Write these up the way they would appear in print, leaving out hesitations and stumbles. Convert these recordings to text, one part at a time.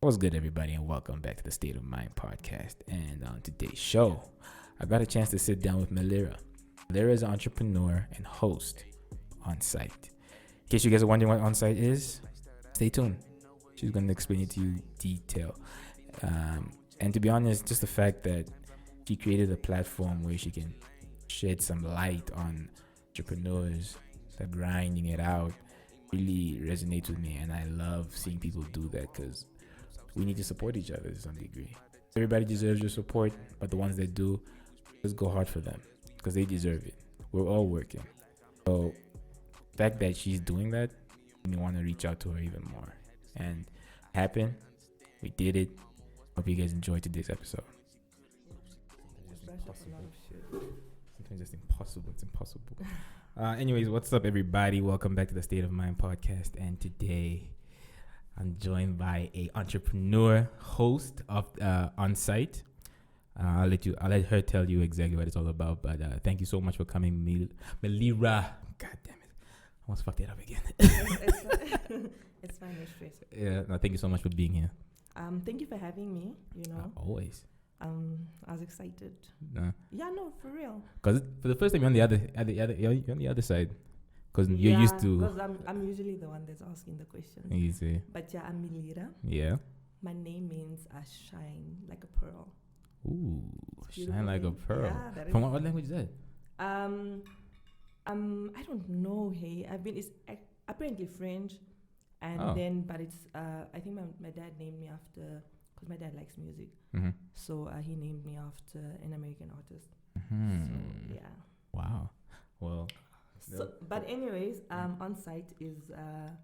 What's good, everybody, and welcome back to the State of Mind podcast. And on today's show, I got a chance to sit down with Milira. Milira is an entrepreneur and host on site. In case you guys are wondering what on site is, stay tuned. She's going to explain it to you in detail. And to be honest, just the fact that she created a platform where she can shed some light on entrepreneurs that are grinding it out really resonates with me, and I love seeing people do that because we need to support each other to some degree. Everybody deserves your support, but the ones that do, just go hard for them because they deserve it. We're all working. So the fact that she's doing that made me want to reach out to her even more. And it happened. We did it. Hope you guys enjoyed today's episode. Sometimes it's impossible. It's impossible. Anyways, what's up, everybody? Welcome back to the State of Mind podcast. And today, I'm joined by a entrepreneur host of On Site. I'll let her tell you exactly what it's all about. But thank you so much for coming, Milira. God damn it, I almost fucked it up again. It's fine, no stress. Yeah, no, thank you so much for being here. Thank you for having me. Always. I was excited. No. Yeah, no, for real. Because for the first time, you're on the other side. Because you're used to. Because I'm usually the one that's asking the questions. Easy. But yeah, I'm Milira. Yeah. My name means I shine like a pearl. Ooh, shine like a pearl. Yeah, From what language is that? I don't know. Hey, it's apparently French, and then but it's I think my dad named me after, because my dad likes music. Mm-hmm. So he named me after an American artist. Mm-hmm. So yeah. Wow. Well. So, but anyways, On Site is a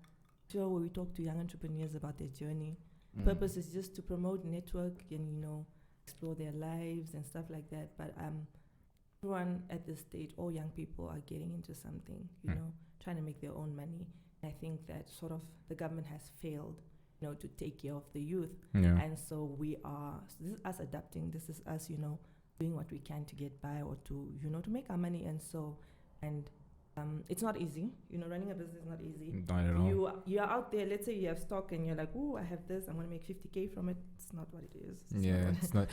show where we talk to young entrepreneurs about their journey. Purpose is just to promote, network, and explore their lives and stuff like that. But everyone at this stage, all young people are getting into something, trying to make their own money. I think that sort of the government has failed, to take care of the youth. Yeah. And so this is us adapting. This is us, doing what we can to get by or to make our money. And it's not easy. Running a business is not easy. Not at all. You're out there, let's say you have stock and you're like, oh, I have this, I'm going to make 50K from it. It's not what it is. It's not.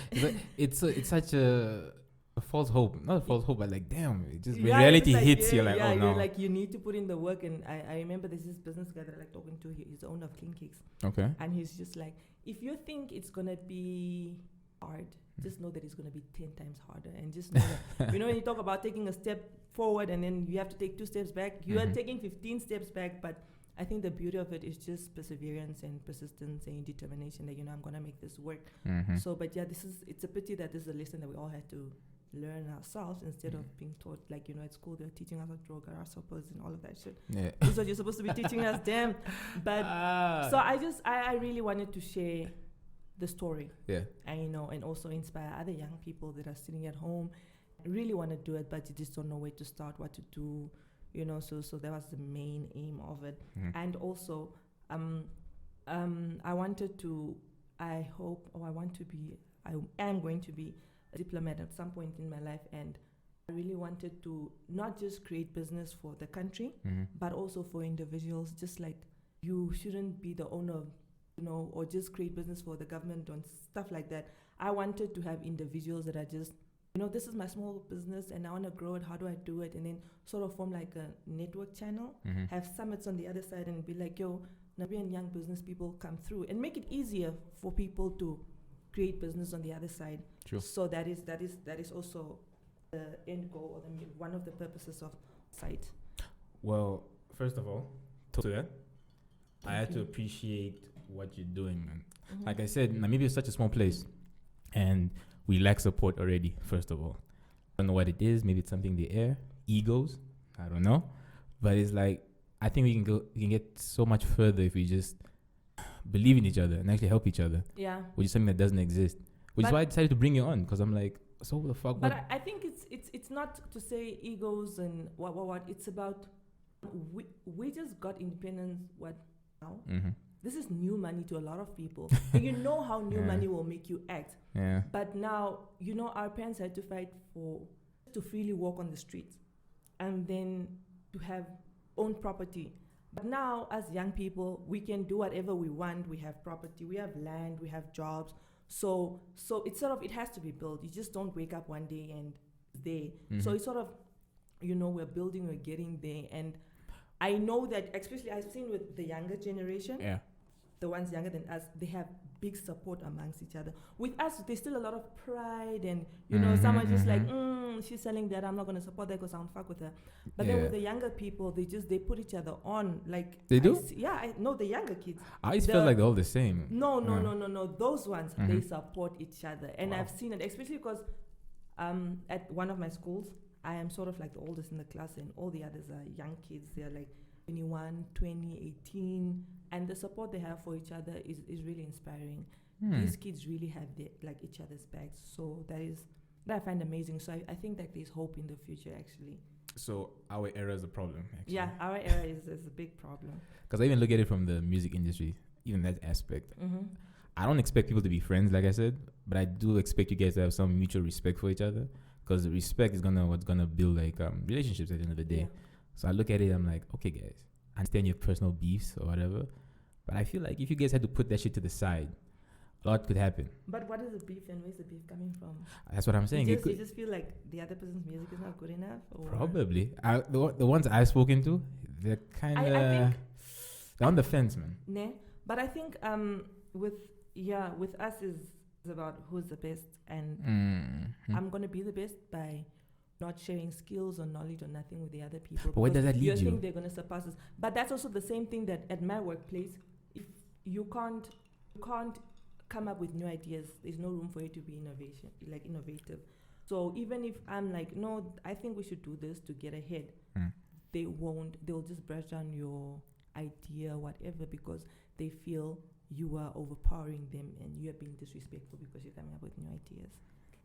It's such a false hope. Not a false hope, but like, damn, it just when reality hits, you're like, oh no. You're like, you need to put in the work. And I remember there's this business guy that I like talking to. He's the owner of Clean Cakes. Okay. And he's just like, if you think it's going to be hard, just know that it's going to be 10 times harder. And just know that, when you talk about taking a step forward and then you have to take 2 steps back, you are taking 15 steps back. But I think the beauty of it is just perseverance and persistence and determination that, I'm going to make this work. Mm-hmm. So, but yeah, it's a pity that this is a lesson that we all had to learn ourselves instead of being taught, like, at school, they're teaching us how to draw grasshoppers and all of that shit. Yeah. This is what you're supposed to be teaching us, damn. But, so I really wanted to share the story. Yeah. And also inspire other young people that are sitting at home, really want to do it, but you just don't know where to start, what to do, so that was the main aim of it. And also, I am going to be a diplomat at some point in my life, and I really wanted to not just create business for the country, but also for individuals. Just like you shouldn't be the owner, or just create business for the government and stuff like that. I wanted to have individuals that are just, this is my small business and I want to grow it. How do I do it? And then sort of form like a network channel, have summits on the other side and be like, yo, Namibian young business people come through and make it easier for people to create business on the other side. True. So that is also the end goal, or one of the purposes of site. Well, first of all, to that, I had to appreciate what you're doing, man. Like I said, Namibia is such a small place, and we lack support already. First of all, I don't know what it is. Maybe it's something in the air, egos. I don't know, but it's like I think we can get so much further if we just believe in each other and actually help each other. Yeah, which is something that doesn't exist. Which is why I decided to bring you on, because I'm like, so what the fuck? But I think it's not to say egos and what. It's about we just got independence. What now? This is new money to a lot of people. And you know how new money will make you act. Yeah. But now, our parents had to fight to freely walk on the streets and then to have own property. But now, as young people, we can do whatever we want. We have property, we have land, we have jobs. So it's sort of, it has to be built. You just don't wake up one day and it's there. Mm-hmm. So it's sort of, we're building, we're getting there. And I know that, especially I've seen with the younger generation, the ones younger than us, they have big support amongst each other. With us, there's still a lot of pride, and someone just like, she's selling that, I'm not going to support that because I don't fuck with her. But then with the younger people, they put each other on. Like they do? I know the younger kids. I just feel like they're all the same. No. Those ones, they support each other. And I've seen it, especially because at one of my schools, I am sort of like the oldest in the class, and all the others are young kids. They're like 21, 20, 18, and the support they have for each other is really inspiring. These kids really have each other's backs, so that I find amazing. So I think that there's hope in the future, actually. So our era is a problem, actually. Yeah, our era is a big problem. Because I even look at it from the music industry, even that aspect. Mm-hmm. I don't expect people to be friends, like I said, but I do expect you guys to have some mutual respect for each other, because respect is what's gonna build relationships at the end of the day. Yeah. So I look at it, I'm like, okay, guys, I understand your personal beefs or whatever, but I feel like if you guys had to put that shit to the side, a lot could happen. But what is the beef, and where's the beef coming from? That's what I'm saying. You just feel like the other person's music is not good enough? Or? Probably. The ones I've spoken to, they're kind of... They're on the fence, man. Nah, but I think with us is about who's the best, and I'm going to be the best by not sharing skills or knowledge or nothing with the other people. But where does that lead you? You think they're going to surpass us. But that's also the same thing that at my workplace, if you can't come up with new ideas, there's no room for you to be innovative. So even if I'm like, no, I think we should do this to get ahead, they'll just brush down your idea, whatever, because they feel you are overpowering them and you are being disrespectful because you're coming up with new ideas.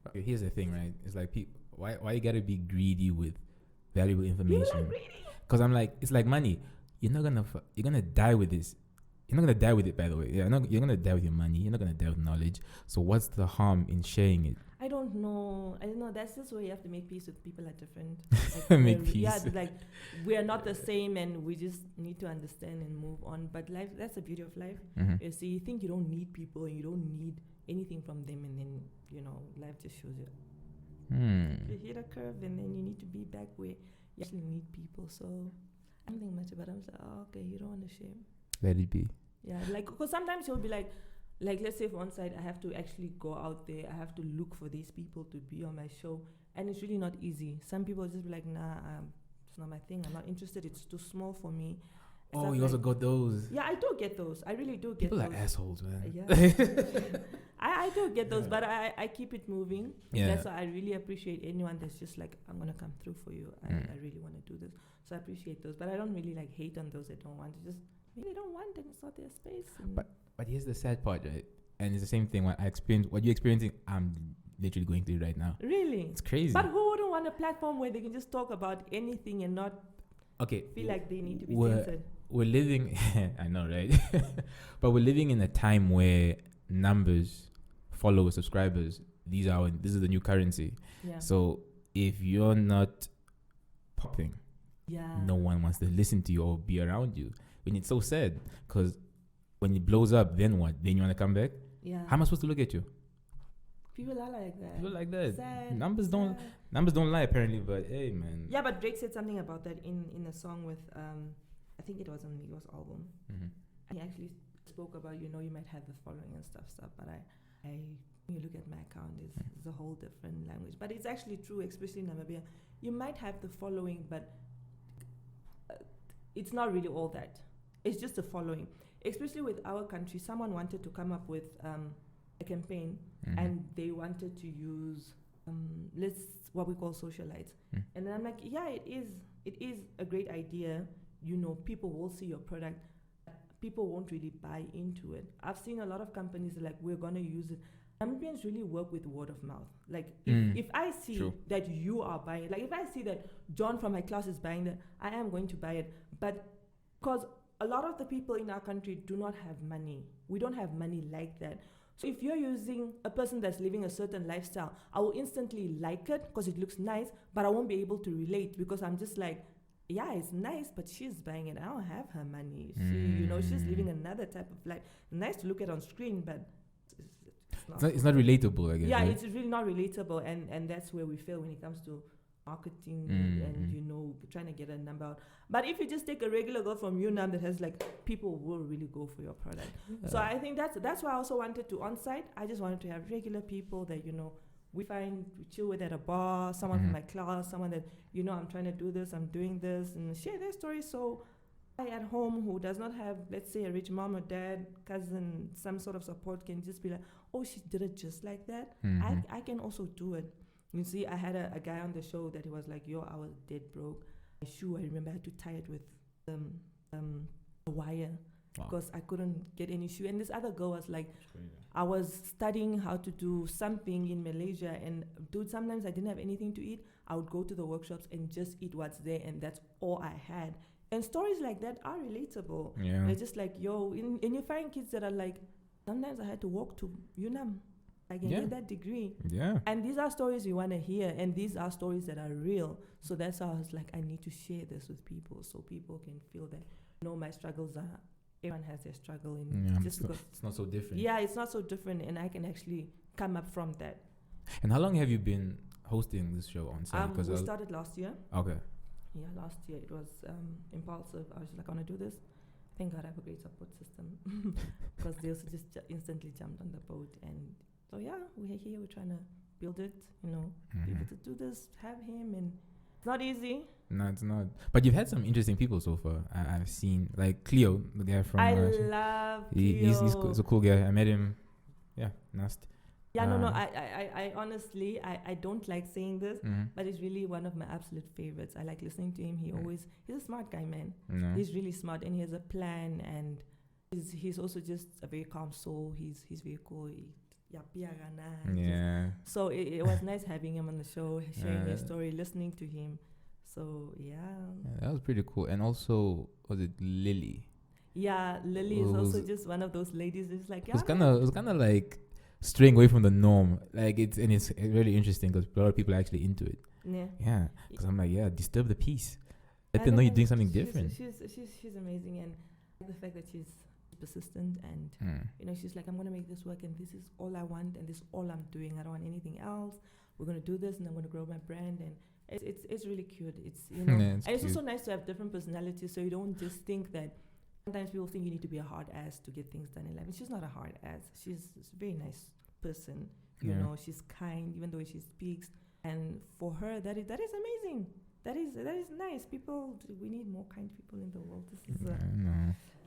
Okay, here's the thing, right? It's like, why you gotta be greedy with valuable information? Because I'm like, it's like money. You're gonna die with this. You're not gonna die with it, by the way. You're gonna die with your money. You're not gonna die with knowledge. So what's the harm in sharing it? I don't know. That's just where you have to make peace with people are different. Make peace. Yeah, we are not the same, and we just need to understand and move on. But life, that's the beauty of life. Mm-hmm. You see, you think you don't need people, and you don't need anything from them, and then life just shows you. You hit a curve, and then you need to be back where you actually need people. So I don't think much about it. I'm just like, oh, okay, you don't want to share. Let it be. Yeah, because sometimes you'll be like, let's say for one side, I have to actually go out there. I have to look for these people to be on my show. And it's really not easy. Some people just be like, nah, it's not my thing. I'm not interested. It's too small for me. Oh, you also got those. Yeah, I do get those. I really do get those. People are assholes, man. Yeah. I do get those, but I keep it moving. Yeah. That's why I really appreciate anyone that's just like, I'm going to come through for you. I really want to do this. So I appreciate those. But I don't really hate on those that don't want to. Just maybe they don't want them. It's not their space. But here's the sad part, right? And it's the same thing. What you're experiencing, I'm literally going through right now. Really? It's crazy. But who wouldn't want a platform where they can just talk about anything and not feel like they need to be censored? We're living, I know, right? But we're living in a time where numbers, followers, subscribers, this is the new currency. Yeah. So if you're not popping, no one wants to listen to you or be around you. And it's so sad, because when it blows up, then what? Then you want to come back? Yeah. How am I supposed to look at you? People are like that. People like that. Sad, numbers don't lie, apparently. But hey, man. Yeah, but Drake said something about that in a song with I think it was on Migos album. Mm-hmm. And he actually spoke about you might have the following and stuff. But when you look at my account, it's a whole different language. But it's actually true, especially in Namibia. You might have the following, but it's not really all that. It's just a following. Especially with our country, someone wanted to come up with a campaign, and they wanted to use what we call socialites. And then I'm like, yeah, it is a great idea. People will see your product. People won't really buy into it. I've seen a lot of companies like, we're going to use it. Namibians really work with word of mouth. Like, if I see that you are buying it, like if I see that John from my class is buying that, I am going to buy it. But because a lot of the people in our country do not have money. We don't have money like that. So if you're using a person that's living a certain lifestyle, I will instantly like it because it looks nice, but I won't be able to relate because I'm just like, yeah, it's nice, but she's buying it. I don't have her money. She's living another type of life. Nice to look at on screen, but it's not relatable, I guess. Yeah, right? it's really not relatable, and that's where we fail when it comes to marketing and trying to get a number out. But if you just take a regular girl from Yunnan that has like, people will really go for your product. So I think that's why I also wanted to on-site. I just wanted to have regular people that we chill with at a bar, someone from my class, someone that I'm trying to do this, I'm doing this, and share their stories. So I at home who does not have, let's say, a rich mom or dad, cousin, some sort of support can just be like, oh, she did it just like that. I can also do it. You see, I had a guy on the show that he was like, yo, I was dead broke. My shoe, I remember I had to tie it with a wire because I couldn't get any shoe. And this other girl was like, I was studying how to do something in Malaysia, and dude, sometimes I didn't have anything to eat. I would go to the workshops and just eat what's there, and that's all I had. And stories like that are relatable. Yeah. They're just like, yo, and you find kids that are like, sometimes I had to walk to Yunnan. I can get that degree. Yeah. And these are stories you want to hear, and these are stories that are real. So that's how I was like, I need to share this with people so people can feel that, my struggles are, everyone has their struggle. It's not so different. Yeah, it's not so different, and I can actually come up from that. And how long have you been hosting this show on site? We started last year. Okay. Yeah, last year it was impulsive. I was just like, I want to do this. Thank God I have a great support system because they also just instantly jumped on the boat. And so, yeah, we're here. We're trying to build it, be able to do this, have him. And it's not easy. No, it's not. But you've had some interesting people so far. I've seen, like Cleo, the guy from... I love Cleo. He's a cool guy. I met him. Yeah, nasty. Yeah, no. I honestly, I don't like saying this, but he's really one of my absolute favorites. I like listening to him. He's a smart guy, man. He's really smart, and he has a plan, and he's also just a very calm soul. He's very cool. Yeah. So it was nice having him on the show, sharing his story, listening to him. So yeah, that was pretty cool. And also, was it Lily? Yeah, Lily is also just one of those ladies who's like, yeah. It was kind of like straying away from the norm. Like it's really interesting because a lot of people are actually into it. Yeah. Because I'm like, disturb the peace. Let them know you're doing something different. She's amazing, and the fact that she's persistent and she's like, I'm gonna make this work, and this is all I want, and this is all I'm doing. I don't want anything else. We're gonna do this, and I'm gonna grow my brand, and it's really cute. It's and it's also nice to have different personalities, so you don't just think that. Sometimes people think you need to be a hard ass to get things done in life. And she's not a hard ass. She's a very nice person. She's kind, even though she speaks. And for her, that is amazing. That is nice. People, we need more kind people in the world. This is a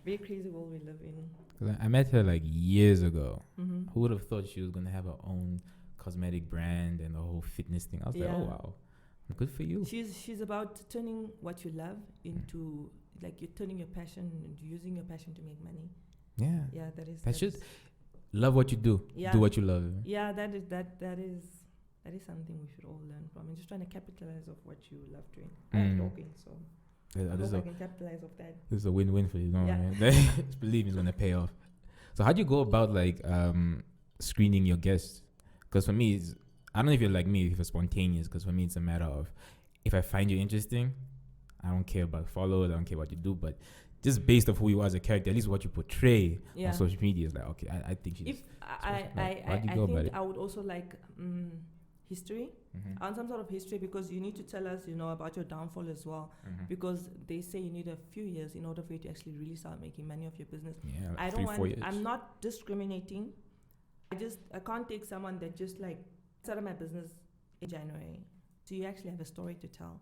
very crazy world we live in. I met her like years ago. Who would have thought she was gonna have her own cosmetic brand and the whole fitness thing? I was like, oh wow, good for you. She's about turning what you love into. Like you're turning your passion and using your passion to make money. Yeah, that is love what you do. Yeah. Do what you love. Yeah, that is something we should all learn from. And just trying to capitalize off what you love doing. I like talking, so I can capitalize off that. This is a win-win for you, man? Believe me, it's gonna pay off. So how do you go about like screening your guests? Because for me, I don't know if you're like me, if you're spontaneous. Because for me, it's a matter of if I find you interesting. I don't care about followers. I don't care what you do, but just based off who you are as a character, at least what you portray on social media is like, okay, I think she's. I think I would also like history, on some sort of history, because you need to tell us, about your downfall as well, because they say you need a few years in order for you to actually really start making money off your business. Yeah, like 3-4 years. I'm not discriminating. I can't take someone that just like started my business in January, so you actually have a story to tell.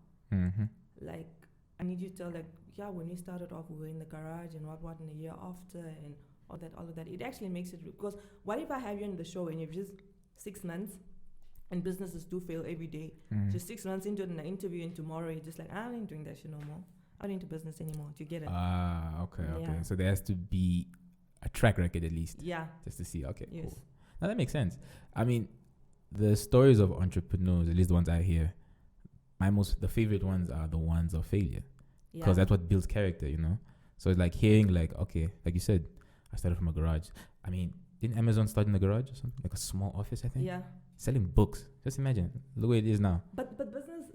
Like, I need you to tell, like, when we started off, we were in the garage, and what in the year after, and all of that. It actually makes it, because what if I have you in the show and you've just 6 months, and businesses do fail every day, just 6 months into an interview, and tomorrow you're just like, I ain't doing that shit no more. I'm not into business anymore. Do you get it? Okay. So there has to be a track record at least. Yeah. Just to see, okay, yes. Cool. Now that makes sense. I mean, the stories of entrepreneurs, at least the ones I hear, the favorite ones are the ones of failure, because that's what builds character, So it's like hearing, like, okay, like you said, I started from a garage. I mean, didn't Amazon start in the garage or something, like a small office? I think. Yeah. Selling books. Just imagine the way it is now. But business,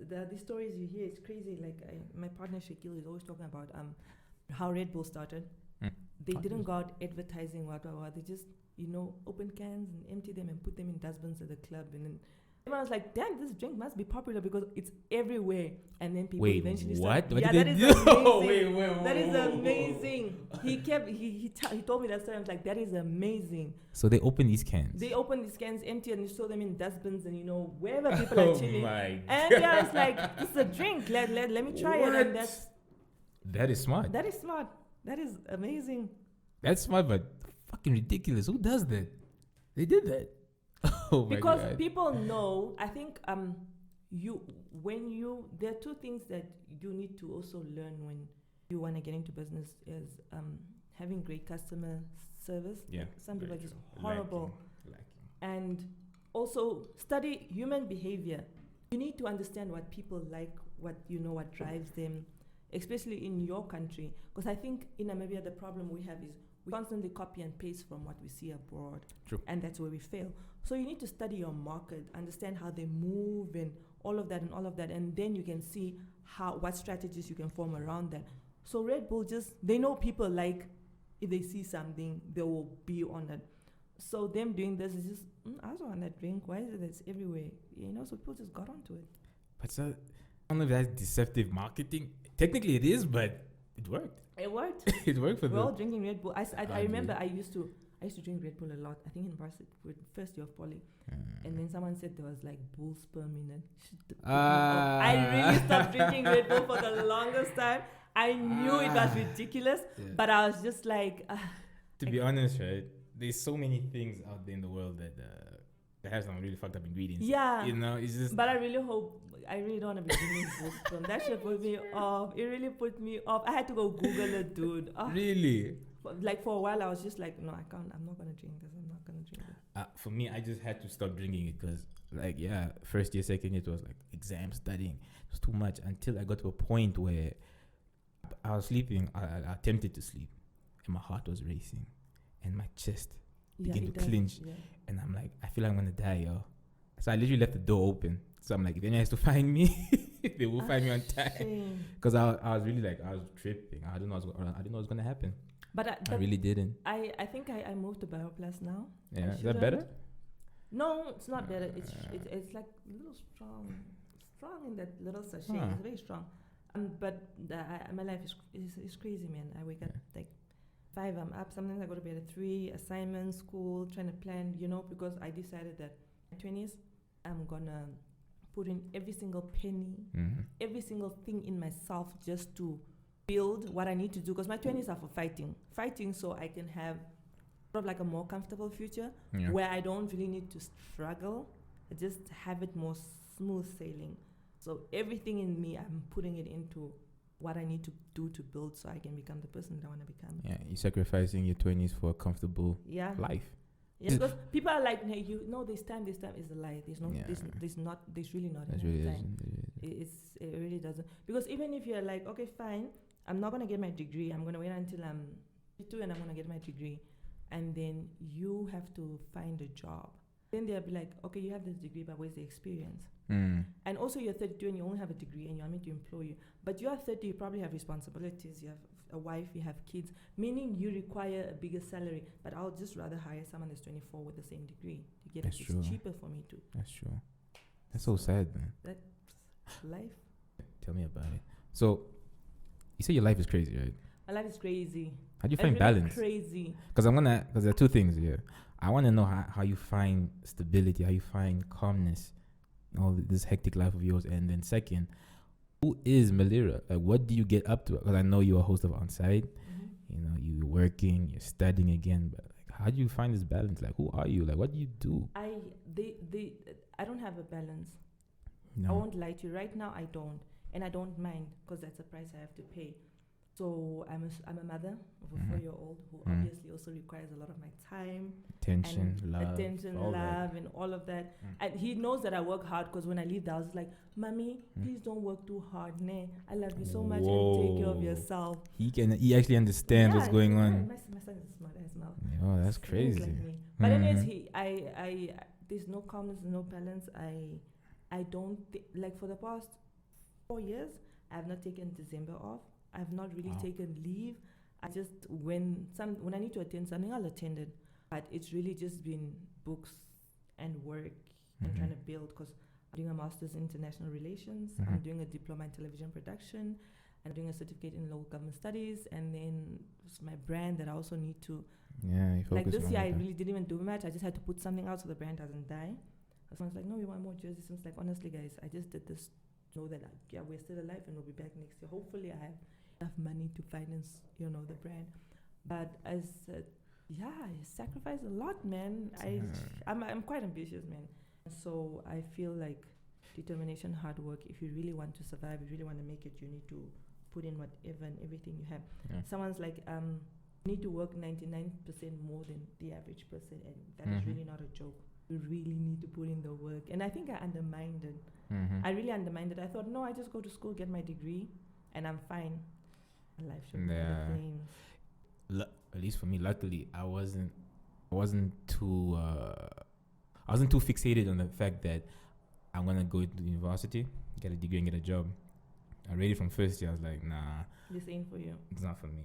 the stories you hear, it's crazy. Like my partner Shakil is always talking about how Red Bull started. They didn't go out advertising what. They just open cans and empty them and put them in dustbins at the club, and then everyone was like, damn, this drink must be popular because it's everywhere. And then people eventually what? started. What Yeah, did that they is do? amazing. Wait, That is amazing. He told me that story. I was like, that is amazing. So they open these cans. They open these cans empty and you throw them in dustbins and wherever people are chilling. My And yeah, it's like, this is a drink. Let me try it. And that is smart. That is smart. That is amazing. That's smart, but fucking ridiculous. Who does that? They did that. Oh my because God. people know, I think there are two things that you need to also learn when you want to get into business is having great customer service. Yeah. Some people are just horrible. Lacking. And also study human behavior. You need to understand what people like, what drives them, especially in your country. Because I think in Namibia the problem we have is we constantly copy and paste from what we see abroad. True. And that's where we fail. So you need to study your market, understand how they move and all of that, and then you can see what strategies you can form around that. So Red Bull they know people like, if they see something, they will be on that. So them doing this is just, I also want that drink. Why is it that's everywhere? So people just got onto it. But I don't know if that's deceptive marketing. Technically it is, but it worked. It worked. It worked for them. We're all drinking Red Bull. I remember I used to drink Red Bull a lot. I think in varsity, first year of poly. And then someone said there was like bull sperm in it. I really stopped drinking Red Bull for the longest time. I knew it was ridiculous, but I was just like... to be honest, right? There's so many things out there in the world that have some really fucked up ingredients. Yeah. It's just... But I really don't want to be drinking bull sperm. That shit put me off. It really put me off. I had to go Google it, dude. Really? Like for a while, I was just like, no, I can't. I'm not gonna drink this. I'm not gonna drink it. For me, I just had to stop drinking it because, first year, second year, it was like exam studying. It was too much until I got to a point where I was sleeping. I attempted to sleep, and my heart was racing, and my chest began to clench, and I'm like, I feel like I'm gonna die, yo. So I literally left the door open. So I'm like, if anyone has to find me, they will find me on time. Because I was really I was tripping. I didn't know what was gonna happen. But I really didn't. I think I moved to BioPlus now. Yeah, is that better? No, it's not better. It's like a little strong in that little sachet. It's very strong. But my life is crazy, man. I wake up like 5. I'm up. Sometimes I go to bed at 3. Assignments, school, trying to plan. Because I decided that in my 20s I'm gonna put in every single penny, every single thing in myself just to build what I need to do, because my 20s are for fighting so I can have sort of like a more comfortable future where I don't really need to struggle. I just have it more smooth sailing. So everything in me, I'm putting it into what I need to do to build so I can become the person that I want to become. Yeah, you're sacrificing your 20s for a comfortable life. Yeah, because people are like, hey, this time is a lie. There's really not enough time. It really doesn't. Because even if you're like, okay, fine, I'm not going to get my degree. I'm going to wait until I'm 52 and I'm going to get my degree. And then you have to find a job. Then they'll be like, okay, you have this degree, but where's the experience? And also you're 32 and you only have a degree and you're meant to employ you. But you are 30, you probably have responsibilities. You have a wife, you have kids, meaning you require a bigger salary. But I'll just rather hire someone that's 24 with the same degree to get it. It's cheaper for me too. That's true. That's so sad, man. That's life. Tell me about it. So, you say your life is crazy, right? My life is crazy. How do you find balance? Crazy. Because there are two things here. I want to know how you find stability, how you find calmness in all this hectic life of yours. And then second, who is Milira? Like, what do you get up to? Because I know you're a host of Onsite. You're working, you're studying again. But how do you find this balance? Like, who are you? Like, what do you do? I don't have a balance. No. I won't lie to you. Right now, I don't. And I don't mind because that's a price I have to pay. So I'm a mother of a 4-year-old who obviously also requires a lot of my time, attention, love, and all of that. And he knows that I work hard because when I leave the house, he's like, "Mommy, please don't work too hard. Nah, I love you so much and take care of yourself." He actually understands what's going on. My son is smart as well. Oh, that's crazy. Like me. But anyways, I there's no calmness, no balance. I don't like for the past 4 years, I have not taken December off. I have not really Wow. taken leave. I just, when I need to attend something, I'll attend it. But it's really just been books and work and trying to build, because I'm doing a master's in international relations. I'm doing a diploma in television production. I'm doing a certificate in local government studies. And then it's my brand that I also need to, Yeah, you focus like this on year, I that. really didn't even do much. I just had to put something out so the brand doesn't die. Someone's like, no, we want more jerseys. So it's like, honestly, guys, I just did this to know that, like, yeah, we're still alive and we'll be back next year. Hopefully, I have enough money to finance, the brand. But as I sacrifice a lot, man. I'm quite ambitious, man. So I feel like determination, hard work. If you really want to survive, you really want to make it, you need to put in whatever and everything you have. Yeah. Someone's like, you need to work 99% more than the average person, and that is really not a joke. You really need to put in the work. And I think I undermined it. I really undermined it. I thought, no, I just go to school, get my degree, and I'm fine. And life should be other things. At least for me, luckily, I wasn't too fixated on the fact that I'm gonna go to university, get a degree, and get a job. Already from first year, I was like, nah, this ain't for you. it's not for me.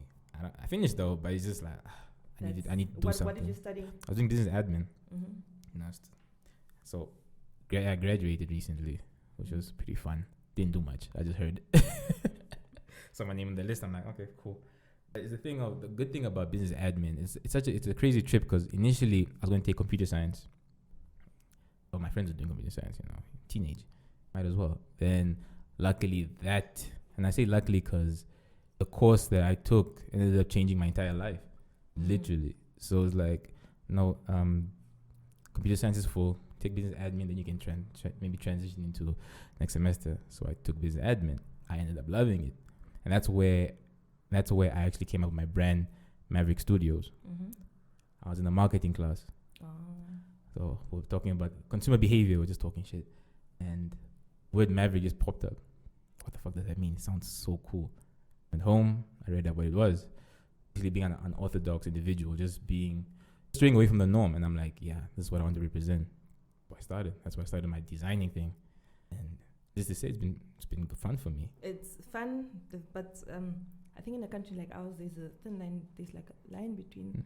I finished though, but it's just like I need to do something. What did you study? I was doing business admin. So I graduated recently, which was pretty fun. Didn't do much. I just heard. So my name on the list. I'm like, okay, cool. It's the good thing about business admin. It's a crazy trip, because initially I was going to take computer science. Oh, my friends are doing computer science, teenage, might as well. Then luckily and I say luckily because the course that I took ended up changing my entire life, literally. So it's like, no, computer science is full. Take business admin, then you can maybe transition into next semester. So I took business admin. I ended up loving it, and that's where I actually came up with my brand, Maverick Studios. I was in a marketing class. So we're talking about consumer behavior. We're just talking shit, and word Maverick just popped up. What the fuck does that mean? It sounds so cool. Went home, I read out what it was. Basically being an unorthodox individual, just straying away from the norm. And I'm like, yeah, this is what I want to represent. That's why I started my designing thing. And just to say, it's been fun for me. It's fun, but I think in a country like ours, there's a thin line. There's like a line between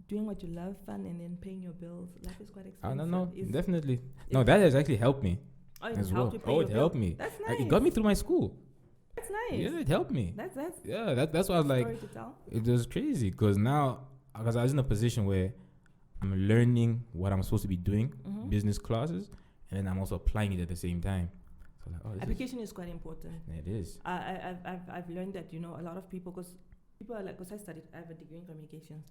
doing what you love, fun, and then paying your bills. Life is quite expensive. No, definitely. No, that has actually helped me. Oh, it as helped well. you pay Oh, your it bill? helped me. That's Like, nice. it got me through my school. That's nice. Yeah, it helped me. That's That's why I was like, story to tell. it was crazy, because I was in a position where I'm learning what I'm supposed to be doing, business classes, and then I'm also applying it at the same time. So like, Application is quite important. It is. I've learned that, a lot of people, because people are like, because I have a degree in communications,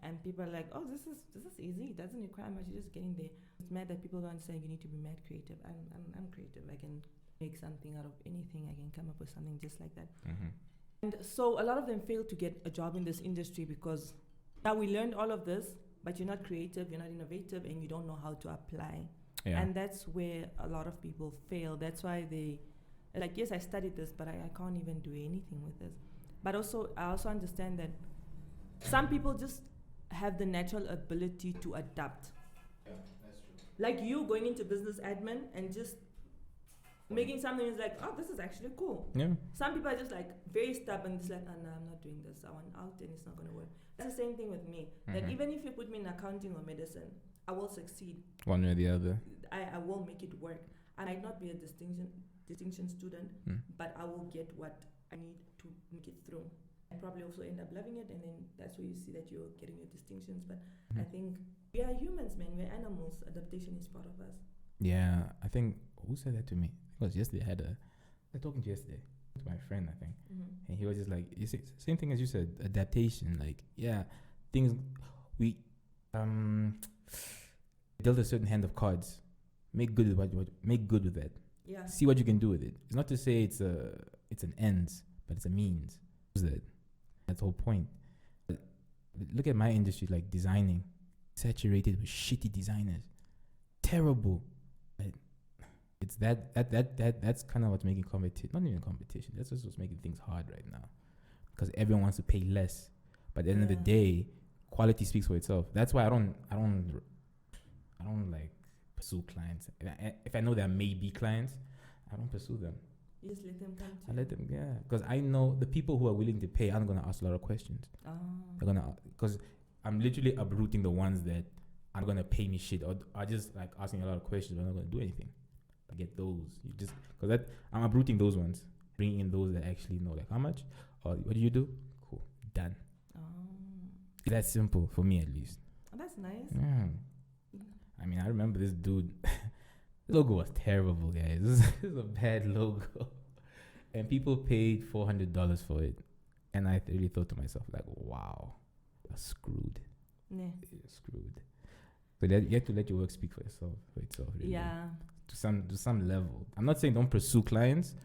and people are like, oh, this is easy. It doesn't require much. You just get in there. It's mad that people don't understand you need to be mad creative. I'm creative. I can make something out of anything. I can come up with something just like that. And so a lot of them fail to get a job in this industry because now we learned all of this, but you're not creative, you're not innovative, and you don't know how to apply. Yeah. And that's where a lot of people fail. That's why they, like, yes, I studied this, but I can't even do anything with this. But I also understand that some people just have the natural ability to adapt. Yeah, that's true. Like you going into business admin and just making something is like, oh, this is actually cool. Yeah. Some people are just like very stubborn, just like, oh no, I'm not doing this. I want out and it's not going to work. That's the same thing with me. That even if you put me in accounting or medicine, I will succeed. One way or the other. I will make it work. I might not be a distinction student, but I will get what I need to make it through. I probably also end up loving it, and then that's where you see that you're getting your distinctions. But I think we are humans, man. We're animals. Adaptation is part of us. Yeah, I think, who said that to me? It was yesterday. I was talking to yesterday to my friend, I think. And he was just like, you see, same thing as you said, adaptation. Like, yeah, things, we dealt a certain hand of cards. Make good with that. Yeah. See what you can do with it. It's not to say it's an ends, but it's a means. That's the whole point. But look at my industry, like designing, saturated with shitty designers, terrible. It's that's kind of what's making competition. Not even competition. That's just what's making things hard right now, because everyone wants to pay less. But at the end of the day, quality speaks for itself. That's why I don't like pursue clients. If I know there may be clients, I don't pursue them. You just let them come to I you. let them, yeah, because I know the people who are willing to pay aren't gonna ask a lot of questions. Oh. They're gonna, because I'm literally uprooting the ones that aren't gonna pay me shit or are just like asking a lot of questions but not gonna do anything. I get those. You just because that I'm uprooting those ones, bringing in those that actually know like how much or what do you do? Cool, done. Oh. That's simple for me at least. Oh, that's nice. I mean, I remember this dude. The logo was terrible, guys. This is a bad logo, and people paid $400 for it, and I really thought to myself like, wow, you're screwed. Yeah. You're screwed. So that you have to let your work speak for itself. Really. Yeah. To some level. I'm not saying don't pursue clients.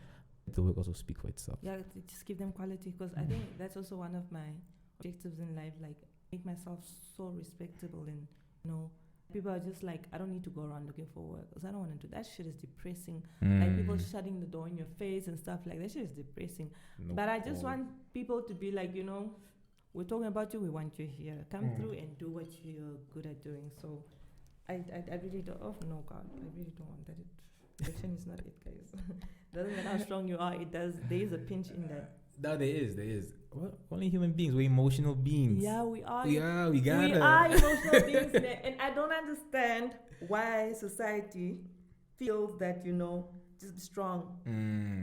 Let the work also speak for itself. Yeah, just give them quality because I think that's also one of my objectives in life. Like, make myself so respectable and, you know, people are just like, I don't need to go around looking for work because I don't want to do that. Shit is depressing. Like people shutting the door in your face and stuff like that. Shit is depressing. No but I just point. want people to be like, you know, we're talking about you. We want you here. Come through and do what you're good at doing. So I really don't. Oh no, God, I really don't want that. Rejection is not it, guys. Doesn't matter how strong you are. It does. There is a pinch in that. No, there is. Well, only human beings. We're emotional beings. Yeah, we are. We gotta. We are emotional beings, and I don't understand why society feels that, you know, just be strong.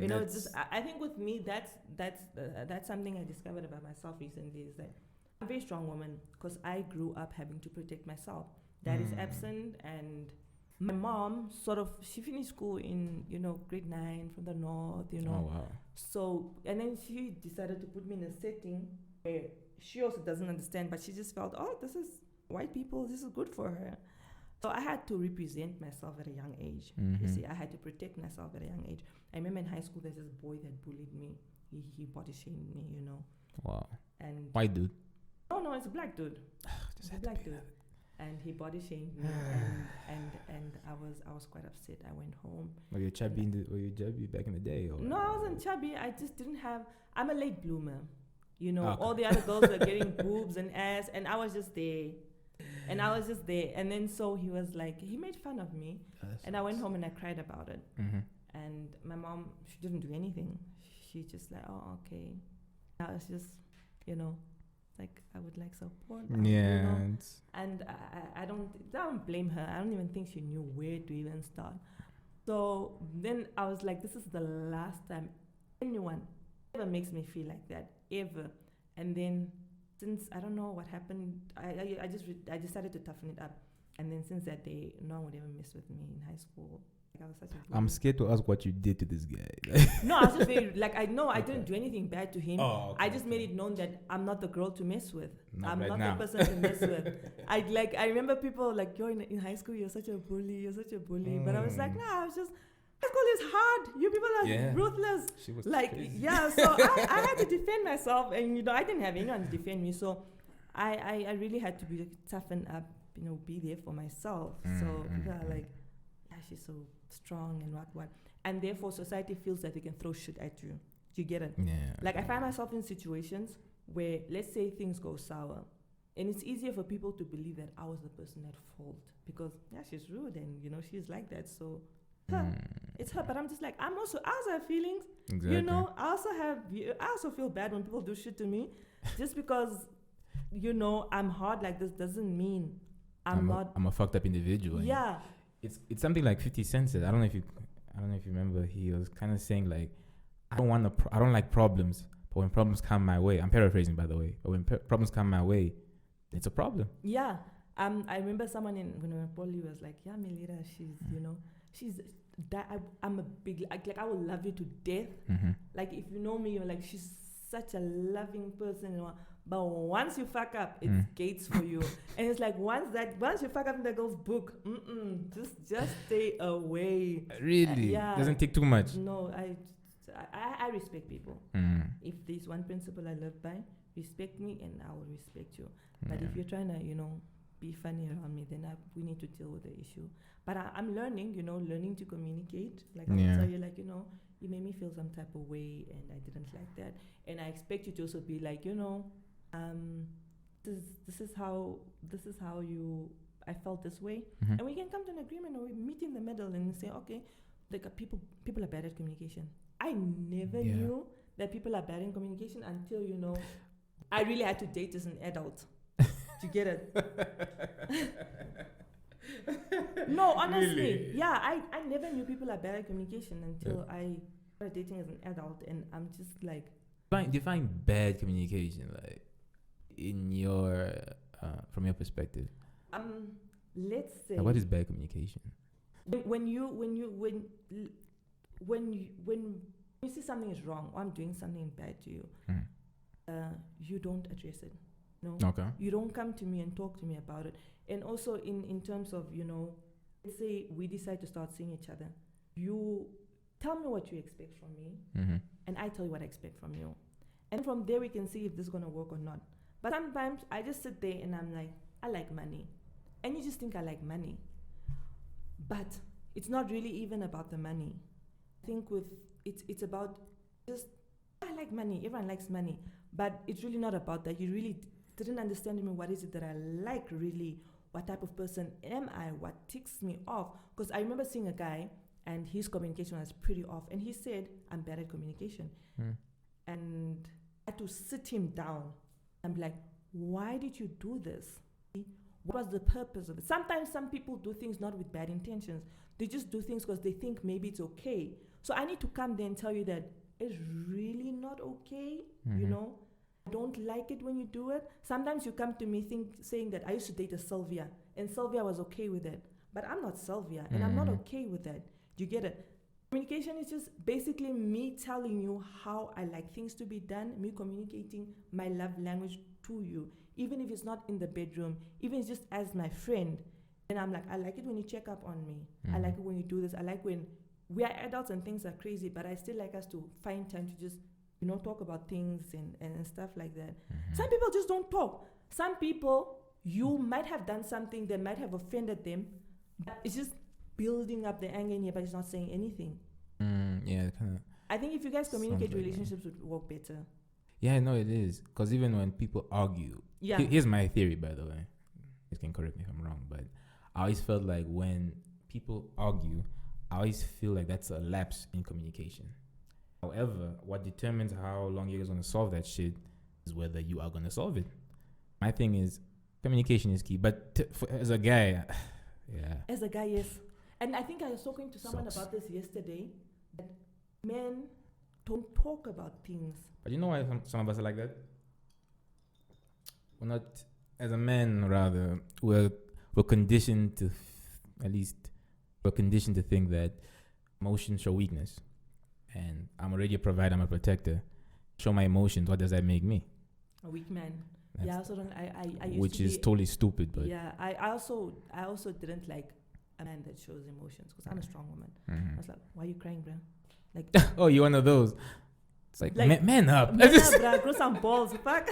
You know, it's just I think with me that's something I discovered about myself recently is that I'm a very strong woman because I grew up having to protect myself. Dad is absent, and my mom she finished school in, you know, grade 9 from the north, you know. Oh wow. So, and then she decided to put me in a setting where she also doesn't understand, but she just felt, oh, this is white people, this is good for her. So I had to represent myself at a young age. You see, I had to protect myself at a young age. I remember in high school, there's this boy that bullied me. He body shamed me, you know. Wow. And White dude. no, it's a black dude. It's a black dude. And he body shamed me, and I was quite upset. I went home. Were you chubby back in the day? Or? No, I wasn't chubby. I just didn't have. I'm a late bloomer, you know. Okay. All the other girls were getting boobs and ass, and I was just there. And then so he was like, he made fun of me, and I went home and I cried about it. And my mom, she didn't do anything. She just like, oh, okay. I was just, you know, like I would like support. Yeah. You know? And I don't blame her. I don't even think she knew where to even start. So then I was like, this is the last time anyone ever makes me feel like that, ever. And then since I don't know what happened, I decided to toughen it up. And then since that day, no one would ever mess with me in high school. Like I was such a I'm scared to ask what you did to this guy. No, I was just very, like, I didn't do anything bad to him. Oh, okay, I just made it known that I'm not the girl to mess with. Not I'm right not now. the person to mess with. I remember people like, yo, in high school, you're such a bully. But I was like, nah, I was just, high school is hard. You people are ruthless. She was like, crazy. yeah, so I had to defend myself, and, you know, I didn't have anyone to defend me. So I really had to be toughen up, you know, be there for myself. So people are like, yeah, she's so strong and what. And therefore, society feels that they can throw shit at you. Do you get it? Yeah. Like, I find myself in situations where, let's say, things go sour. And it's easier for people to believe that I was the person at fault. Because, yeah, she's rude and, you know, she's like that. So, it's her. But I'm just like, I also have feelings. Exactly. You know, I also feel bad when people do shit to me. Just because, you know, I'm hard like this doesn't mean I'm a fucked up individual. Yeah. It's something like 50 Cent said. I don't know if you remember. He was kind of saying like, I don't like problems, but when problems come my way, I'm paraphrasing by the way, but when problems come my way, it's a problem. Yeah. I remember someone when we were in poly was like, yeah, Milira, she's, you know, she's that I'm a big, like I will love you to death. Like, if you know me, you're like, she's such a loving person, you know, but once you fuck up, it's gates for you. And it's like, once you fuck up in the girl's book, just stay away. Really? Yeah. Doesn't take too much. No, I respect people. If there's one principle I live by, respect me and I will respect you. But if you're trying to, you know, be funny around me, then we need to deal with the issue. But I'm learning, you know, to communicate. Like, I'll tell you, like, you know, you made me feel some type of way and I didn't like that. And I expect you to also be like, you know, this is how I felt this way. And we can come to an agreement, or we meet in the middle and say, okay, like, people are bad at communication. I never knew that people are bad in communication until, you know, I really had to date as an adult. To get it. No, honestly. Really? Yeah, I never knew people are bad at communication until I started dating as an adult, and I'm just like... Define bad communication, like, in your, from your perspective. Let's say... Like, what is bad communication? When you see something is wrong, or I'm doing something bad to you, you don't address it. No. Okay. You don't come to me and talk to me about it. And also in terms of, you know, let's say we decide to start seeing each other. You tell me what you expect from me, and I tell you what I expect from you. And from there we can see if this is going to work or not. But sometimes I just sit there and I'm like, I like money. And you just think I like money. But it's not really even about the money. I think it's about just, I like money. Everyone likes money. But it's really not about that. You really didn't understand me. What is it that I like really? What type of person am I? What ticks me off? Because I remember seeing a guy and his communication was pretty off. And he said, I'm bad at communication. And I had to sit him down and be like, why did you do this? What was the purpose of it? Sometimes some people do things not with bad intentions. They just do things because they think maybe it's okay. So I need to come there and tell you that it's really not okay, you know? I don't like it when you do it. Sometimes you come to me saying that I used to date a Sylvia, and Sylvia was okay with it. But I'm not Sylvia, and I'm not okay with that. Do you get it? Communication is just basically me telling you how I like things to be done, me communicating my love language to you, even if it's not in the bedroom, even if it's just as my friend. And I'm like, I like it when you check up on me. I like it when you do this. I like when we are adults and things are crazy, but I still like us to find time to just, you know, talk about things and stuff like that. Some people just don't talk. Some people, you might have done something that might have offended them, but it's just building up the anger in you, but it's not saying anything. I think if you guys communicate, relationships would work better. Yeah, no, it is. Because even when people argue, here's my theory, by the way. You can correct me if I'm wrong, but I always felt like when people argue, I always feel like that's a lapse in communication. However, what determines how long you're going to solve that shit is whether you are going to solve it. My thing is, communication is key. But as a guy, As a guy, yes. And I think I was talking to someone about this yesterday, that men don't talk about things. But you know why some of us are like that? We're not, as a man rather, we're conditioned to, we're conditioned to think that emotions show weakness. And I'm already a provider, I'm a protector. Show my emotions, what does that make me? A weak man. I also don't. I used which to is totally stupid, but I also didn't like a man that shows emotions because I'm a strong woman. I was like, why are you crying, bro? Like, oh, you're one of those. It's like man up, bro, grow some balls, fuck.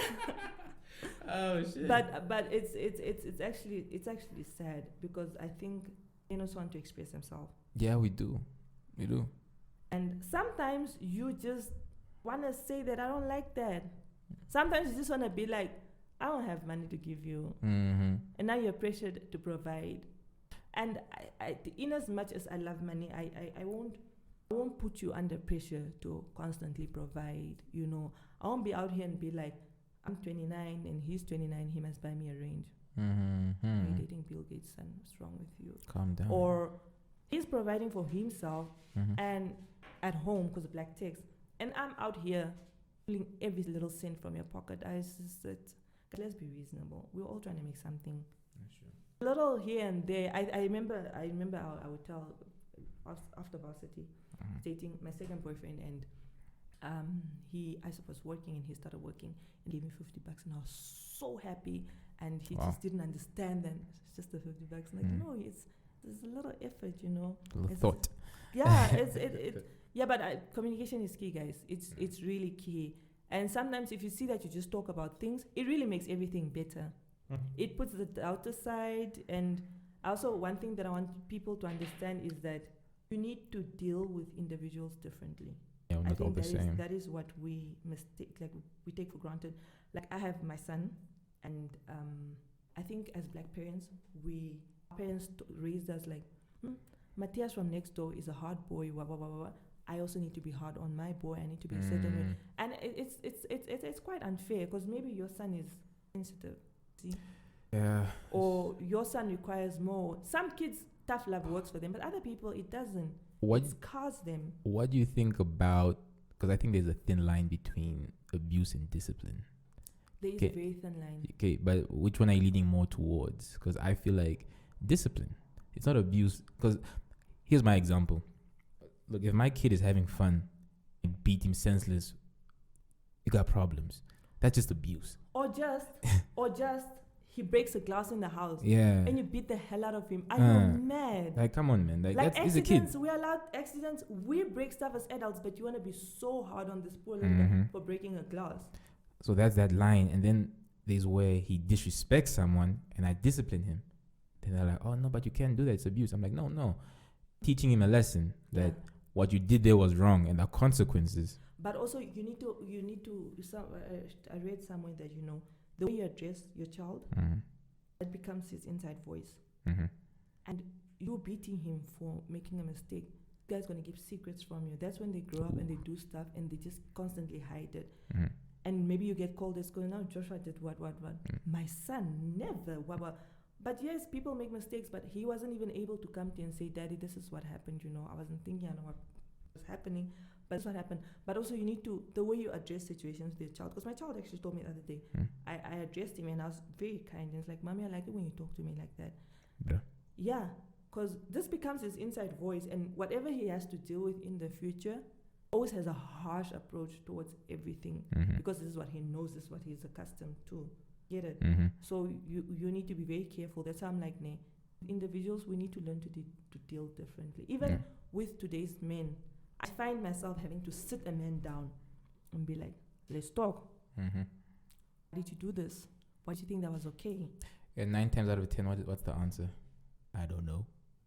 Oh shit. But it's actually sad because I think they also want to express themselves. Yeah, we do. And sometimes you just want to say that I don't like that. Sometimes you just want to be like, I don't have money to give you. And now you're pressured to provide. And I in as much as I love money, I won't put you under pressure to constantly provide, you know. I won't be out here and be like, I'm 29 and he's 29, he must buy me a range. You're dating Bill Gates, son, what's wrong with you? Calm down. Or he's providing for himself and at home because of black text. And I'm out here pulling every little cent from your pocket. Let's be reasonable. We're all trying to make something. A little here and there. I remember I would tell after varsity, dating my second boyfriend, and I was working and he started working and gave me $50 and I was so happy, and he just didn't understand that it's just the $50. Like, no, there's a little effort, you know. A little thought. Yeah, but communication is key, guys. It's really key. And sometimes if you see that you just talk about things, it really makes everything better. It puts the doubt aside. And also one thing that I want people to understand is that you need to deal with individuals differently. Yeah, we're not all the same. That is what we we take for granted. Like, I have my son, and I think as black parents, our parents raised us like, Matthias from next door is a hard boy, blah, blah, blah, blah. I also need to be hard on my boy. I need to be a certain way, and it's quite unfair because maybe your son is sensitive, see, or your son requires more. Some kids tough love works for them, but other people it doesn't. It scars them. What do you think about? Because I think there's a thin line between abuse and discipline. There is a very thin line. Okay, but which one are you leaning more towards? Because I feel like discipline. It's not abuse. Because here's my example. Look, if my kid is having fun and beat him senseless, you got problems. That's just abuse. Or just he breaks a glass in the house. Yeah. And you beat the hell out of him. Are you mad? Like, come on, man. Like he's a kid. We allow accidents. We break stuff as adults, but you want to be so hard on this poor little guy for breaking a glass. So that's that line. And then there's where he disrespects someone and I discipline him. Then they're like, oh, no, but you can't do that. It's abuse. I'm like, no. Teaching him a lesson that what you did there was wrong and the consequences. But also, you need to. I read somewhere that the way you address your child, it becomes his inside voice. And you're beating him for making a mistake. This guy's gonna keep secrets from you. That's when they grow up and they do stuff and they just constantly hide it. And maybe you get called as going, now Joshua did what. My son never. But yes, people make mistakes, but he wasn't even able to come to you and say, Daddy, this is what happened. I wasn't thinking, I know what was happening, but that's what happened. But also you need to, the way you address situations with your child, because my child actually told me the other day, I addressed him and I was very kind. And it's like, Mommy, I like it when you talk to me like that. Yeah, because this becomes his inside voice, and whatever he has to deal with in the future always has a harsh approach towards everything, because this is what he knows, this is what he's accustomed to. Get it? So you need to be very careful. That's why I'm like, nah, individuals, we need to learn to deal differently. Even with today's men, I find myself having to sit a man down and be like, let's talk. Why did you do this? Why do you think that was okay? And 9 times out of 10, what's the answer? I don't know.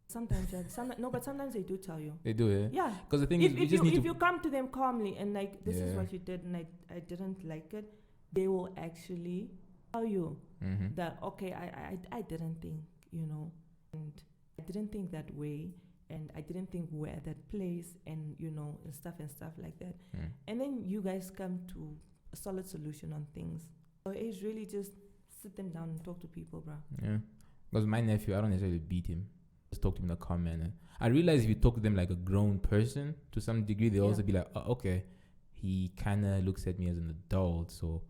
Sometimes, but sometimes they do tell you. They do, yeah? Yeah. Because the thing if is, if you come to them calmly and like, this is what you did and I didn't like it, they will actually tell you that, okay, I didn't think, and I didn't think that way, and I didn't think we're at that place, and, and stuff like that. And then you guys come to a solid solution on things. So it's really just sit them down and talk to people, bro. Yeah. Because my nephew, I don't necessarily beat him. Just talk to him in a calm manner. I realize if you talk to them like a grown person, to some degree, they also be like, oh, okay, he kind of looks at me as an adult, so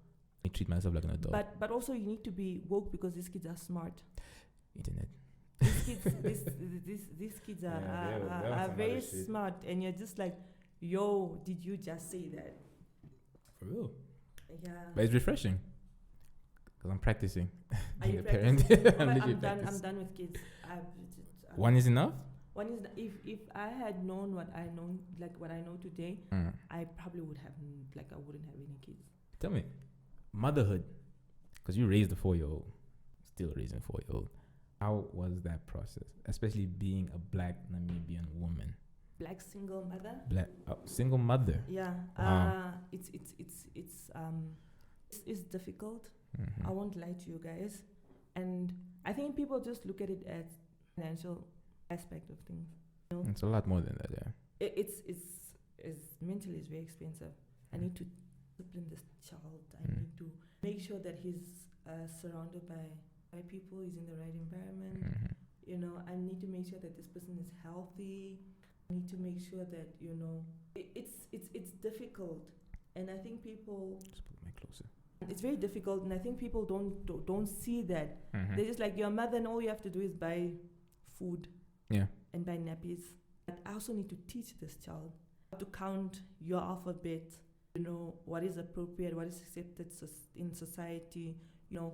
I treat myself like an adult. But also you need to be woke because these kids are smart. Internet. These kids are very smart, and you're just like, yo, did you just say that? For real. Yeah. But it's refreshing. Because I'm practicing. Being a parent. I'm done with kids. One is enough? One is if I had known what I know today, I probably would have I wouldn't have any kids. Tell me, motherhood, because you raised a 4-year-old, still raising a 4-year-old. How was that process, especially being a Black Namibian woman? Black single mother. Single mother. Yeah. Wow. It's difficult. I won't lie to you guys, and I think people just look at it as financial aspect of things. It's a lot more than that, yeah. It's mentally it's very expensive. I need to discipline this child. I need to make sure that he's surrounded by right people. He's in the right environment. I need to make sure that this person is healthy. I need to make sure that it's difficult, and I think people. Just put the mic closer. It's very difficult, and I think people don't see that. They're just like, your mother, and all you have to do is buy food and buy nappies. But I also need to teach this child how to count your alphabet, what is appropriate, what is accepted in society, what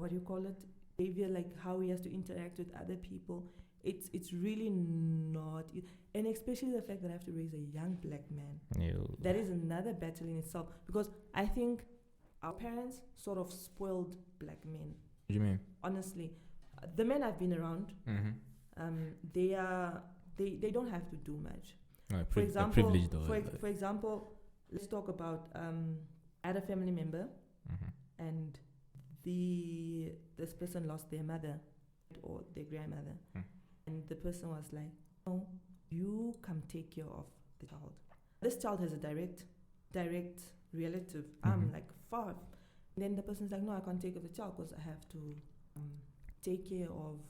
do you call it? Behavior, like how he has to interact with other people. It's really not, and especially the fact that I have to raise a young Black man. That is another battle in itself, because I think our parents sort of spoiled Black men. What do you mean? Honestly, the men I've been around, they don't have to do much. For example, let's talk about I had a family member, and this person lost their mother or their grandmother. And the person was like, no, you come take care of the child. This child has a direct relative. I'm like far. And then the person's like, no, I can't take care of the child because I have to take care of,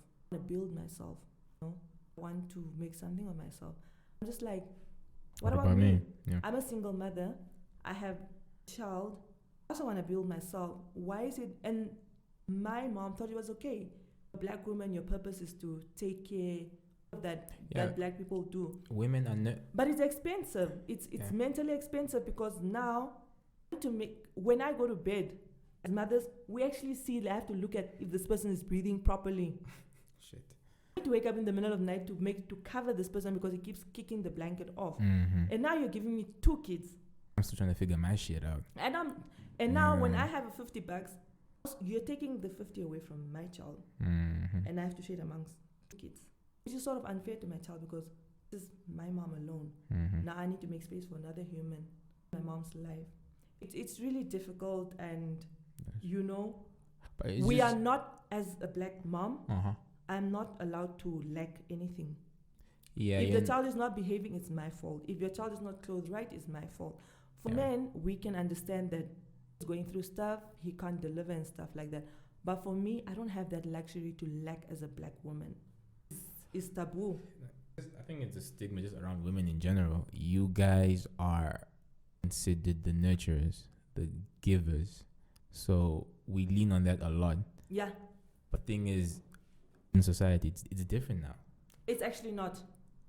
build myself. You know, I want to make something of myself. I'm just like, what about me? Yeah. I'm a single mother. I have a child. I also want to build myself. Why is it? And my mom thought it was okay. A black woman, your purpose is to take care of that black people do. Women are but it's expensive. It's mentally expensive because now when I go to bed as mothers, we actually see I have to look at if this person is breathing properly. Shit. I have to wake up in the middle of the night to cover this person because he keeps kicking the blanket off. And now you're giving me 2 kids. I'm still trying to figure my shit out. And now when I have a $50, you're taking the 50 away from my child. And I have to share it amongst 2 kids. Which is sort of unfair to my child because this is my mom alone. Now I need to make space for another human in my mom's life. It's really difficult, and we are not, as a black mom, I'm not allowed to lack anything. If the child is not behaving, it's my fault. If your child is not clothed right, it's my fault. For men, we can understand that he's going through stuff, he can't deliver and stuff like that. But for me, I don't have that luxury to lack as a black woman. It's taboo. I think it's a stigma just around women in general. You guys are considered the nurturers, the givers. So we lean on that a lot. Yeah. But thing is, in society, it's different now. It's actually not.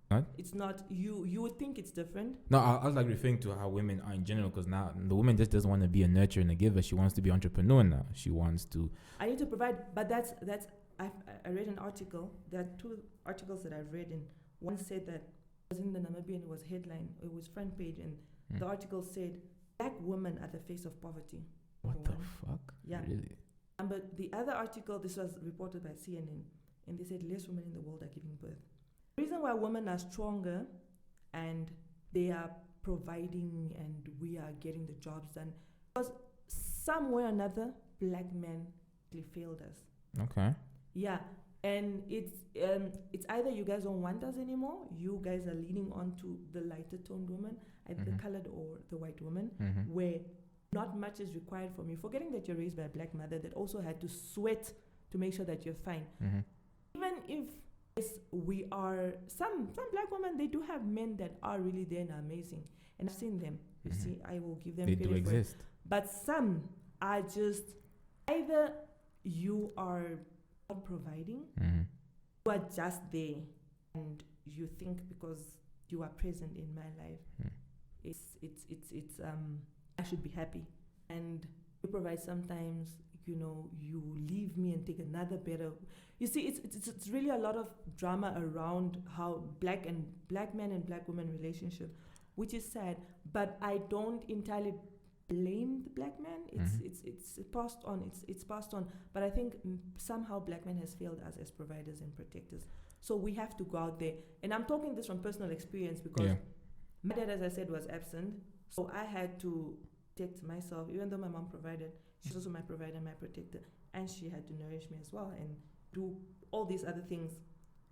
What? It's not. You would think it's different. No, I was like referring to how women are in general, because now the woman just doesn't want to be a nurturer and a giver. She wants to be an entrepreneur now. She wants to. I need to provide, but that's. I read an article. There are 2 articles that I've read, and one said that it was in the Namibian. It was headline. It was front page, and the article said black women are the face of poverty. What the fuck? Yeah. Really? But the other article, this was reported by CNN, and they said less women in the world are giving birth. The reason why women are stronger and they are providing and we are getting the jobs done because somewhere or another, black men failed us. Okay. Yeah, and it's either you guys don't want us anymore, you guys are leaning on to the lighter toned woman, either the colored or the white woman, where not much is required from you. Forgetting that you're raised by a black mother that also had to sweat to make sure that you're fine. Even if we are some black women, they do have men that are really there and are amazing, and I've seen them. You see, I will give them they credit do exist. But some are just either you are not providing, you are just there, and you think because you are present in my life, it's I should be happy, and you provide sometimes. You leave me and take another better. You see, it's really a lot of drama around how black men and black women relationship, which is sad. But I don't entirely blame the black man. It's passed on. It's passed on. But I think somehow black men has failed us as providers and protectors. So we have to go out there. And I'm talking this from personal experience because my dad, as I said, was absent. So I had to protect myself, even though my mom provided. She's also my provider, my protector, and she had to nourish me as well and do all these other things.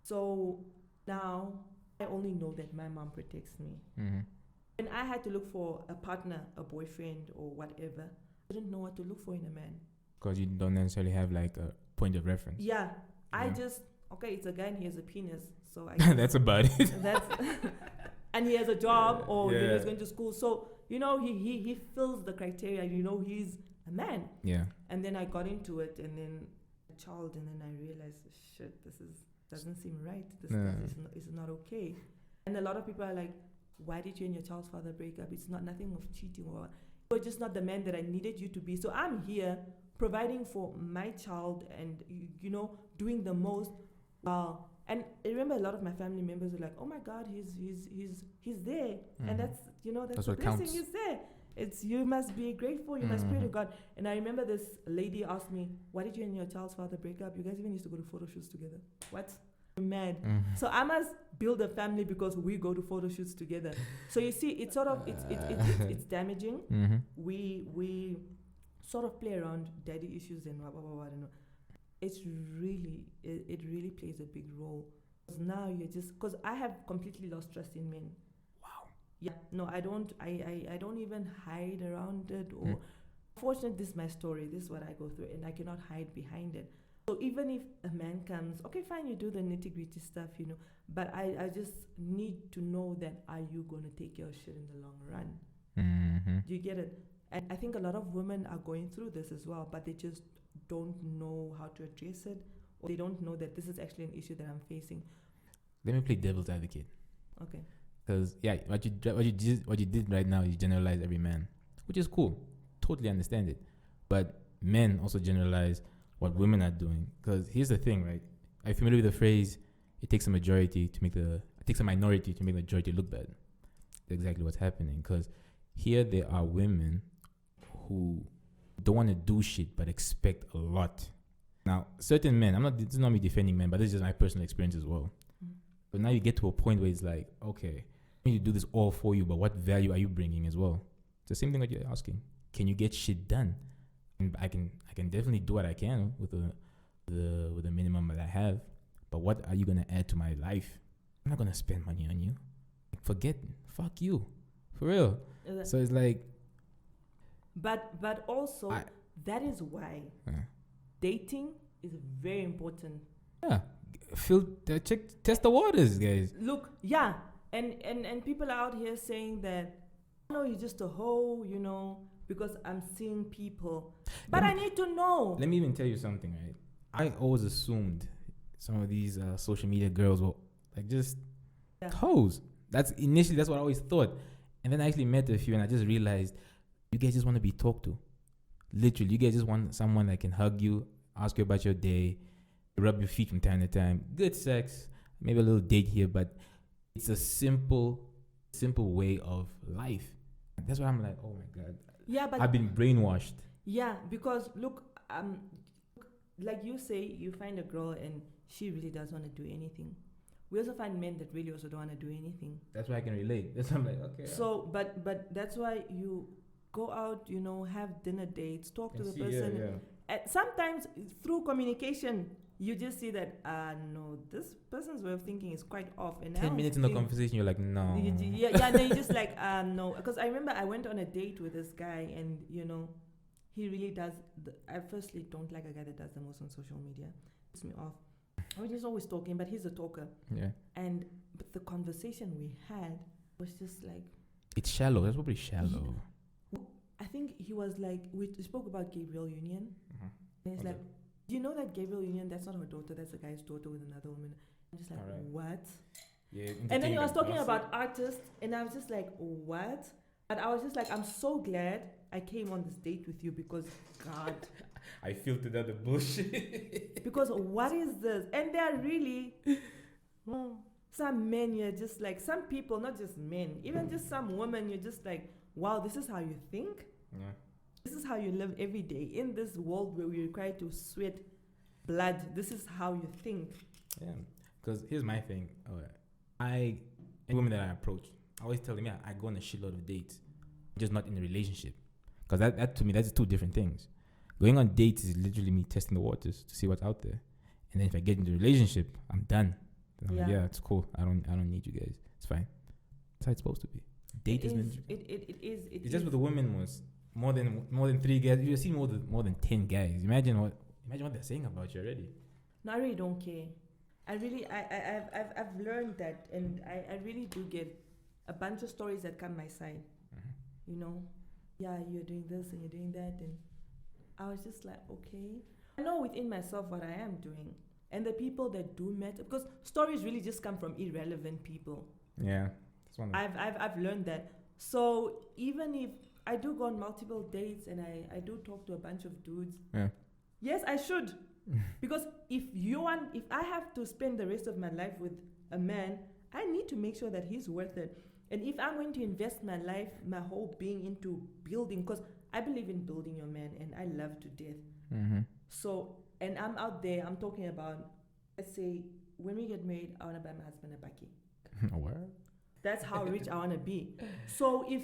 So now I only know that my mom protects me. And I had to look for a partner, a boyfriend, or whatever. I didn't know what to look for in a man. Because you don't necessarily have like a point of reference. Yeah. I just, it's a guy and he has a penis. So I that's about it. And he has a job or he's going to school. So, he fills the criteria. He's a man. Yeah. And then I got into it, and then a child, and then I realized, shit, doesn't seem right. This is not okay. And a lot of people are like, why did you and your child's father break up? It's nothing of cheating or you're just not the man that I needed you to be. So I'm here providing for my child and doing the most. And I remember a lot of my family members were like, oh my God, he's there. And that's the blessing counts. Is there. It's you must be grateful, you must pray to God. And I remember this lady asked me, why did you and your child's father break up? You guys even used to go to photo shoots together. What? I'm mad. So I must build a family because we go to photo shoots together. So you see, it's sort of it's damaging. We sort of play around daddy issues and blah blah blah. It's really it really plays a big role Now you're just, because I have completely lost trust in men. Wow. Yeah, no, I don't. I don't even hide around it. Or, fortunately, this is my story. This is what I go through, and I cannot hide behind it. So even if a man comes, okay, fine, you do the nitty gritty stuff, but I just need to know that, are you gonna take your shit in the long run? Mm-hmm. Do you get it? And I think a lot of women are going through this as well, but they just don't know how to address it, or they don't know that this is actually an issue that I'm facing. Let me play devil's advocate. Okay. Because what you did right now is generalize every man, which is cool. Totally understand it. But men also generalize what women are doing. Because here's the thing, right? Are you familiar with the phrase, it takes a minority to make the majority look bad? That's exactly what's happening. Because here there are women who don't want to do shit but expect a lot. Now, certain men, this is not me defending men, but this is just my personal experience as well. But now you get to a point where it's like, okay, I need to do this all for you, but what value are you bringing as well? It's the same thing that you're asking. Can you get shit done? And I can definitely do what I can with the minimum that I have. But what are you gonna add to my life? I'm not gonna spend money on you. Fuck you, for real. So it's like, but also that is why dating is very important. Yeah, test the waters, guys. Look, yeah, and people are out here saying that, no, you're just a hoe, because I'm seeing people. But I need to know. Let me even tell you something, right? I always assumed some of these social media girls were like just hoes. That's what I always thought. And then I actually met a few and I just realized you guys just want to be talked to. Literally, you guys just want someone that can hug you, ask you about your day, rub your feet from time to time. Good sex, maybe a little date here, but it's a simple way of life. That's why I'm like, oh my God. Yeah, but I've been brainwashed. Yeah, because look, like you say, you find a girl and she really doesn't want to do anything. We also find men that really also don't want to do anything. That's why I can relate. That's why I'm like, okay. So, but that's why you go out, have dinner dates, talk to the person. Yeah. And sometimes through communication, you just see that, no, this person's way of thinking is quite off. And 10 minutes in the conversation, you're like, no. No, you're just like, no. Because I remember I went on a date with this guy and, he really does. I firstly don't like a guy that does the most on social media. It's me off. He's always talking, but he's a talker. Yeah. But the conversation we had was just like... It's shallow. That's probably shallow. I think he was like... We spoke about Gabriel Union. Mm-hmm. And he's like, do you know that Gabriel Union, that's not her daughter, that's a guy's daughter with another woman. I'm just like, what? Yeah. And then he was talking about artists, and I was just like, what? But I was just like, I'm so glad I came on this date with you because, God... I filtered out the bullshit. Because what is this? And there are really some men, you're just like, some people, not just men, even just some women, you're just like, wow, this is how you think? Yeah. This is how you live every day. In this world where we're required to sweat blood, this is how you think. Yeah. Because here's my thing. Any women that I approach, I always tell them, yeah, I go on a shitload of dates, just not in a relationship. Because that to me, that's two different things. Going on dates is literally me testing the waters to see what's out there. And then if I get into a relationship, I'm done. I'm like, yeah, it's cool. I don't need you guys. It's fine. That's how it's supposed to be. Date is meant. It's just with the women was more than 3 guys. You see more than 10 guys. Imagine what they're saying about you already. No, I really don't care. I've learned that, and I really do get a bunch of stories that come my side. Mm-hmm. Yeah, you're doing this and you're doing that, and I was just like, okay. I know within myself what I am doing. And the people that do matter, because stories really just come from irrelevant people. Yeah. I've learned that. So even if I do go on multiple dates and I do talk to a bunch of dudes, yes, I should. Because if I have to spend the rest of my life with a man, I need to make sure that he's worth it. And if I'm going to invest my life, my whole being into building, because I believe in building your man and I love to death. Mm-hmm. So, and I'm out there, I'm talking about, let's say, when we get married, I want to buy my husband a baki. What? That's how rich I want to be. So if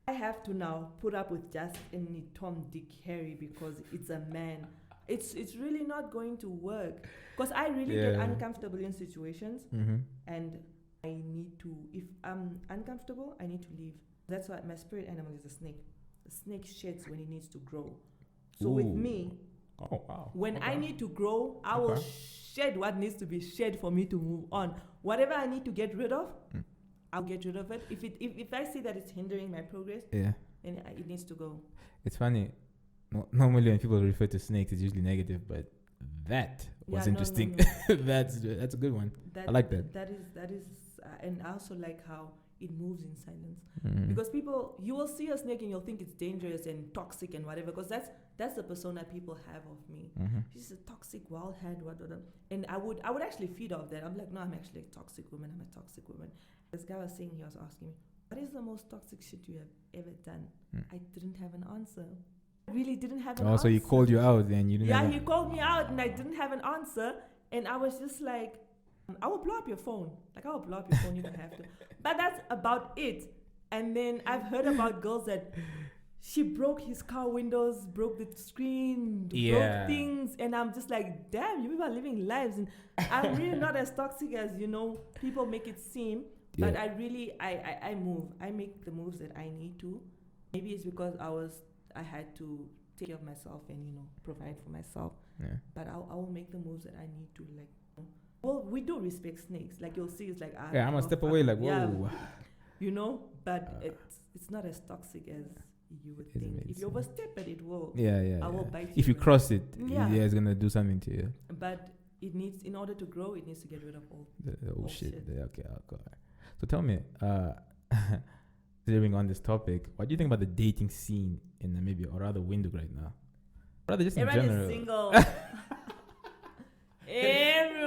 I have to now put up with just any Tom, Dick, Harry because it's a man, it's really not going to work. Because I really get uncomfortable in situations, and I need to, if I'm uncomfortable, I need to leave. That's why my spirit animal is a snake. The snake sheds when it needs to grow. So with me, when I need to grow, I will shed what needs to be shed for me to move on. Whatever I need to get rid of, I'll get rid of it. If I see that it's hindering my progress, then it needs to go. It's funny. Normally when people refer to snakes, it's usually negative, but that was interesting. No. That's a good one. I like that. That is, and I also like how it moves in silence. Because you will see a snake and you'll think it's dangerous and toxic and whatever. Because that's the persona people have of me. She's a toxic, wild head, whatever. And I would actually feed off that. I'm like, no, I'm actually a toxic woman. I'm a toxic woman. This guy was saying, he was asking me, what is the most toxic shit you have ever done? I didn't have an answer. I really didn't have an answer. So he called you out and you didn't have he called me out and I didn't have an answer. And I was just like, I will blow up your phone. Like, I will blow up your phone, you don't have to. But that's about it. And then I've heard about girls that she broke his car windows, broke the screen, broke things. And I'm just like, damn, you people are living lives. And I'm really not as toxic as, people make it seem. But I really, I move. I make the moves that I need to. Maybe it's because I had to take care of myself and, provide for myself. Yeah. But I will make the moves that I need to, like. Well, we do respect snakes. Like, you'll see, it's like, I'm gonna step away, like, whoa. But it's not as toxic as you would think. If you overstep it, it will. I will bite you. If you cross it, it's gonna do something to you. But it needs, in order to grow, it needs to get rid of all the old shit. Okay, I'll go. So tell me, zeroing on this topic, what do you think about the dating scene in Namibia, or rather Windhoek right now? Rather just in general. Everybody's single.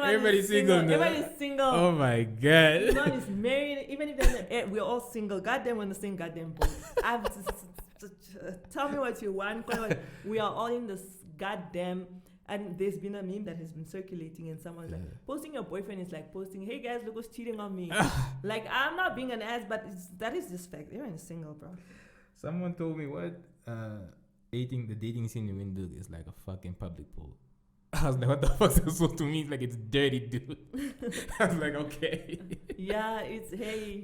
Everybody's single. Everybody's single. Oh my god. Everyone is married. Even if we're all single. Goddamn, we're in the same goddamn boat. Tell me what you want. We are all in this goddamn. And there's been a meme that has been circulating, and someone's like, posting your boyfriend is like posting, hey guys, look who's cheating on me. Like, I'm not being an ass, but that is just fact. Everyone is single, bro. Someone told me the dating scene in Windhoek is like a fucking public pool. I was like, what the fuck is that supposed to mean? Like, it's dirty, dude. I was like, okay. Yeah, it's, hey,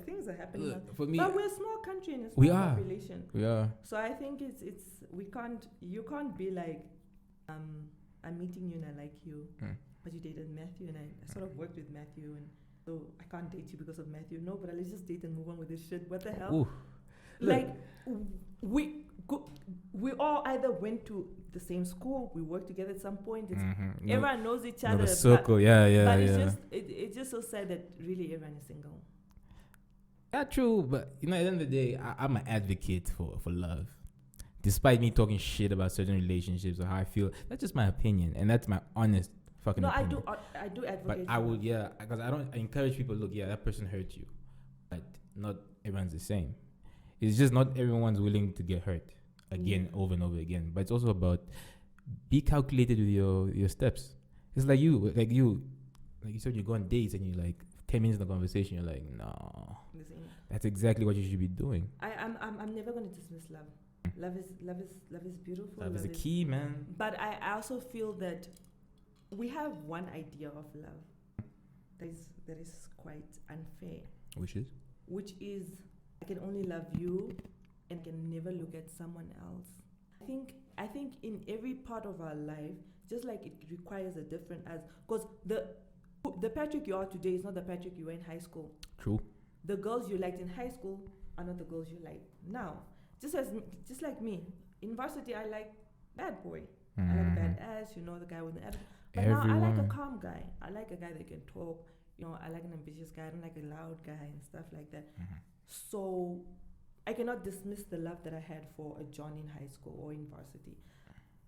things are happening. Look, for me, but we're a small country and a small population. We are. So I think you can't be like, I'm meeting you and I like you, but you dated Matthew and I sort of worked with Matthew, and so I can't date you because of Matthew. No, but let's just date and move on with this shit. What the hell? Ooh. Like, we all either went to the same school, we worked together at some point. Everyone knows each other. Circle, but it's just so sad that really everyone is single. Yeah, true, but at the end of the day, I'm an advocate for love. Despite me talking shit about certain relationships or how I feel, that's just my opinion, and that's my honest fucking opinion. I do advocate. But I would, because I encourage people. Look, that person hurt you, but not everyone's the same. It's just not everyone's willing to get hurt again, over and over again. But it's also about be calculated with your steps. It's like you said, you go on dates and you're like 10 minutes in the conversation, you're like, no, that's exactly what you should be doing. I'm never going to dismiss love. Love is beautiful. Love is the key, man. But I also feel that we have one idea of love that is quite unfair. Which is I can only love you and can never look at someone else. I think in every part of our life, just like it requires a different because the Patrick you are today is not the Patrick you were in high school. True. The girls you liked in high school are not the girls you like now. Just like me. In varsity, I like bad boy. I like bad ass, the guy with the attitude. But now I like a calm guy. I like a guy that can talk. I like an ambitious guy. I don't like a loud guy and stuff like that. So I cannot dismiss the love that I had for a John in high school or in varsity.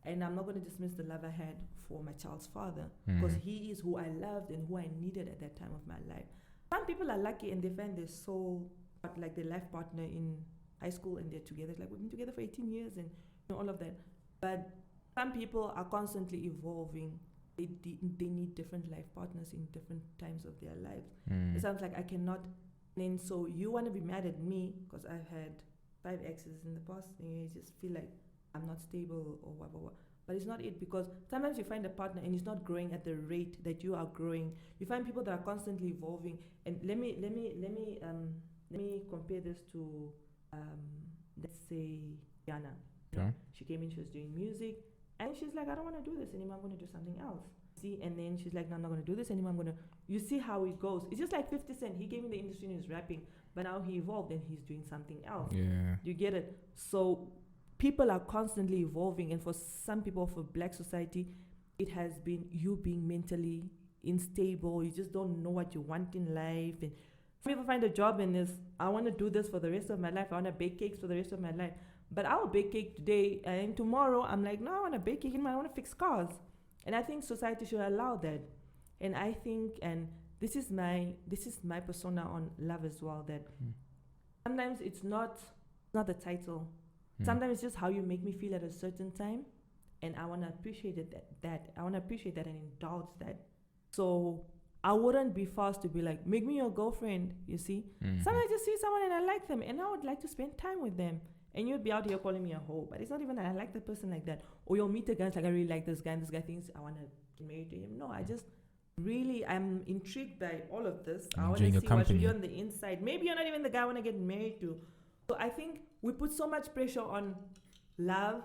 And I'm not going to dismiss the love I had for my child's father, because he is who I loved and who I needed at that time of my life. Some people are lucky and they find their soul, like their life partner in high school, and they're together. It's like, we've been together for 18 years and all of that. But some people are constantly evolving. They need different life partners in different times of their lives. It sounds like I cannot. And so you want to be mad at me because I've had 5 exes in the past, and you just feel like I'm not stable or whatever. But it's not it, because sometimes you find a partner and he's not growing at the rate that you are growing. You find people that are constantly evolving. And let me compare this to let's say Yana. Okay. She came in, she was doing music, and she's like, I don't want to do this anymore, I'm going to do something else. See, and then she's like, no, I'm not going to do this anymore, you see how it goes. It's just like 50 Cent. He came in the industry and he was rapping, but now he evolved and he's doing something else. Yeah. You get it? So people are constantly evolving, and for some people, for Black society, it has been you being mentally unstable. You just don't know what you want in life. And people find a job in this, I want to do this for the rest of my life. I want to bake cakes for the rest of my life. But I'll bake cake today, and tomorrow I'm like, no, I want to bake cake and I want to fix cars. And I think society should allow that. And I think, and this is my persona on love as well, that sometimes it's not the title. Sometimes it's just how you make me feel at a certain time, and I want to appreciate that I want to appreciate that and indulge that. So I wouldn't be fast to be like, make me your girlfriend, you see. Sometimes I just see someone and I like them, and I would like to spend time with them. And you'd be out here calling me a hoe, but it's not even that I like the person like that. Or you'll meet a guy, it's like, I really like this guy, and this guy thinks I want to get married to him. No, I just really, I'm intrigued by all of this. I want to see what's really on the inside. Maybe you're not even the guy I want to get married to. So I think we put so much pressure on love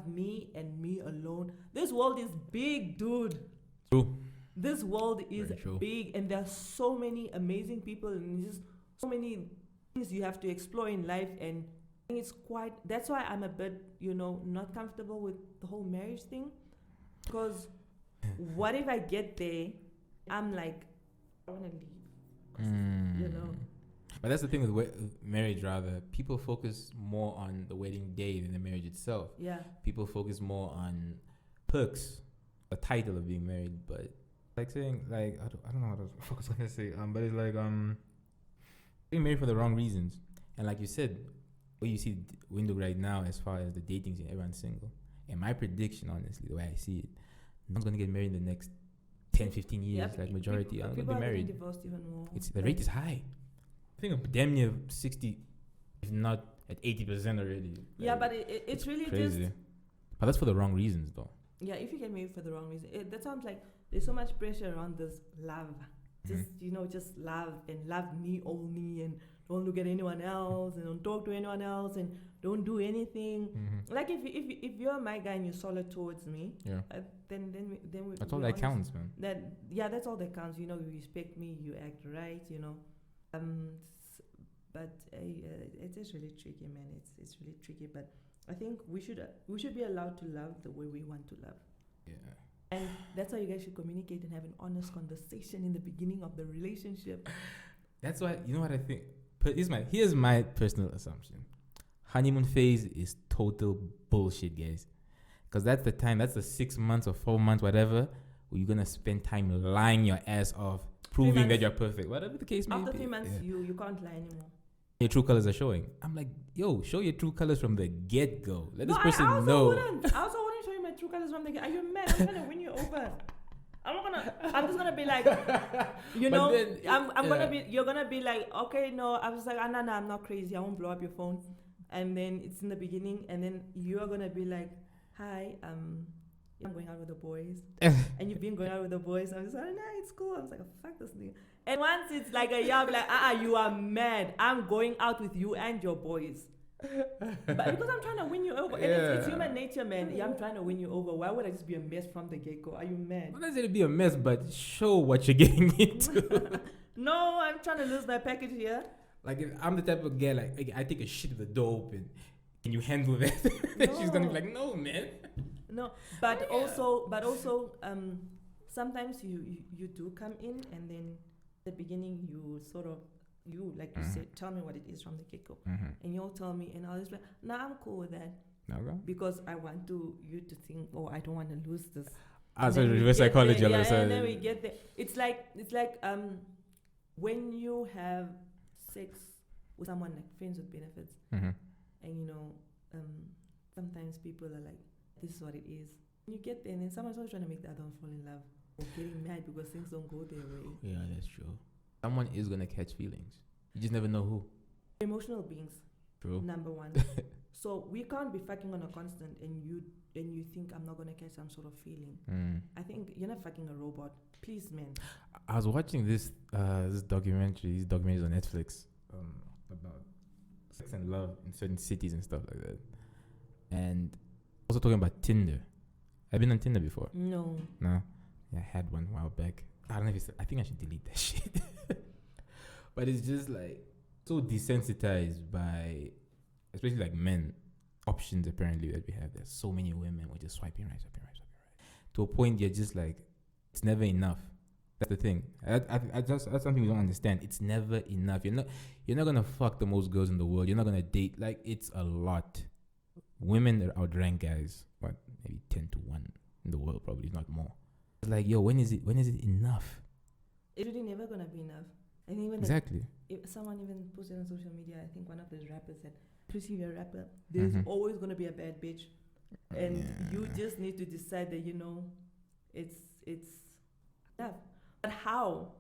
me and me alone. This world is big, dude. True. This world is big, and there are so many amazing people, and just so many things you have to explore in life. And I think it's that's why I'm a bit, not comfortable with the whole marriage thing. Because what if I get there, I'm like, I want to leave, But that's the thing with marriage, rather. People focus more on the wedding day than the marriage itself. Yeah. People focus more on perks, the title of being married. But like saying, like, I don't know what I was going to say. But it's like, being married for the wrong reasons. And like you said, what you see the window right now as far as the dating scene, everyone's single. And my prediction, honestly, the way I see it, no one's going to get married in the next 10, 15 years. Like majority are going to be married. Divorced even more. The rate is high. I think I'm damn near 60, if not at 80% already. Yeah, but it's really crazy. just... But that's for the wrong reasons, though. Yeah, if you get married for the wrong reason. That sounds like there's so much pressure around this love. Just, just love and love me only, and don't look at anyone else, and don't talk to anyone else, and don't do anything. Like if you're my guy and you're solid towards me, then that's all that counts, man. That's all that counts. You respect me, you act right, But it's just really tricky, man. It's really tricky. But I think we should be allowed to love the way we want to love. Yeah. And that's why you guys should communicate and have an honest conversation in the beginning of the relationship. That's why, you know what I think? Here's my personal assumption. Honeymoon phase is total bullshit, guys. Because that's the time, that's the 6 months or 4 months, whatever, where you're going to spend time lying your ass off, proving that you're perfect. Whatever the case may be. After 3 months, you can't lie anymore. Your true colors are showing. I'm like, yo, show your true colors from the get-go. Let this person know. I also wouldn't show you my true colors from the get-go. Are you mad? I'm trying to win you over. I'm just gonna be like, you're gonna be like, okay, no, I was like, no, I'm not crazy. I won't blow up your phone. And then it's in the beginning, and then you're gonna be like, hi, I'm going out with the boys. And you've been going out with the boys. I'm just like, nah, it's cool. I was like, fuck this thing. And once it's like a year, I'll be like, you are mad. I'm going out with you and your boys. But because I'm trying to win you over. And it's human nature, man. Yeah, I'm trying to win you over. Why would I just be a mess from the get-go? Are you mad? Not necessarily be a mess, but show what you're getting into. No, I'm trying to lose my package here. Like, if I'm the type of guy, like, I take a shit with the door open. Can you handle that? No. She's gonna be like, no, man. No, but also, sometimes you do come in, and then at the beginning you sort of, like you said, tell me what it is from the get-go. And you'll tell me, and I'll just be like, nah, I'm cool with that. Okay. Because I want you to think, I don't want to lose this. So reverse psychology. And then we get there. It's like when you have sex with someone, like friends with benefits, and sometimes people are like, this is what it is. And you get there, and then someone's always trying to make the other one fall in love, or getting mad because things don't go their way. Yeah, that's true. Someone is gonna catch feelings. You just never know who. Emotional beings. True. Number one. So we can't be fucking on a constant and you think I'm not gonna catch some sort of feeling. I think you're not fucking a robot. Please, man. I was watching this documentary. These documentaries on Netflix about sex and love in certain cities and stuff like that. And also talking about Tinder. Have you been on Tinder before? No. No? Yeah, I had one a while back. I don't know if it's... I think I should delete that shit. But it's just like so desensitized by, especially like men, options apparently that we have. There's so many women. We're just swiping right. To a point you're just like, it's never enough. That's the thing. That's something we don't understand. It's never enough. You're not gonna fuck the most girls in the world. You're not gonna date. Like, it's a lot. Women that outrank guys, what, maybe 10 to 1 in the world, probably, if not more. It's like, yo, when is it enough? It's really never gonna be enough. I think when exactly. If someone even posted on social media, I think one of those rappers said, "Please, if you're a rapper, there's always gonna be a bad bitch, and you just need to decide that it's enough." But how?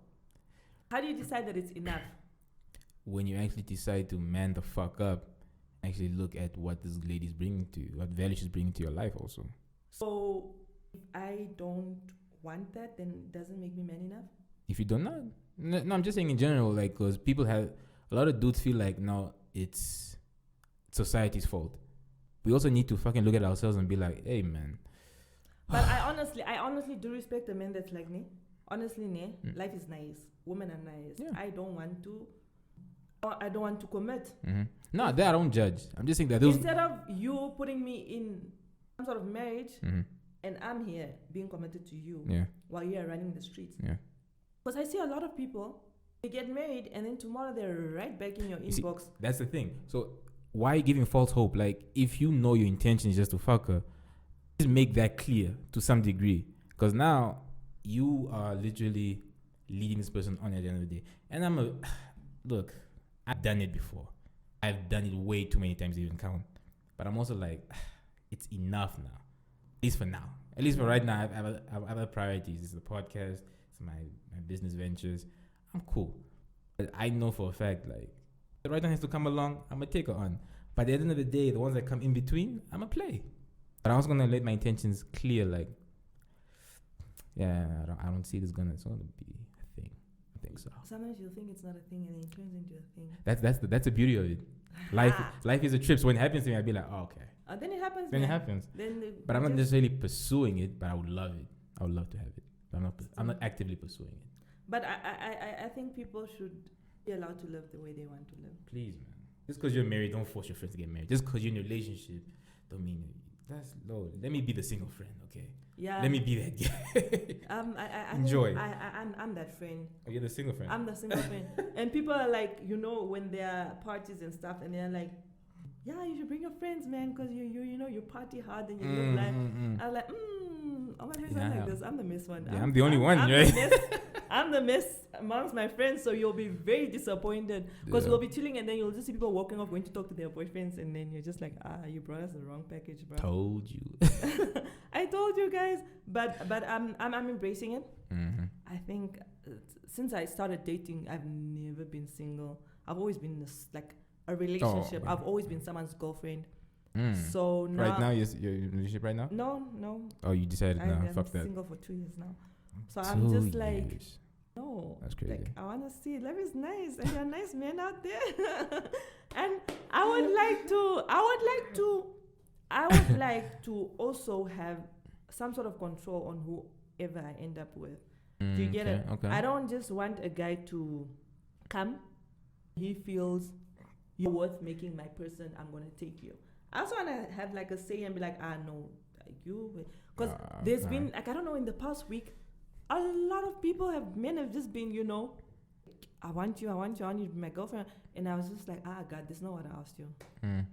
How do you decide that it's enough? When you actually decide to man the fuck up, actually look at what this lady's bringing to you, what value she's bringing to your life also. So if I don't want that, then it doesn't make me man enough? If you don't know, no, I'm just saying in general, like, because people have, a lot of dudes feel like, no, it's society's fault. We also need to fucking look at ourselves and be like, hey, man. But I honestly do respect a man that's like me. Honestly, life is nice. Women are nice. Yeah. I don't want to commit. No, that I don't judge. I'm just saying that instead of you putting me in some sort of marriage, and I'm here being committed to you while you are running the streets. Yeah. Because I see a lot of people, they get married and then tomorrow they're right back in your inbox. See, that's the thing. So why are you giving false hope? Like, if you know your intention is just to fuck her, just make that clear to some degree. Because now you are literally leading this person on at the end of the day. And look, I've done it before. I've done it way too many times to even count. But I'm also like, it's enough now. At least for now. At least for right now, I have other priorities. It's the podcast. It's my business ventures. I'm cool. But I know for a fact, like, the right one has to come along, I'm going to take her on. But at the end of the day, the ones that come in between, I'm going to play. But I was going to let my intentions clear, like, yeah, I don't see this it's going to be a thing. I think so. Sometimes you'll think it's not a thing and it turns into a thing. That's the beauty of it. Life is a trip. So when it happens to me, I'll be like, oh, okay. Then it happens. Then it happens. But I'm not necessarily pursuing it, but I would love it. I would love to have it. But I'm not actively pursuing it. But I think people should be allowed to live the way they want to live. Please, man. Just because you're married, don't force your friends to get married. Just because you're in a relationship, don't mean that's low. Let me be the single friend, okay? Yeah. Let me be that guy. I enjoy. I'm that friend. Oh, you're the single friend. I'm the single friend. And people are like, when there are parties and stuff, and they're like, yeah, you should bring your friends, man, because you party hard and you live life. I'm like, all my friends are like this. I'm the miss one. Yeah, I'm the only one, right? I'm the miss amongst my friends, so you'll be very disappointed because we'll be chilling and then you'll just see people walking off going to talk to their boyfriends, and then you're just like, you brought us the wrong package, bro. Told you. I told you guys, but I'm embracing it. I think since I started dating, I've never been single. I've always been in a relationship. I've always been someone's girlfriend. So now, right now you're in a relationship right now? No. Oh, you decided now? Fuck that. I'm single for 2 years now. So I'm just like, years. No, that's crazy. Like, I want to see life is nice, and there are nice men out there. And I would like to also have some sort of control on whoever I end up with. Do you get it? Okay. I don't just want a guy to come. He feels you're worth making my person. I'm gonna take you. I also want to have like a say and be like, no, you, because there's been like, I don't know, in the past week, a lot of men have just been, I want you to be my girlfriend, and I was just like, God, this is not what I asked you.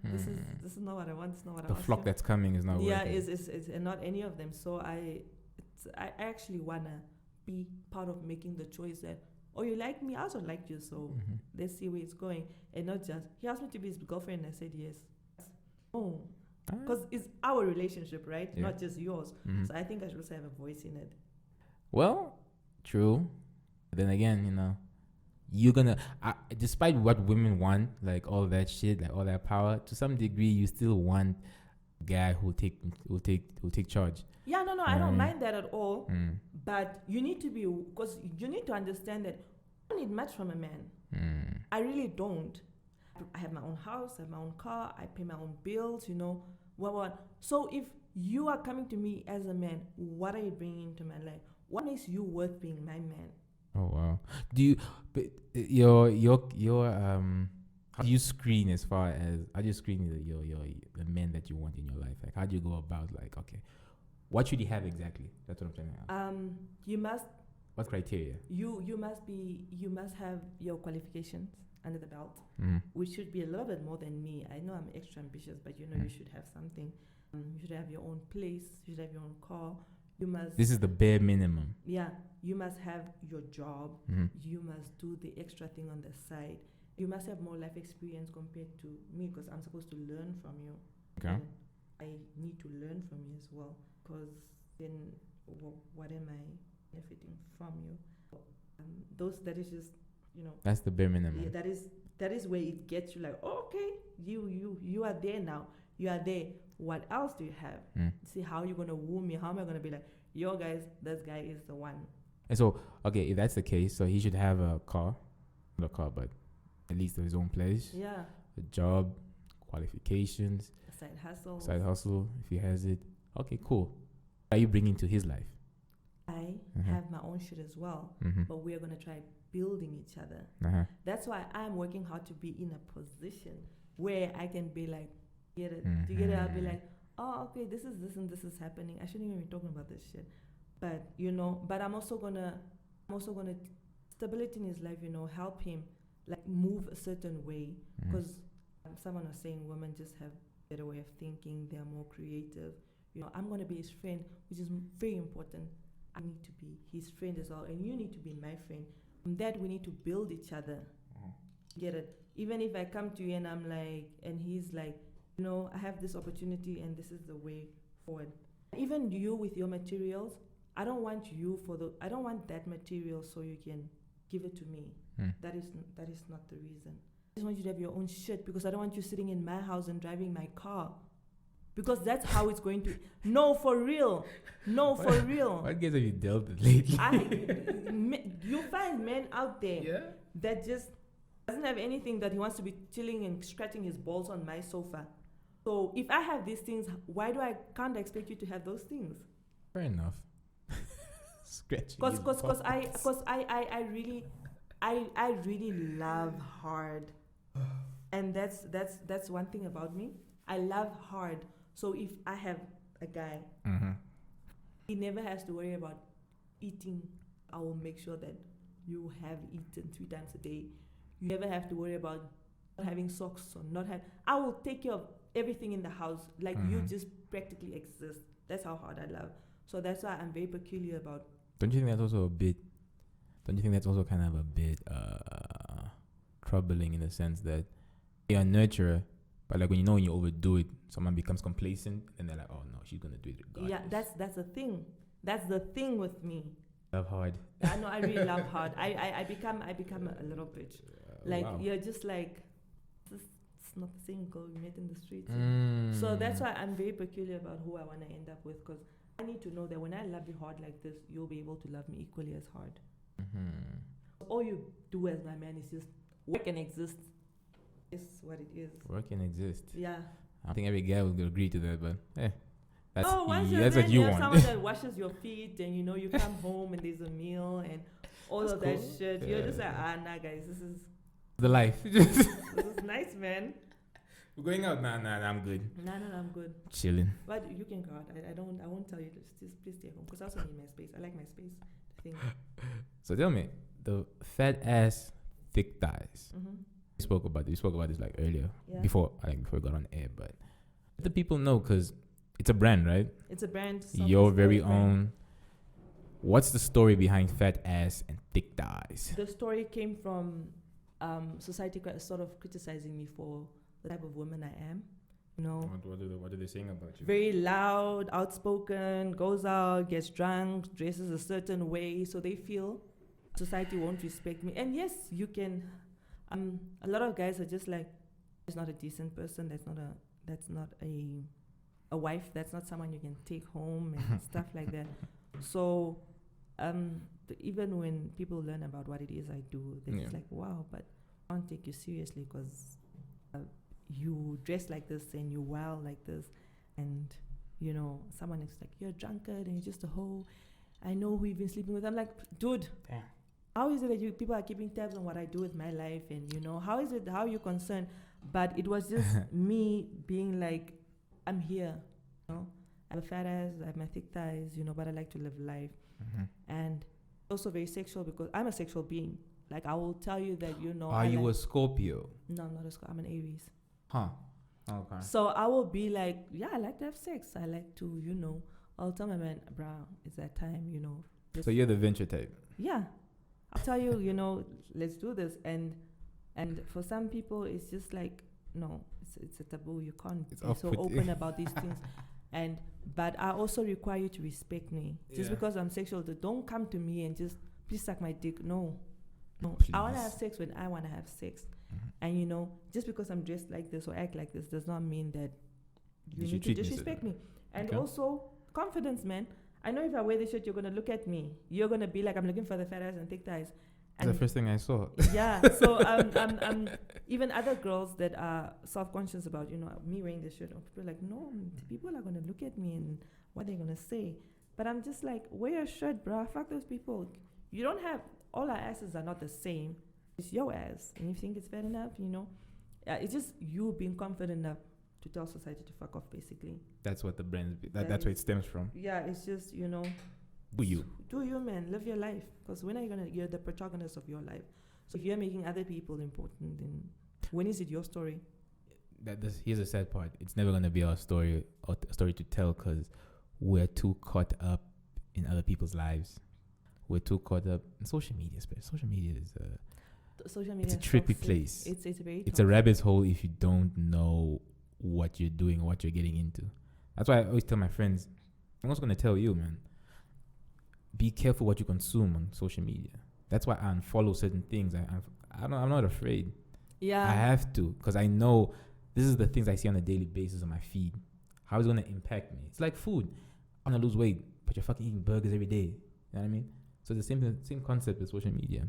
This is not what I want. This is not what I asked you. The flock that's coming is not working. Yeah, is not any of them. So I actually wanna be part of making the choice that, you like me, I also like you, so let's see where it's going, and not just he asked me to be his girlfriend, and I said yes. Because it's our relationship, right? Yeah. Not just yours. So I think I should also have a voice in it. Well, true. Then again, you're gonna, despite what women want, like all that shit, like all that power, to some degree, you still want a guy who'll take charge. Yeah, no, I don't mind that at all. Mm. But you need to be, because you need to understand that I don't need much from a man. Mm. I really don't. I have my own house, I have my own car, I pay my own bills, you know. What? So if you are coming to me as a man, what are you bringing into my life? What makes you worth being my man? Oh wow. Do you, but your how do you screen as far as, how do you screen the men that you want in your life? Like, how do you go about, like, okay, what should he have exactly? That's what I'm saying. You must. What criteria? You must have your qualifications under the belt, which should be a little bit more than me. I know I'm extra ambitious, but you know you should have something. You should have your own place. You should have your own car. You must. This is the bare minimum. Yeah, you must have your job. Mm-hmm. You must do the extra thing on the side. You must have more life experience compared to me, because I'm supposed to learn from you. Okay. And I need to learn from you as well, because then what am I benefiting from you? That is just, you know. That's the bare minimum. Yeah, that is where it gets you like, oh, okay, you are there now. You are there. What else do you have? See, how you're gonna woo me? How am I gonna be like, yo guys, this guy is the one? And so, okay, if that's the case, so he should have a car, not a car, but at least his own place. Yeah. A job, qualifications. A side hustle. Side hustle, if he has it. Okay, cool. What are you bringing to his life? I have my own shit as well, but we are gonna try building each other. That's why I'm working hard to be in a position where I can be like, get it? Do you get it? I'll be like, oh, okay, this is this and this is happening. I shouldn't even be talking about this shit. But, you know, but I'm also gonna stability in his life, you know, help him like move a certain way. Because someone was saying women just have a better way of thinking. They're more creative. You know, I'm gonna be his friend, which is very important. I need to be his friend as well, and you need to be my friend. From that, we need to build each other. Get it? Even if I come to you and I'm like, and he's like, you know, I have this opportunity and this is the way forward. Even you with your materials, I don't want that material so you can give it to me. That is not the reason. I just want you to have your own shit, because I don't want you sitting in my house and driving my car. Because that's how it's going to. No, for real. What games have you dealt with lately? You find men out there that just doesn't have anything, that he wants to be chilling and scratching his balls on my sofa. So if I have these things, why can't I expect you to have those things? Fair enough. Scratching. Because I really love hard, and that's one thing about me. I love hard. So if I have a guy, he never has to worry about eating. I will make sure that you have eaten 3 times a day. You never have to worry about not having socks or not have. I will take care of everything in the house. Like you just practically exist. That's how hard I love. So that's why I'm very peculiar about. Don't you think that's also kind of a bit troubling, in the sense that you're a nurturer, but like when you overdo it, someone becomes complacent and they're like, oh no, she's gonna do it regardless. Yeah, that's the thing. That's the thing with me. Love hard. I know, I really love hard. I become a little bitch. Like you're just like, it's not the same girl you met in the streets. So that's why I'm very peculiar about who I want to end up with, because I need to know that when I love you hard like this, you'll be able to love me equally as hard. All you do as my man is just work and exist. It's what it is. Work and exist. Yeah. I don't think every guy would agree to that, but that's that's what you want. Someone that washes your feet, and you know you come home and there's a meal and all of that shit. You're just like, nah, guys, this is the life. This is nice, man. We're going out. Nah, I'm good. No, I'm good. Chilling. But you can go out. I won't tell you to just please stay home, because I also need my space. I like my space. I think. So tell me, the PhatAss Thick Thighs. We spoke about this like earlier, before we got on air, but let the people know, because it's a brand, right? It's a brand. Your very own. What's the story behind PhatAss and Thick Thighs? The story came from society sort of criticizing me for the type of woman I am. You know. What are they saying about you? Very loud, outspoken, goes out, gets drunk, dresses a certain way, so they feel society won't respect me. And yes, you can. A lot of guys are just like, that's not a decent person. That's not a wife. That's not someone you can take home and stuff like that. So, even when people learn about what it is I do, they're just like, wow, but I can't take you seriously because you dress like this and you wow like this, and someone is like, you're a drunkard and you're just a hoe. I know who you've been sleeping with. I'm like, dude, damn. How is it that people are keeping tabs on what I do with my life? And how are you concerned? But it was just me being like, I'm here. I have a fat ass, I have my thick thighs, but I like to live life. Mm-hmm. And also very sexual because I'm a sexual being. Like, I will tell you that, Are you a Scorpio? No, I'm not a Scorpio. I'm an Aries. Huh. Okay. So I will be like, yeah, I like to have sex. I like to, I'll tell my man, bro, it's that time, So you're the venture type? Yeah. I'll tell you, let's do this. And for some people, it's just like, no, it's a taboo. You can't be so open about these things. But I also require you to respect me. Just because I'm sexual, don't come to me and just, please suck my dick. No. Please. I want to have sex when I want to have sex. Mm-hmm. And, just because I'm dressed like this or act like this does not mean that you need to disrespect me. And also, confidence, man. I know if I wear this shirt, you're going to look at me. You're going to be like, I'm looking for the fat ass and thick thighs. And the first thing I saw. Yeah. So even other girls that are self-conscious about, me wearing this shirt, people are like, no, people are going to look at me and what they're going to say. But I'm just like, wear a shirt, bro. Fuck those people. You don't have, all our asses are not the same. It's your ass. And if you think it's fair enough, it's just you being confident enough to tell society to fuck off, basically. That's what the brand, that's where it stems from. Yeah, it's just, do you, man. Live your life. Because when are you're the protagonist of your life. So if you're making other people important, then when is it your story? Here's the sad part. It's never going to be our story or a story to tell because we're too caught up in other people's lives. We're too caught up in social media, especially. Social media is it's a trippy place. It's a rabbit's hole if you don't know what you're doing, what you're getting into. That's why I always tell my friends, I'm also going to tell you, man, be careful what you consume on social media. That's why I unfollow certain things. I'm not afraid. Yeah. I have to because I know this is the things I see on a daily basis on my feed. How it's going to impact me. It's like food. I want to lose weight, but you're fucking eating burgers every day. You know what I mean? So the same concept as social media.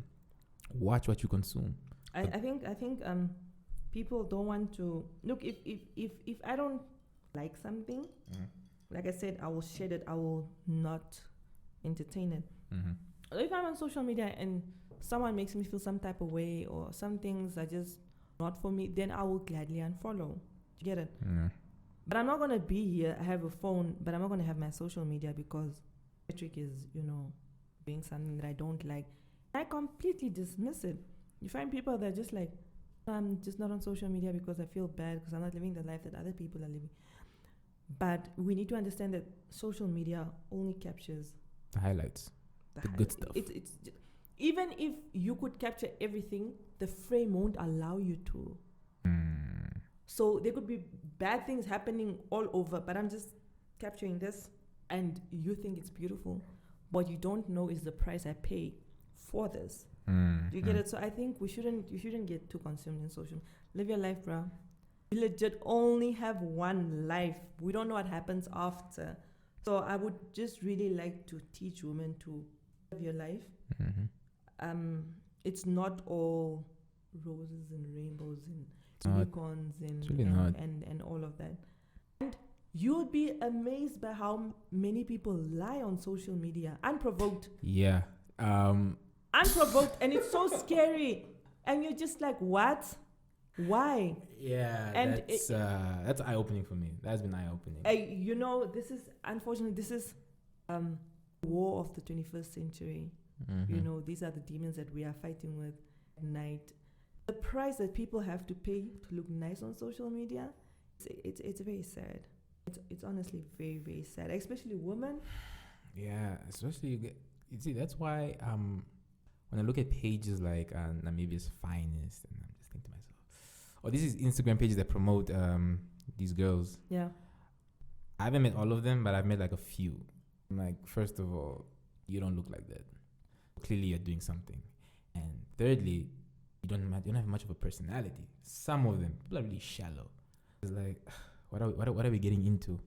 Watch what you consume. I think people don't want to look. If I don't like something, like I said, I will shed it. I will not entertain it. Mm-hmm. If I'm on social media and someone makes me feel some type of way or some things are just not for me, then I will gladly unfollow. You get it? Mm-hmm. But I'm not gonna be here. I have a phone, but I'm not gonna have my social media because the trick is, doing something that I don't like. I completely dismiss it. You find people that are just like, I'm just not on social media because I feel bad because I'm not living the life that other people are living. But we need to understand that social media only captures the highlights, the good stuff. It's even if you could capture everything, the frame won't allow you to. So there could be bad things happening all over, but I'm just capturing this and you think it's beautiful. What you don't know is the price I pay for this. Do you get it? So I think you shouldn't get too consumed in social. Live your life, bro. You legit only have one life. We don't know what happens after. So I would just really like to teach women to live your life. Mm-hmm. It's not all roses and rainbows and unicorns and all of that. And you'll be amazed by how many people lie on social media unprovoked. Yeah. Unprovoked, and it's so scary. And you're just like, what? Why? Yeah, and that's eye-opening for me. That's been eye-opening. This is war of the 21st century. Mm-hmm. These are the demons that we are fighting with at night. The price that people have to pay to look nice on social media, it's very sad. It's honestly very, very sad, especially women. Yeah, especially you see, that's why when I look at pages like Namibia's Finest, and I'm just thinking to myself, this is Instagram pages that promote these girls. Yeah. I haven't met all of them, but I've met like a few. I'm like, first of all, you don't look like that. clearly you're doing something. And thirdly, you don't have much of a personality. Some of them, people are really shallow. It's like, what are we getting into?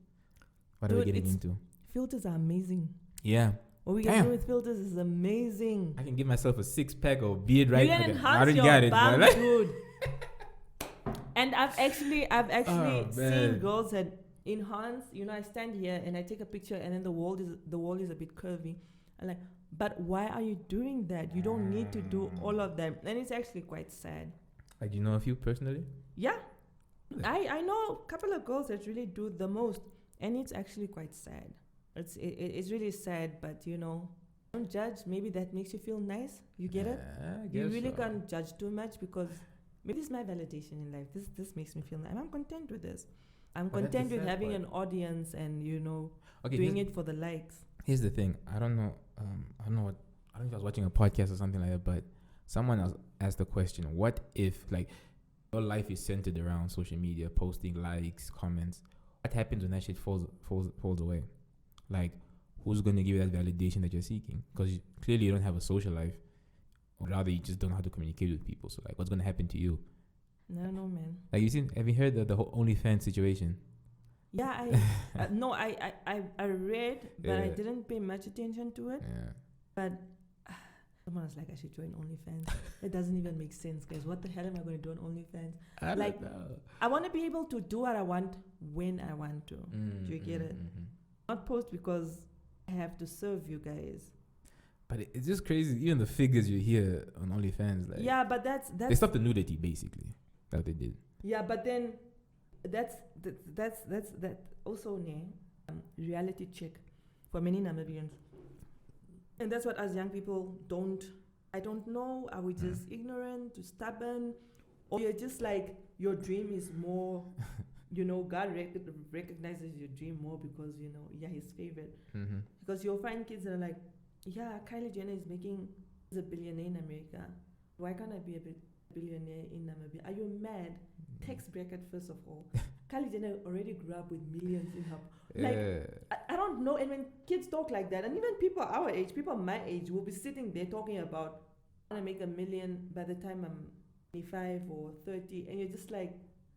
What are we getting into? Filters are amazing. Yeah. What we can do with filters is amazing. I can give myself a 6-pack or beard right now. You can enhance your bum, dude. And I've actually seen girls that enhance. I stand here and I take a picture, and then the wall is a bit curvy. I'm like, but why are you doing that? You don't need to do all of them. And it's actually quite sad. Like, do you know a few personally? Yeah. I know a couple of girls that really do the most, and it's actually quite sad. It's really sad, but don't judge. Maybe that makes you feel nice. You get it? You really can't judge too much, because maybe this is my validation in life. This makes me feel nice. I'm content with this. I'm content with having an audience and doing it for the likes. Here's the thing. I don't know if I was watching a podcast or something like that, but someone else asked the question: what if your life is centered around social media, posting likes, comments? What happens when that shit falls away? Like, who's going to give you that validation that you're seeking? Because clearly you don't have a social life, or rather you just don't know how to communicate with people. So what's going to happen to you? No, man. Have you heard the whole OnlyFans situation? Yeah, I read, but I didn't pay much attention to it. Yeah. But someone was like, I should join OnlyFans. It doesn't even make sense, guys. What the hell am I going to do on OnlyFans? I don't know. I want to be able to do what I want when I want to. Do you get it? Mm-hmm. Not post because I have to serve you guys. But it's just crazy. Even the figures you hear on OnlyFans, but that's they stopped the nudity basically. That's what they did. Yeah, but then that's also reality check for many Namibians, and that's what us young people don't. I don't know. Are we just ignorant, stubborn, or you're just like your dream is more? God recognizes your dream more because his favorite. Mm-hmm. Because you'll find kids that are like, yeah, Kylie Jenner is a billionaire in America. Why can't I be a billionaire in Namibia? Are you mad? Tax bracket, first of all. Kylie Jenner already grew up with millions in her. I don't know. And when kids talk like that, and even people our age, people my age, will be sitting there talking about, I want to make $1 million by the time I'm 25 or 30, and you're just like,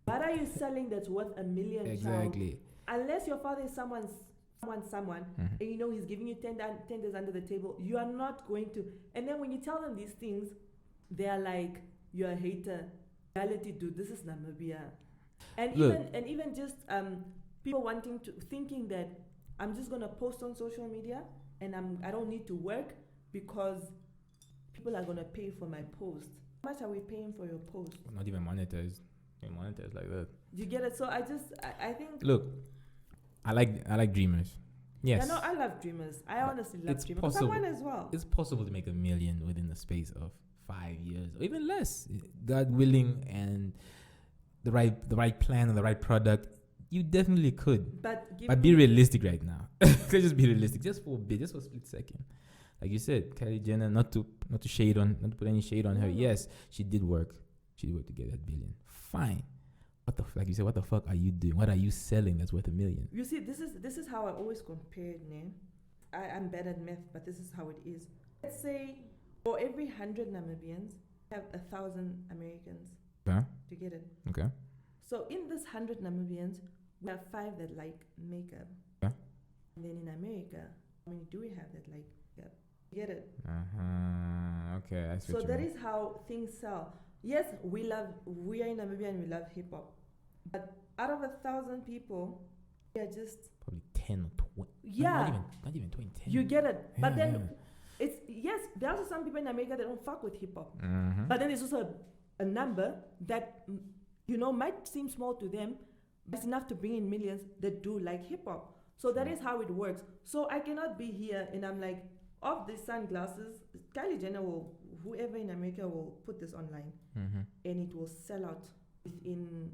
what are you selling that's worth $1 million? Exactly. Child? Unless your father is someone, and he's giving you $10 under the table, you are not going to. And then when you tell them these things, they are like, you're a hater. Reality, dude, this is Namibia. And even just people thinking that I'm just gonna post on social media and I don't need to work because people are gonna pay for my post. How much are we paying for your post? Not even monetized. Monetized like that. You get it? So I think. Look, I like dreamers. Yes. Yeah, no, I love dreamers. I honestly love dreamers. Possible. Someone as well. It's possible to make $1 million within the space of 5 years or even less. God willing, and the right plan and the right product, you definitely could. But be realistic right now. Let's just be realistic, just for a bit, just for a split second. Like you said, Kylie Jenner, not to put any shade on her. Yes, she did work. She did work to get that $1 billion. Fine. Like you said, what the fuck are you doing? What are you selling that's worth $1 million? You see, this is how I always compared, man. I'm bad at math, but this is how it is. Let's say for every 100 Namibians, we have 1,000 Americans. Okay. To get it. Okay. So in this 100 Namibians, we have 5 that like makeup. Okay. And then in America, how many do we have that like makeup? You get it? Okay. I see. So that is how things sell. Yes, we are in Namibia and we love hip hop. But out of 1,000 people, we are just probably 10 or 20. Yeah. Not even 20. 10. You get it. But then there are also some people in America that don't fuck with hip hop. Mm-hmm. But then there's also a number that might seem small to them, but it's enough to bring in millions that do like hip hop. So that is how it works. So I cannot be here and I'm like, of these sunglasses, Kylie Jenner whoever in America will put this online, and it will sell out within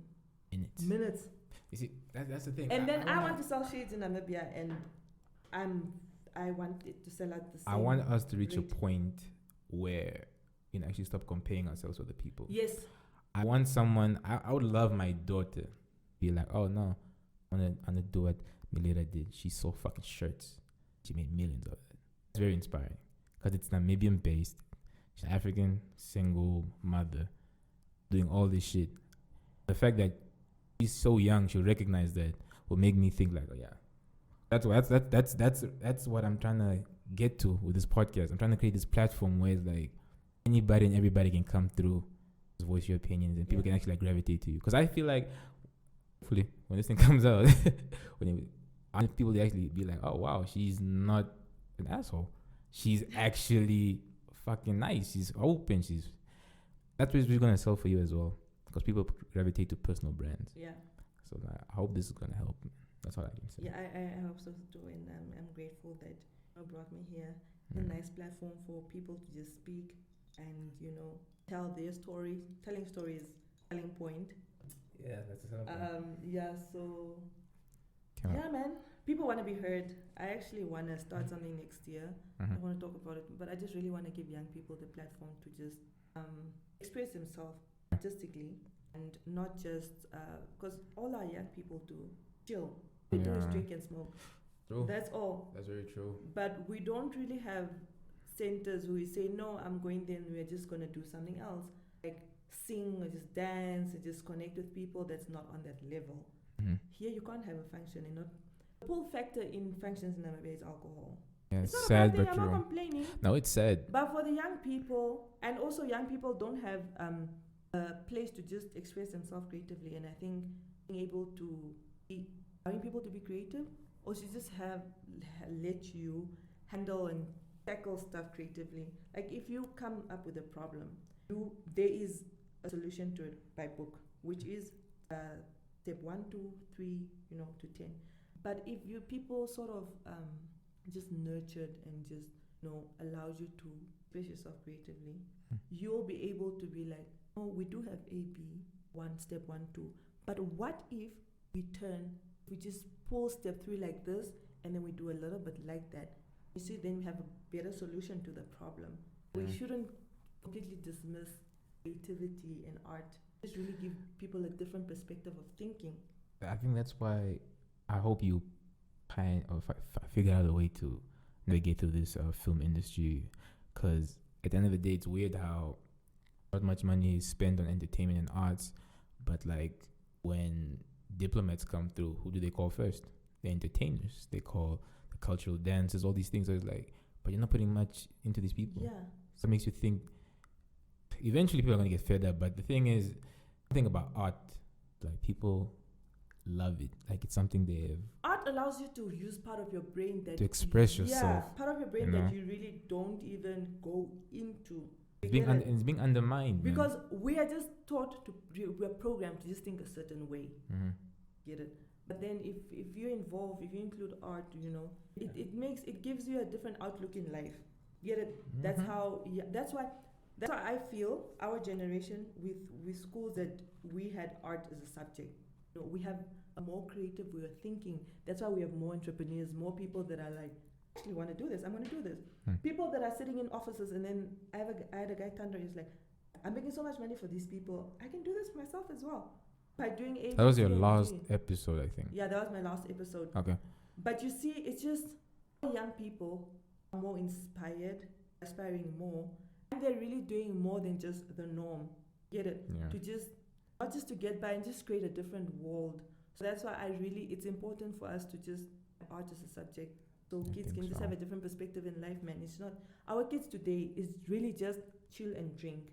minutes. You see, that's the thing. And then I want to sell shades in Namibia, and I want it to sell out the same. I want us to reach a point where actually stop comparing ourselves with the people. Yes. I want someone. I would love my daughter to be like, oh no, I want to do what Milira did. She sold fucking shirts. She made millions of it. It's very inspiring. because it's Namibian based. She's an African single mother doing all this shit. The fact that she's so young, she'll recognize that will make me think like, oh yeah, that's what I'm trying to get to with this podcast. I'm trying to create this platform where it's like anybody and everybody can come through, voice your opinions, and people can actually like gravitate to you. Because I feel like, hopefully, when this thing comes out, people they actually be like, oh wow, she's not an asshole. She's actually fucking nice. She's open. That's what it's gonna sell for you as well. Because people gravitate to personal brands. Yeah. So I hope this is gonna help. That's all I can say. Yeah, I hope so too, and I'm grateful that you brought me here. A nice platform for people to just speak and tell their story. Telling stories, selling point. Yeah, that's the selling point. Yeah, man. People want to be heard. I actually want to start something next year. I want to talk about it, but I just really want to give young people the platform to just express themselves artistically and not just because all our young people do chill. They do is drink and smoke. True. That's all. That's very true. But we don't really have centers where we say, no, I'm going there and we're just going to do something else. Like sing or just dance or just connect with people that's not on that level. Here you can't have a function and not. The pull factor in functions in Namibia is alcohol. Yeah, it's not sad a bad thing, but I'm true. not complaining. No, it's sad. But for the young people, and also young people don't have a place to just express themselves creatively. And I think being able to allowing people to be creative, or should just let you handle and tackle stuff creatively. Like if you come up with a problem, there is a solution to it by book, which is step 1, 2, 3, to 10. But if you people sort of just nurtured and just allows you to express yourself creatively, you'll be able to be like, oh, we do have A, B, step 1, 2. But what if we just pull step 3 like this, and then we do a little bit like that? You see, then we have a better solution to the problem. We shouldn't completely dismiss creativity and art. Just really give people a different perspective of thinking. I think that's why I hope you figure out a way to navigate through this film industry, because at the end of the day, it's weird how not much money is spent on entertainment and arts, but like when diplomats come through, who do they call first? The entertainers. They call the cultural dances, all these things. So it's like, but you're not putting much into these people. Yeah. So it makes you think. Eventually, people are going to get fed up. But the thing is, the thing about art, like people love it. Like it's something they have. Art allows you to use part of your brain that to express yourself. Yeah, part of your brain that you really don't even go into. It's being undermined. Because we are just taught we're programmed to just think a certain way. Get it? But then if you include art, it gives you a different outlook in life. Get it? That's why I feel our generation with schools that we had art as a subject. We have a more creative way of thinking. That's why we have more entrepreneurs, more people that are like, I actually want to do this. I'm going to do this. People that are sitting in offices, and then I had a guy Thunder. He's like, I'm making so much money for these people. I can do this for myself as well by doing ABC. That was your last episode, I think. Yeah, that was my last episode. Okay. But you see, it's just young people are more inspired, aspiring more, and they're really doing more than just the norm. Get it? Yeah. To just not just to get by and just create a different world. So that's why it's important for us to just have art as a subject. So kids can just have a different perspective in life, man. It's not, our kids today is really just chill and drink.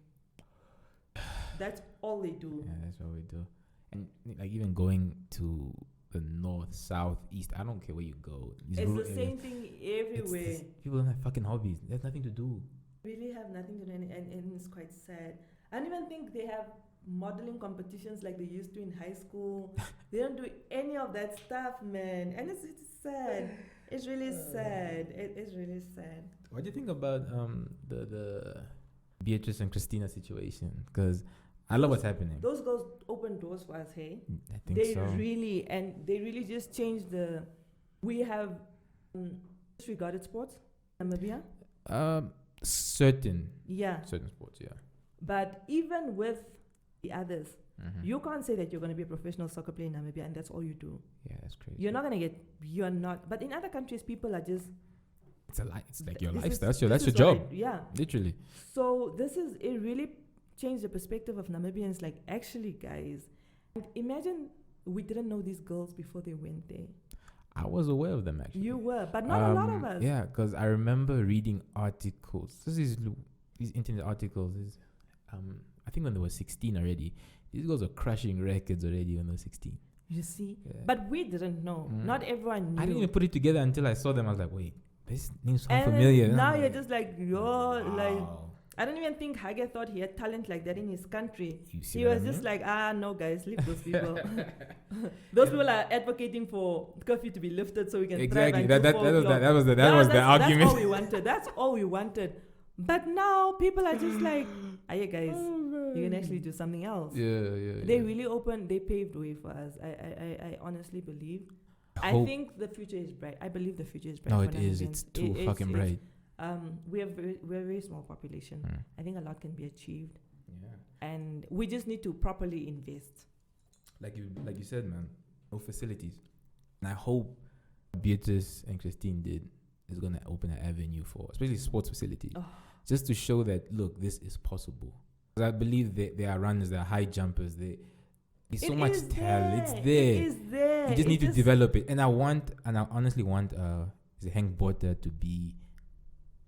That's all they do. Yeah, that's what we do. And like even going to the north, south, east, I don't care where you go. It's the same thing everywhere. People don't have fucking hobbies. There's nothing to do. Really have nothing to do, and it's quite sad. I don't even think they have modeling competitions like they used to in high school. They don't do any of that stuff, man. And it's sad. It's really sad. It's really sad. What do you think about the Beatrice and Christina situation? Because I love what's happening. Those girls open doors for us, hey? I think they so. They really just changed we have disregarded sports, Namibia. Certain sports, yeah. But even with the others, you can't say that you're going to be a professional soccer player in Namibia and that's all you do. Yeah, that's crazy. You're not. But in other countries, people are just It's it's like your This lifestyle. is- That's your this is what job. yeah. Literally. So it really changed the perspective of Namibians. Like, actually, guys, and imagine we didn't know these girls before they went there. I was aware of them actually. You were, but not a lot of us. Yeah, because I remember reading articles. These internet articles is, I think when they were 16 already. These girls were crushing records already when they were 16. You see, Yeah. but we didn't know. Not everyone knew. I didn't even put it together until I saw them. I was like, wait, this name sounds and familiar. then And now I'm you're like, just like, you're like, wow. I don't even think Hage thought he had talent like that in his country. You see He what was I just mean? like, no, guys, leave those people. Those people are advocating for curfew to be lifted so we can thrive Exactly. until That 4 was o'clock. that was the argument. That's all we wanted. That's all we wanted. But now people are just like, hey guys, you can actually do something else. Yeah. They really opened, they paved way for us. I honestly believe. I Hope. think the future is bright. I believe the future is bright. No, for it is. Namibians. It's too fucking bright. We're a very small population. I think a lot can be achieved, Yeah. and we just need to properly invest. Like you said, man, no facilities. And I hope Beatrice and Christine is gonna open an avenue for, especially sports facilities, just to show that look, this is possible. 'Cause I believe there are runners, there are high jumpers, there's so much talent. It's there. It is there. You just need to develop it. And I honestly want Hank Botter to be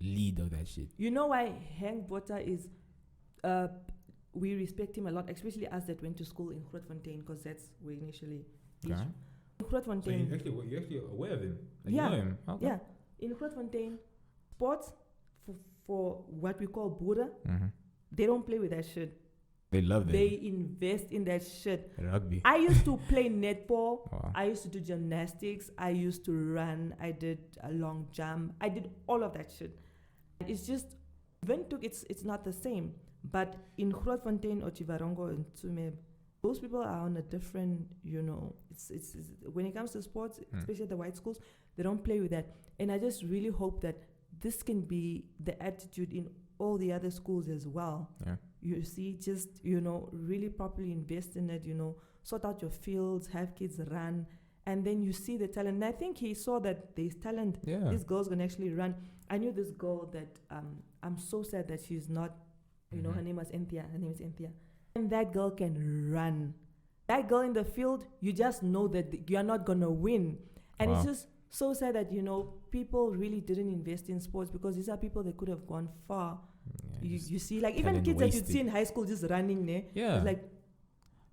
lead of that shit. You know why Hank Botter is? We respect him a lot, especially us that went to school in Grootfontein, because that's where initially. Okay. In Grootfontein. you're actually aware of him? Like, Yeah. you know him? Okay. Yeah, in Grootfontein, sports for what we call Boere, they don't play with that shit. They love that. They invest in that shit. Rugby. I used to play netball. Wow. I used to do gymnastics. I used to run. I did a long jump. I did all of that shit. It's just, Windhoek, it's not the same. But in Grootfontein or Chivarongo and Tsumeb, those people are on a different, it's when it comes to sports, especially the white schools, they don't play with that. And I just really hope that this can be the attitude in all the other schools as well. Yeah. You see, just, really properly invest in it, sort out your fields, have kids run, and then you see the talent. And I think he saw that there's talent. Yeah. This girl's going to actually run. I knew this girl that, I'm so sad that she's not, her name was Enthia. Her name is Enthia. And that girl can run. That girl in the field, you just know that you're not going to win. And it's just so sad that, people really didn't invest in sports, because these are people that could have gone far. Yeah, You see, like, even kids that you'd see in high school just running there. Yeah. It's like,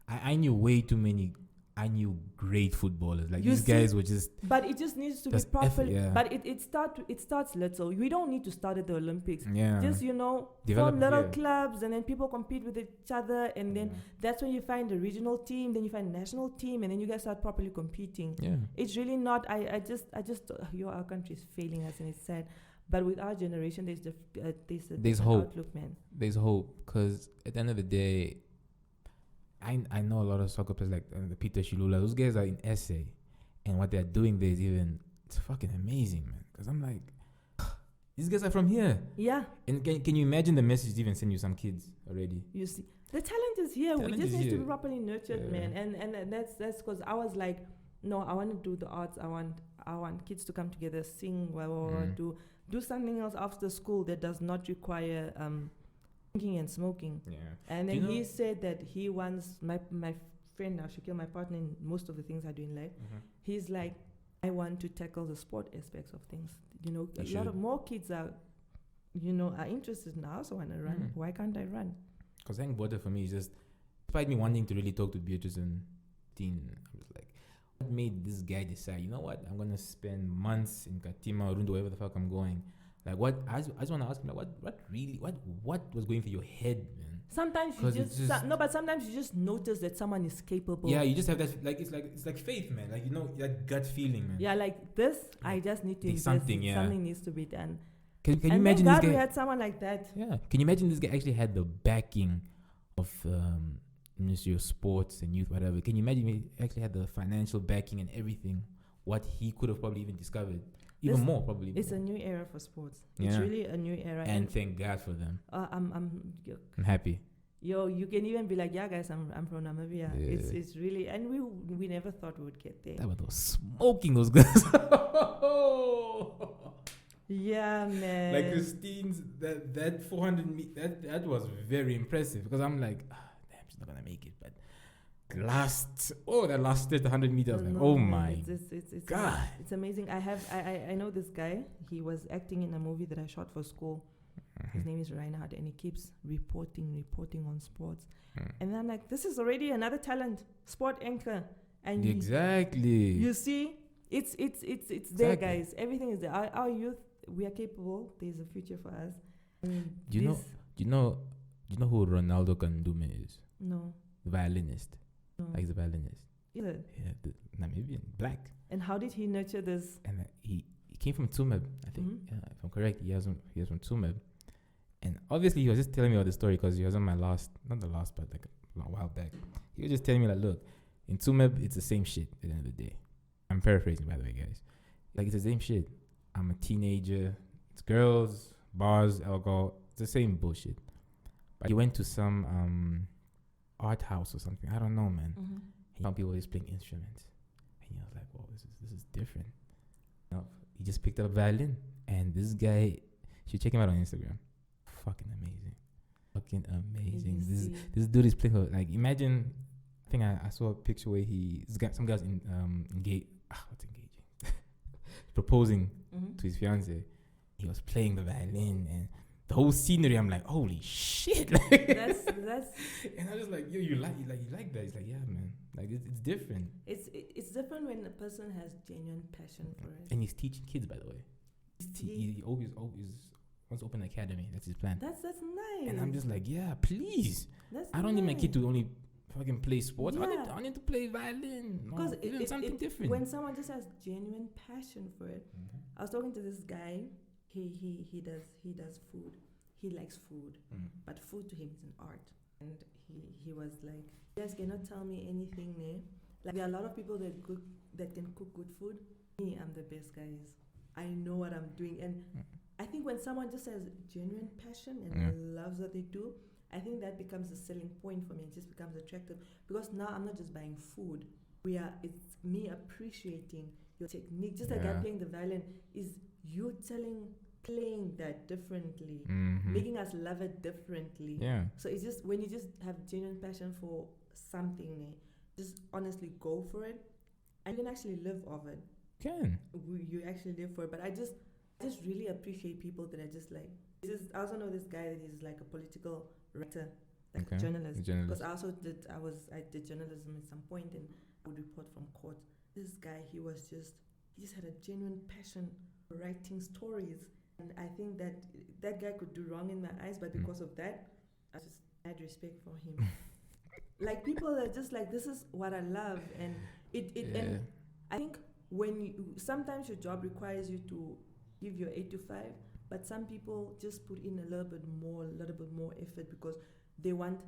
I knew way too many. I knew great footballers. Like, these guys were just. But it just needs to be Just properly. yeah. But it starts little. We don't need to start at the Olympics. Yeah. Just, Develop, form little yeah. clubs, and then people compete with each other, and then that's when you find a regional team, then you find a national team, and then you guys start properly competing. Yeah. It's really not. I just our country is failing us, and it's sad. But with our generation, there's a There's different hope. outlook, man. There's hope, because at the end of the day, I know a lot of soccer players like the Peter Shilula. Those guys are in SA, and what they're doing there is it's fucking amazing, man. Because I'm like, these guys are from here. Yeah. And can you imagine the message even send you some kids already? You see, the talent is here. Talent We just is need to here. be properly nurtured, man. And that's because I was like, no, I want to do the arts. I want kids to come together, sing, do something else after school that does not require drinking and smoking. Yeah. And then he said that he wants my friend now, Shakil, my partner in most of the things I do in life. He's like, I want to tackle the sport aspects of things. A lot of more kids are interested in. I also want to run. Why can't I run? Because Hank Botter for me is just, despite me wanting to really talk to Beatrice and Dean, I was like, what made this guy decide, you know what, I'm going to spend months in Katima, Rundu, wherever the fuck I'm going. Like, what, I just want to ask him, like, what was going through your head, man? Sometimes you but sometimes you just notice that someone is capable. Yeah, you just have that, it's like faith, man. Like, that gut feeling, man. Yeah, like this, I just need to invest. Something needs to be done. Can you and imagine thank this God guy? we had someone like that. Yeah. Can you imagine this guy actually had the backing of Ministry of Sports and Youth, whatever? Can you imagine he actually had the financial backing and everything? What he could have probably even discovered. Even more, probably. It's a new era for sports. Yeah. It's really a new era. And thank God for them. I'm happy. You can even be like, yeah, guys, I'm from Namibia. Yeah. It's really, and we never thought we would get there. That was smoking those guys. Yeah, man. Like Christine's that 400 that was very impressive because I'm like, damn, she's not gonna make it. But that last 100 meters, like, oh man, my it's God, it's amazing. I know this guy. He was acting in a movie that I shot for school. His name is Reinhard, and he keeps reporting on sports. And then I'm like, this is already another talent, sport anchor. And exactly. you see, it's there, guys. Everything is there. Our youth, we are capable. There's a future for us. Do you know who Ronaldo Kandume is? No. The violinist. No. Like the violinist. Is it? Yeah, the Namibian, black. And how did he nurture this? And he came from Tsumeb, I think. Yeah, if I'm correct, he was from Tsumeb. And obviously, he was just telling me about the story because he was on my not the last, but like a while back. He was just telling me, like, look, in Tsumeb, it's the same shit at the end of the day. I'm paraphrasing, by the way, guys. Like, it's the same shit. I'm a teenager. It's girls, bars, alcohol. It's the same bullshit. But he went to some art house or something. I don't know, man. He found people just playing instruments. And he was like, whoa, this is different. No, he just picked up a violin. And this guy, you should check him out on Instagram. Fucking amazing. This dude is playing, like, imagine, I think I saw a picture where some guy's engaging, proposing to his fiance. He was playing the violin and the whole scenery. I'm like, holy shit! That's and I was like, yo, you like that? He's like, yeah, man. Like it's different. It's different when a person has genuine passion for it. And he's teaching kids, by the way. He always wants to open an academy. That's his plan. That's nice. And I'm just like, yeah, please. I don't need my kid to only fucking play sports. Yeah. I need to play violin. Because even something different. When someone just has genuine passion for it. I was talking to this guy. He does food. He likes food, but food to him is an art. And he was like, you guys cannot tell me anything there. Like, there are a lot of people that can cook good food. Me, I'm the best, guys. I know what I'm doing. And I think when someone just has genuine passion and loves what they do, I think that becomes a selling point for me. It just becomes attractive because now I'm not just buying food. It's me appreciating your technique. Just like I'm playing the violin, is you playing that differently, making us love it differently. Yeah. So it's just when you just have genuine passion for something, just honestly go for it, and you can actually live off it. You actually live for it. But I just really appreciate people that are just like. I also know this guy that is like a political writer, like a journalist. Because I did journalism at some point, and I would report from court. This guy, he just had a genuine passion for writing stories, and I think that guy could do wrong in my eyes, but because of that, I just had respect for him. Like, people are just like, this is what I love, and and I think when sometimes your job requires you to give your 8 to 5. But some people just put in a little bit more effort because they want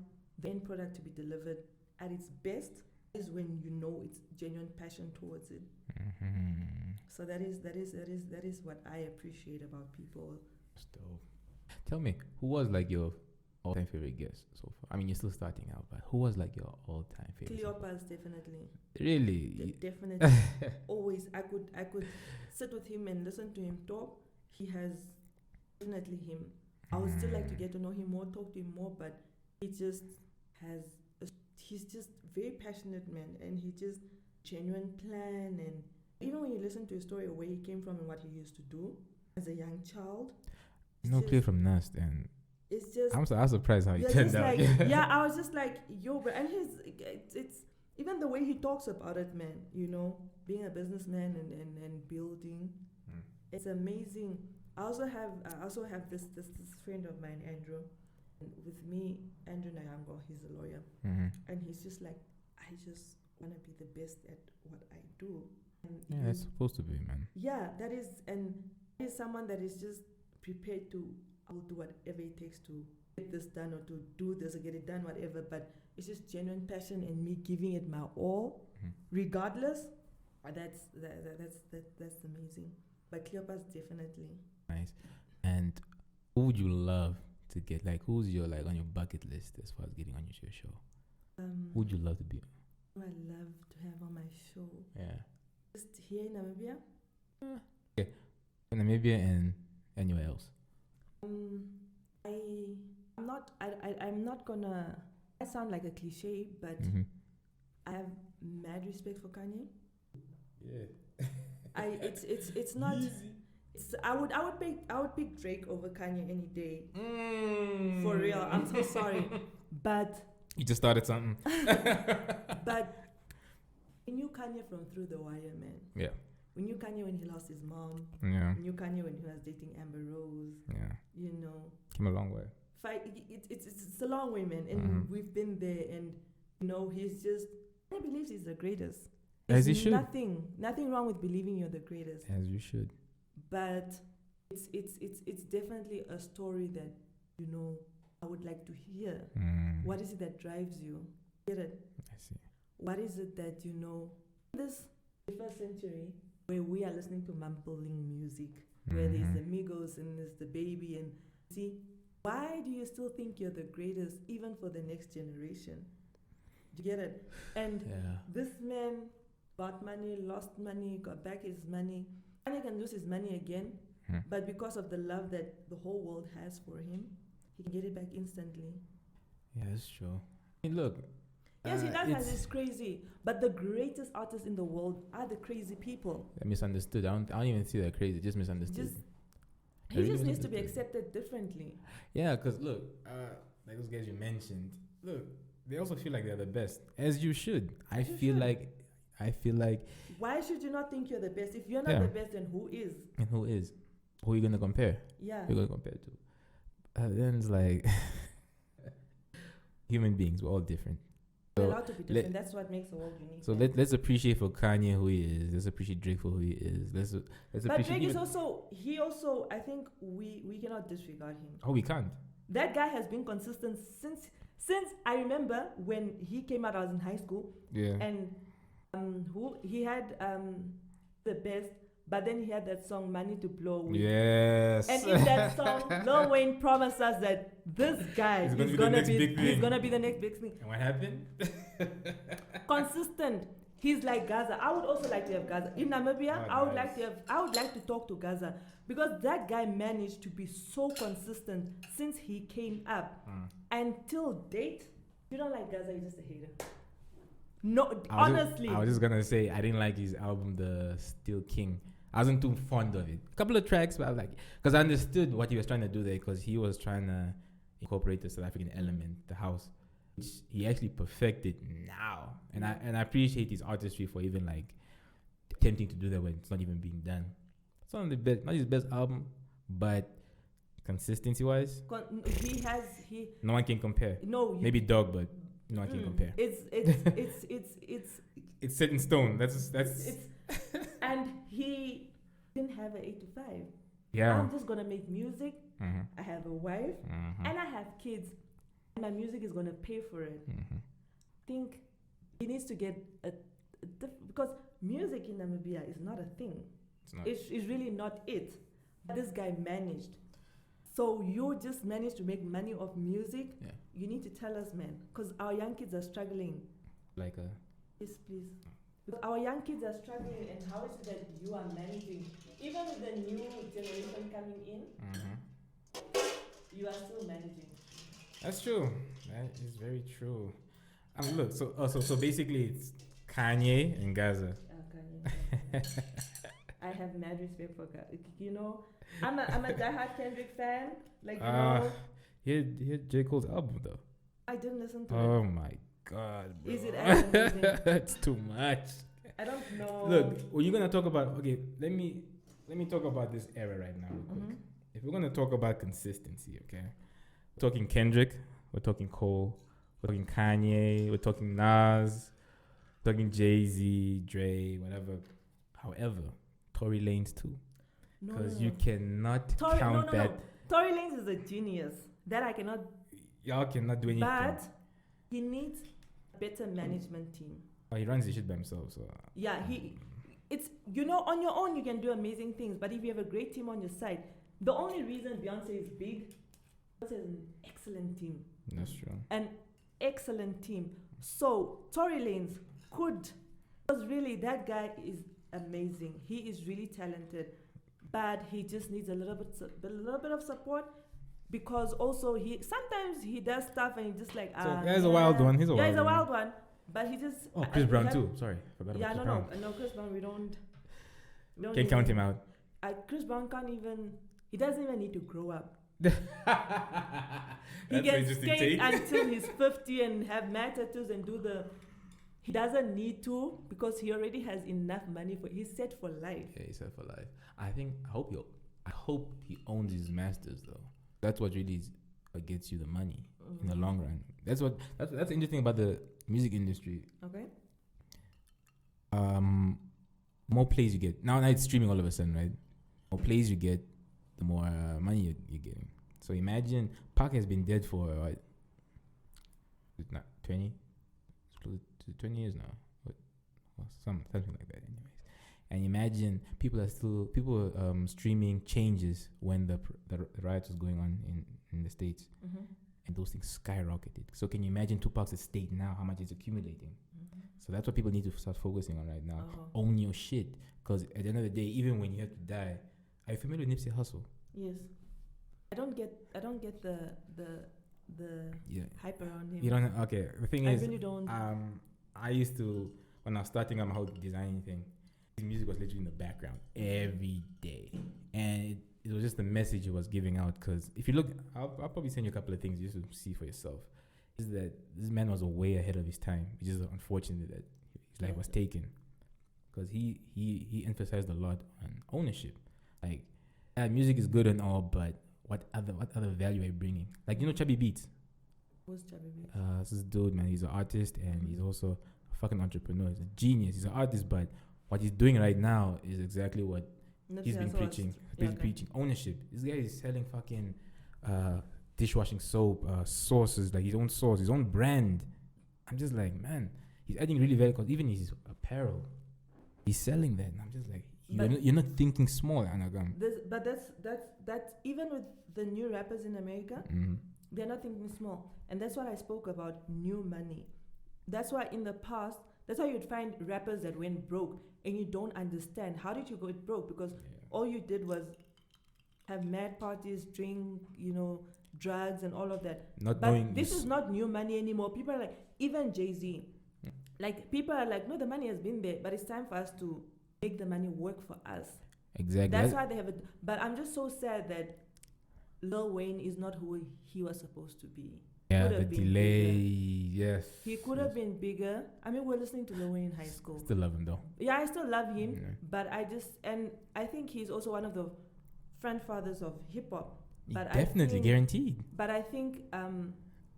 the end product to be delivered at its best. Is when you know it's genuine passion towards it. So that is what I appreciate about people. Still, tell me, who was like your all-time favorite guest so far? I mean, you're still starting out, but who was like your all-time favorite? Cleopas, definitely. Really? Definitely. Always, I could sit with him and listen to him talk. He has. Definitely him. I would still like to get to know him more, talk to him more, but he's just very passionate, man, and he just genuine plan. And even when you listen to his story of where he came from and what he used to do as a young child, clear from Nest, and it's just I'm surprised how he turned out. Like, I was just like, yo, bro, and it's even the way he talks about it, man. You know, being a businessman and building, it's amazing. I also have this friend of mine, Andrew. And with me, Andrew Nayango, he's a lawyer. And he's just like, I just want to be the best at what I do. And that's supposed to be, man. Yeah, that is someone that is just prepared to, I will do whatever it takes to get this done or to do this or get it done, whatever. But it's just genuine passion and me giving it my all, regardless. That's amazing. But Cleopas, definitely. Nice. And who would you love to get? Like, who's your on your bucket list as far as getting on your show? Who would you love to be on? Who I love to have on my show? Yeah. Just here in Namibia? Okay. In Namibia and anywhere else? I'm not gonna. I sound like a cliche, but I have mad respect for Kanye. Yeah. It's not. It's, I would pick Drake over Kanye any day. For real. I'm so sorry, but you just started something. But we knew Kanye from Through the Wire, man. Yeah. We knew Kanye when he lost his mom. Yeah. We knew Kanye when he was dating Amber Rose. Yeah. You know. Came a long way. It's a long way, man, and we've been there. And you know, he's just. I believes he's the greatest. As he should. Nothing wrong with believing you're the greatest. As you should. But it's definitely a story that, you know, I would like to hear. What is it that drives you? Get it? I see. What is it that, you know, this 21st century where we are listening to mumbling music, where there's the Migos and there's the Baby, and see, why do you still think you're the greatest even for the next generation? Do you get it? And this man bought money, lost money, got back his money. And he can lose his money again, but because of the love that the whole world has for him, he can get it back instantly. Yeah, that's true. I mean, look. Yes, he does have this crazy, but the greatest artists in the world are the crazy people. They're misunderstood. I don't even see that crazy. Just misunderstood. He just needs to be accepted differently. Yeah, because look, like those guys you mentioned, look, they also feel like they're the best, as you should. I feel like. Why should you not think you're the best? If you're not the best, then who is? And who is? Who are you gonna compare? Yeah. Who are you gonna compare to? Then it's like human beings. We're all different. We're allowed to be different. That's what makes the world unique. So let's appreciate for Kanye who he is. Let's appreciate Drake for who he is. Let's but Drake is also. I think we cannot disregard him. Oh, we can't. That guy has been consistent since I remember when he came out. I was in high school. Yeah. And he had the best, but then he had that song "Money to Blow With." Yes. And in that song, Lil Wayne promised us that this guy is gonna be the next big thing. And what happened? Consistent. He's like Gaza. I would also like to have Gaza in Namibia. I would like to talk to Gaza because that guy managed to be so consistent since he came up until date. If you don't like Gaza, you're just a hater. No, honestly. I was just gonna say I didn't like his album, The Still King. I wasn't too fond of it. A couple of tracks, but I was like, because I understood what he was trying to do there, because he was trying to incorporate the South African element, the house, which he actually perfected now. And I appreciate his artistry for even like attempting to do that when it's not even being done. It's not his best album, but consistency wise, no one can compare. No, maybe Dog, but no one can compare. It's set in stone. That's and he didn't have an 8 to 5. Yeah. I'm just gonna make music. I have a wife and I have kids, and my music is gonna pay for it. I think he needs to get because music in Namibia is not a thing. It's really not it. This guy managed. So you just managed to make money off music. Yeah. You need to tell us, man, because our young kids are struggling. Like a. Yes, please. Because our young kids are struggling, and how is it that you are managing, even with the new generation coming in, you are still managing. That's true. That is very true. Look, so basically it's Kanye and Gaza. Kanye. I have mad respect for Gaza. You know, I'm a diehard Kendrick fan. Like you know. He had J. Cole's album though. I didn't listen to it. Oh my God, bro. Is it amazing? It's too much. I don't know. Look, when you're gonna talk about let me talk about this era right now real quick. If we're gonna talk about consistency, okay? We're talking Kendrick, we're talking Cole, we're talking Kanye, we're talking Nas, we're talking Jay-Z, Dre, whatever. However, Tory Lanez too. Because you cannot count that. No. Tory Lanez is a genius. That I cannot. Y'all cannot do anything. But he needs a better management team. Oh, he runs the shit by himself, so. Yeah, it's, you know, on your own you can do amazing things, but if you have a great team on your side, the only reason Beyonce is big, Beyonce is an excellent team. That's true. An excellent team. So Tory Lanez because really that guy is amazing. He is really talented. but he just needs a little bit of support. Because also sometimes he does stuff and he just like he's a wild one. He's a wild one. But he just Chris Brown too. Sorry, forgot about Chris Brown. No, Chris Brown. We don't Can't count him out. Chris Brown can't even. He doesn't even need to grow up. He That's gets skate until he's 50 and have mad tattoos and do the. He doesn't need to because he already has enough money he's set for life. Yeah, he's set for life. I hope he owns his masters though. That's what really gets you the money in the long run. That's the interesting about the music industry. Okay. More plays you get. Now it's streaming all of a sudden, right? More plays you get, the more money you're getting. So imagine Pac has been dead for what? It's not 20. It's close to 20 years now. Something like that, anyways. And imagine people streaming changes when the riots was going on in the States, and those things skyrocketed. So can you imagine Tupac's estate now? How much it's accumulating? So that's what people need to start focusing on right now. Own your shit, because at the end of the day, even when you have to die, are you familiar with Nipsey Hussle? Yes. I don't get the hype around him. You don't. Okay. The thing is, I really don't. I used to, when I was starting on my whole designing thing, his music was literally in the background every day, and it was just the message he was giving out. Because if you look, I'll probably send you a couple of things just to see for yourself. Is that this man was way ahead of his time. It's just unfortunate that his life was taken, because he emphasized a lot on ownership. Like, music is good and all, but what other value are you bringing? Like, you know, Chubby Beats. Who's Chubby Beats? This dude, man, he's an artist and he's also a fucking entrepreneur. He's a genius. He's an artist, but what he's doing right now is exactly what he's been preaching. Preaching ownership. This guy is selling fucking dishwashing soap, sauces, like his own sauce, his own brand. I'm just like, man, he's adding really value, because even his apparel, he's selling that. And I'm just like, you're not thinking small, Anagam. But that's even with the new rappers in America, they're not thinking small. And that's what I spoke about, new money. That's why in the past, that's why you'd find rappers that went broke and you don't understand. How did you go broke? Because all you did was have mad parties, drink, drugs and all of that. But this is not new money anymore. People are like, even Jay-Z, like people are like, no, the money has been there, but it's time for us to make the money work for us. Exactly. That's why they have it. But I'm just so sad that Lil Wayne is not who he was supposed to be. Yeah, the delay. Yes. He could have been bigger. I mean, we're listening to Lil Wayne in high school. Still love him though. Yeah, I still love him. Yeah. But I think he's also one of the grandfathers of hip hop. But definitely, guaranteed. But I think I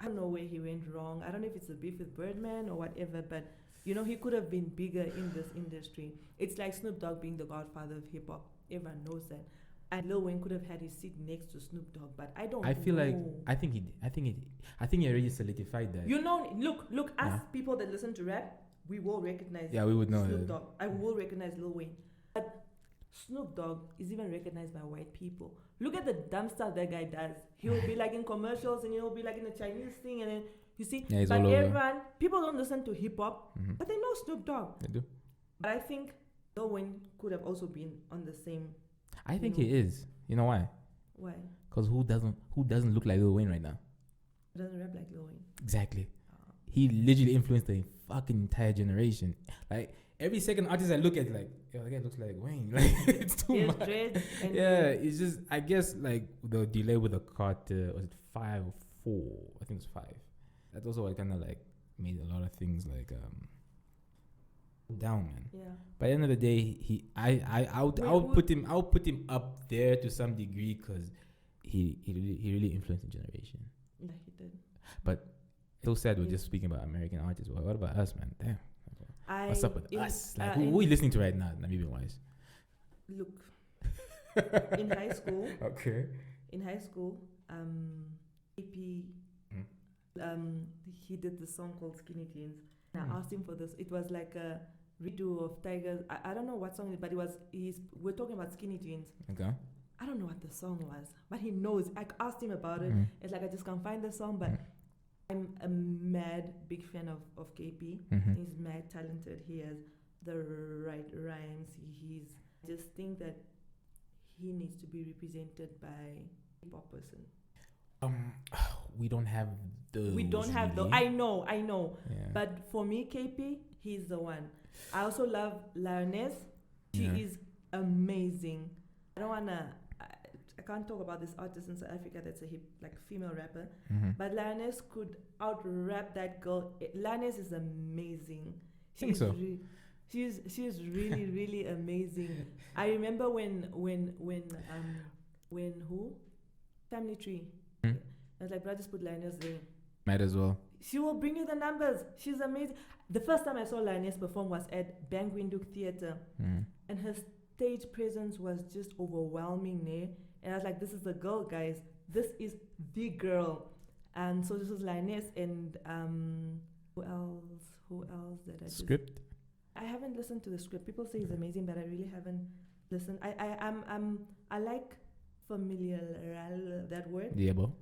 don't know where he went wrong. I don't know if it's a beef with Birdman or whatever, but he could have been bigger in this industry. It's like Snoop Dogg being the godfather of hip hop. Everyone knows that. And Lil Wayne could have had his seat next to Snoop Dogg, but I don't know. I think he already solidified that. Look, us people that listen to rap, we will recognize we would know Snoop Dogg. I will recognize Lil Wayne. But Snoop Dogg is even recognized by white people. Look at the dumb stuff that guy does. He will be like in commercials and he'll be like in a Chinese thing, and then you see, but everyone, people don't listen to hip hop, but they know Snoop Dogg. They do. But I think Lil Wayne could have also been on the same. I think he is. You know why? Why? Because who doesn't look like Lil Wayne right now? He doesn't rap like Lil Wayne. Exactly. He literally influenced the fucking entire generation. Like, every second artist I look at, like, yo, that guy looks like Wayne. Like, it's too much. It's just, I guess, like, the delay with the Carter, was it 5 or 4? I think it's 5. That also kind of like made a lot of things like down, man. Yeah. By the end of the day, I'll put him up there to some degree, because he really influenced the generation. Yeah, he did. But it's so sad we're just speaking about American artists. Well, what about us, man? Damn. What's up with us? Like, who are you listening to right now, Namibian wise? Look, in high school. Okay. In high school, AP. He did the song called Skinny Jeans. And I asked him for this. It was like a redo of Tiger's. I don't know what song it is, but we're talking about Skinny Jeans. Okay. I don't know what the song was, but he knows. I asked him about it. It's like I just can't find the song, but I'm a mad big fan of KP. He's mad talented. He has the right rhymes. I just think that he needs to be represented by a hip-hop person. We don't have those. We don't have really. the. I know. Yeah. But for me, KP, he's the one. I also love Lioness. She is amazing. I don't wanna. I can't talk about this artist in South Africa that's a female rapper. But Lioness could out-rap that girl. Lioness is amazing. Think so. She's really really amazing. I remember when who Family Tree. I was like, bro, just put Lioness there. Might as well. She will bring you the numbers. She's amazing. The first time I saw Lioness perform was at Bangwindhoek Theatre, and her stage presence was just overwhelming there. And I was like, this is the girl, guys. This is the girl. And so this was Lioness and who else did I Script? I haven't listened to the script. People say it's amazing, but I really haven't listened. I like familiar, that word. Yeah, bro.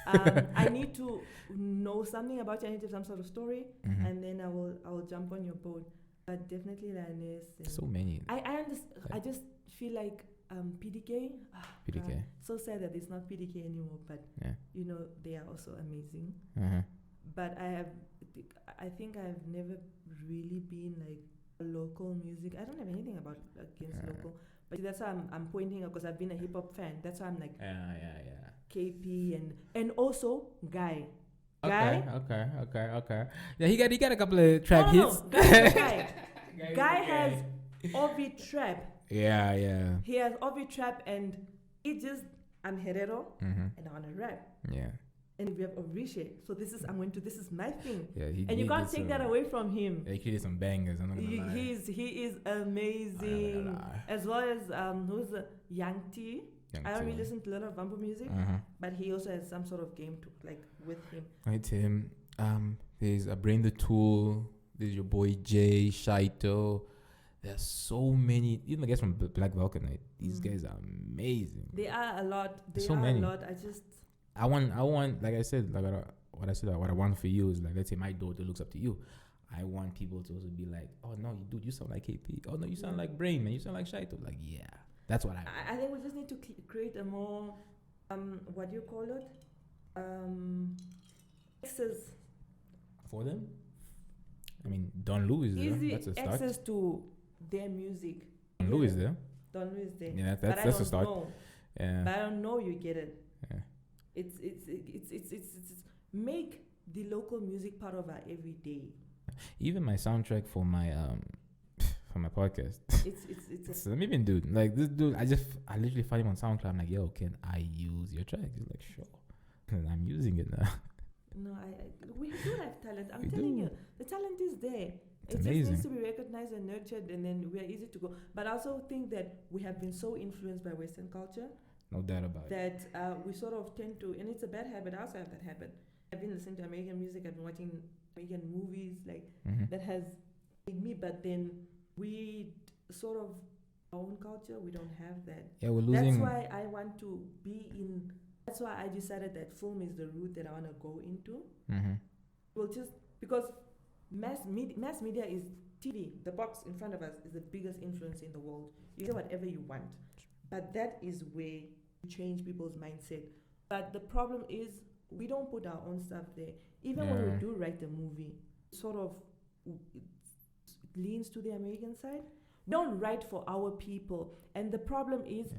I need to know something about you. I need to have some sort of story, and then I will jump on your boat. But definitely Lioness. So many. I understand. I just feel like PDK. PDK. God, so sad that it's not PDK anymore. But you know they are also amazing. But I think I've never really been like local music. I don't have anything against local. But that's why I'm pointing out, because I've been a hip hop fan. That's why I'm like KP and also Guy. Okay. Yeah, he got a couple of trap hits. Guy has Ovi trap. Yeah. He has Ovi trap, and I'm Herero and I want to rap. Yeah. And we have Orishe. So this is my thing. Yeah, and you can't take that away from him. Yeah, he created some bangers. I'm not gonna lie. He is amazing. As well as who's Young T. I don't really listen to a lot of bamboo music, but he also has some sort of game to with him. It's him. There's Brain the Tool. There's your boy Jay Shaito. There's so many. Even the guys from Black Vulcanite. These guys are amazing. They are a lot. Many. A lot. I want, like I said, what I want for you is, like, let's say my daughter looks up to you. I want people to also be like, oh no, dude, you sound like KP. Oh no, you sound like Brain, man. You sound like Shaito. Like, yeah, that's what I think we just need to create a more, what do you call it? Access for them. I mean, Don Lu is there. Easy That's a start. access to their music. Don Lu is there. Don Lu is there. Yeah, that's a start. Yeah. But I don't know you get it. Yeah. It's make the local music part of our everyday. Even my soundtrack for my podcast. It's let me even dude. Like this dude, I literally find him on SoundCloud. I'm like, yo, can I use your track? He's like, sure. And I'm using it now. No, we do have talent. I'm telling you, the talent is there. It amazing. Just needs to be recognized and nurtured, and then we are easy to go. But I also think that we have been so influenced by Western culture. No doubt about it. That we sort of tend to, and it's a bad habit. I also have that habit. I've been listening to American music. I've been watching American movies, that has made me. But then we sort of our own culture. We don't have that. Yeah, we're losing. That's why I want to be in. That's why I decided that film is the route that I want to go into. Well, just because mass media is TV. The box in front of us is the biggest influence in the world. You get whatever you want, but that is where you change people's mindset. But the problem is we don't put our own stuff there. Even when we do write a movie, sort of it leans to the American side. We don't write for our people, and the problem is,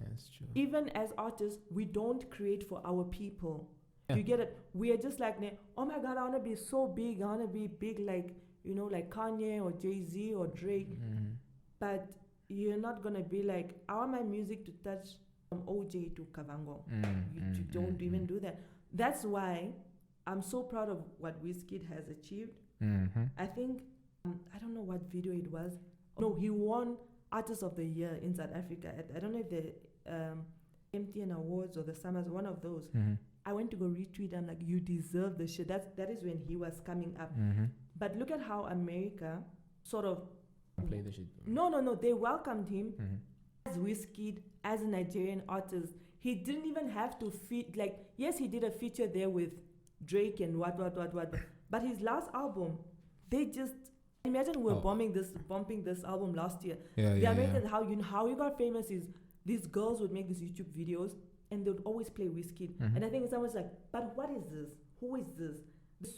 even as artists, we don't create for our people. You get it? We are just like, oh my God, I want to be so big. I want to be big like Kanye or Jay-Z or Drake. But you're not going to be like, I want my music to touch from OJ to Kavango. You don't even do that. That's why I'm so proud of what Wizkid has achieved. I think, I don't know what video it was. No, he won Artist of the Year in South Africa. I don't know if the MTN Awards or the Summers, one of those. I went to go retweet. I'm like, you deserve the shit. That is when he was coming up. But look at how America sort of play the shit. No. They welcomed him as Wizkid, as a Nigerian artist. He didn't even have to yes, he did a feature there with Drake and what. But his last album, they just imagine we're bumping this album last year. The Americans, how you got famous is these girls would make these YouTube videos and they would always play Whiskey. And I think someone's like, but what is this? Who is this?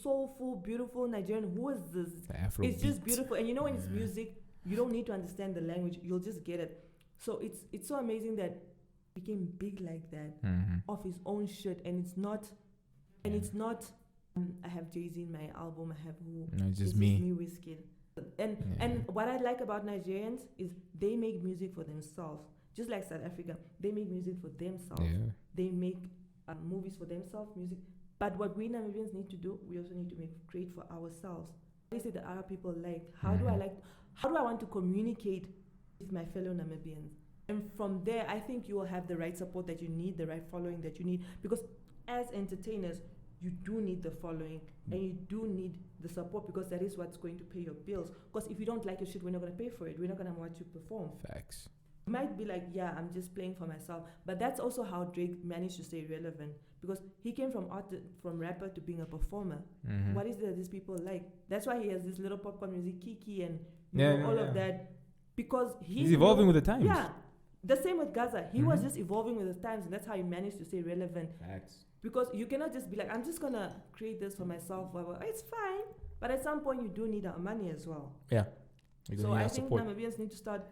Soulful, beautiful Nigerian, who is this? It's just beautiful. And you know, when it's music, you don't need to understand the language, you'll just get it. So it's so amazing that he became big like that off his own shit. And it's not I have Jay-Z in my album, I have who? No, it's just me. Whiskey. And what I like about Nigerians is they make music for themselves. Just like South Africa, they make music for themselves. Yeah. They make movies for themselves, music. But what we Namibians need to do, we also need to create for ourselves. They say the Arab people like, how do I want to communicate with my fellow Namibians? And from there, I think you will have the right support that you need, the right following that you need. Because as entertainers, you do need the following and you do need the support, because that is what's going to pay your bills. Because if you don't like your shit, we're not going to pay for it. We're not going to watch you perform. Facts. You might be like, yeah, I'm just playing for myself. But that's also how Drake managed to stay relevant, because he came from rapper to being a performer. What is it that these people like? That's why he has this little popcorn music, Kiki, and all of that. Because he's evolving with the times. Yeah. The same with Gaza. He was just evolving with the times, and that's how he managed to stay relevant. Facts. Because you cannot just be like, I'm just going to create this for myself. Whatever. It's fine. But at some point, you do need our money as well. Yeah. So I think Namibians need to start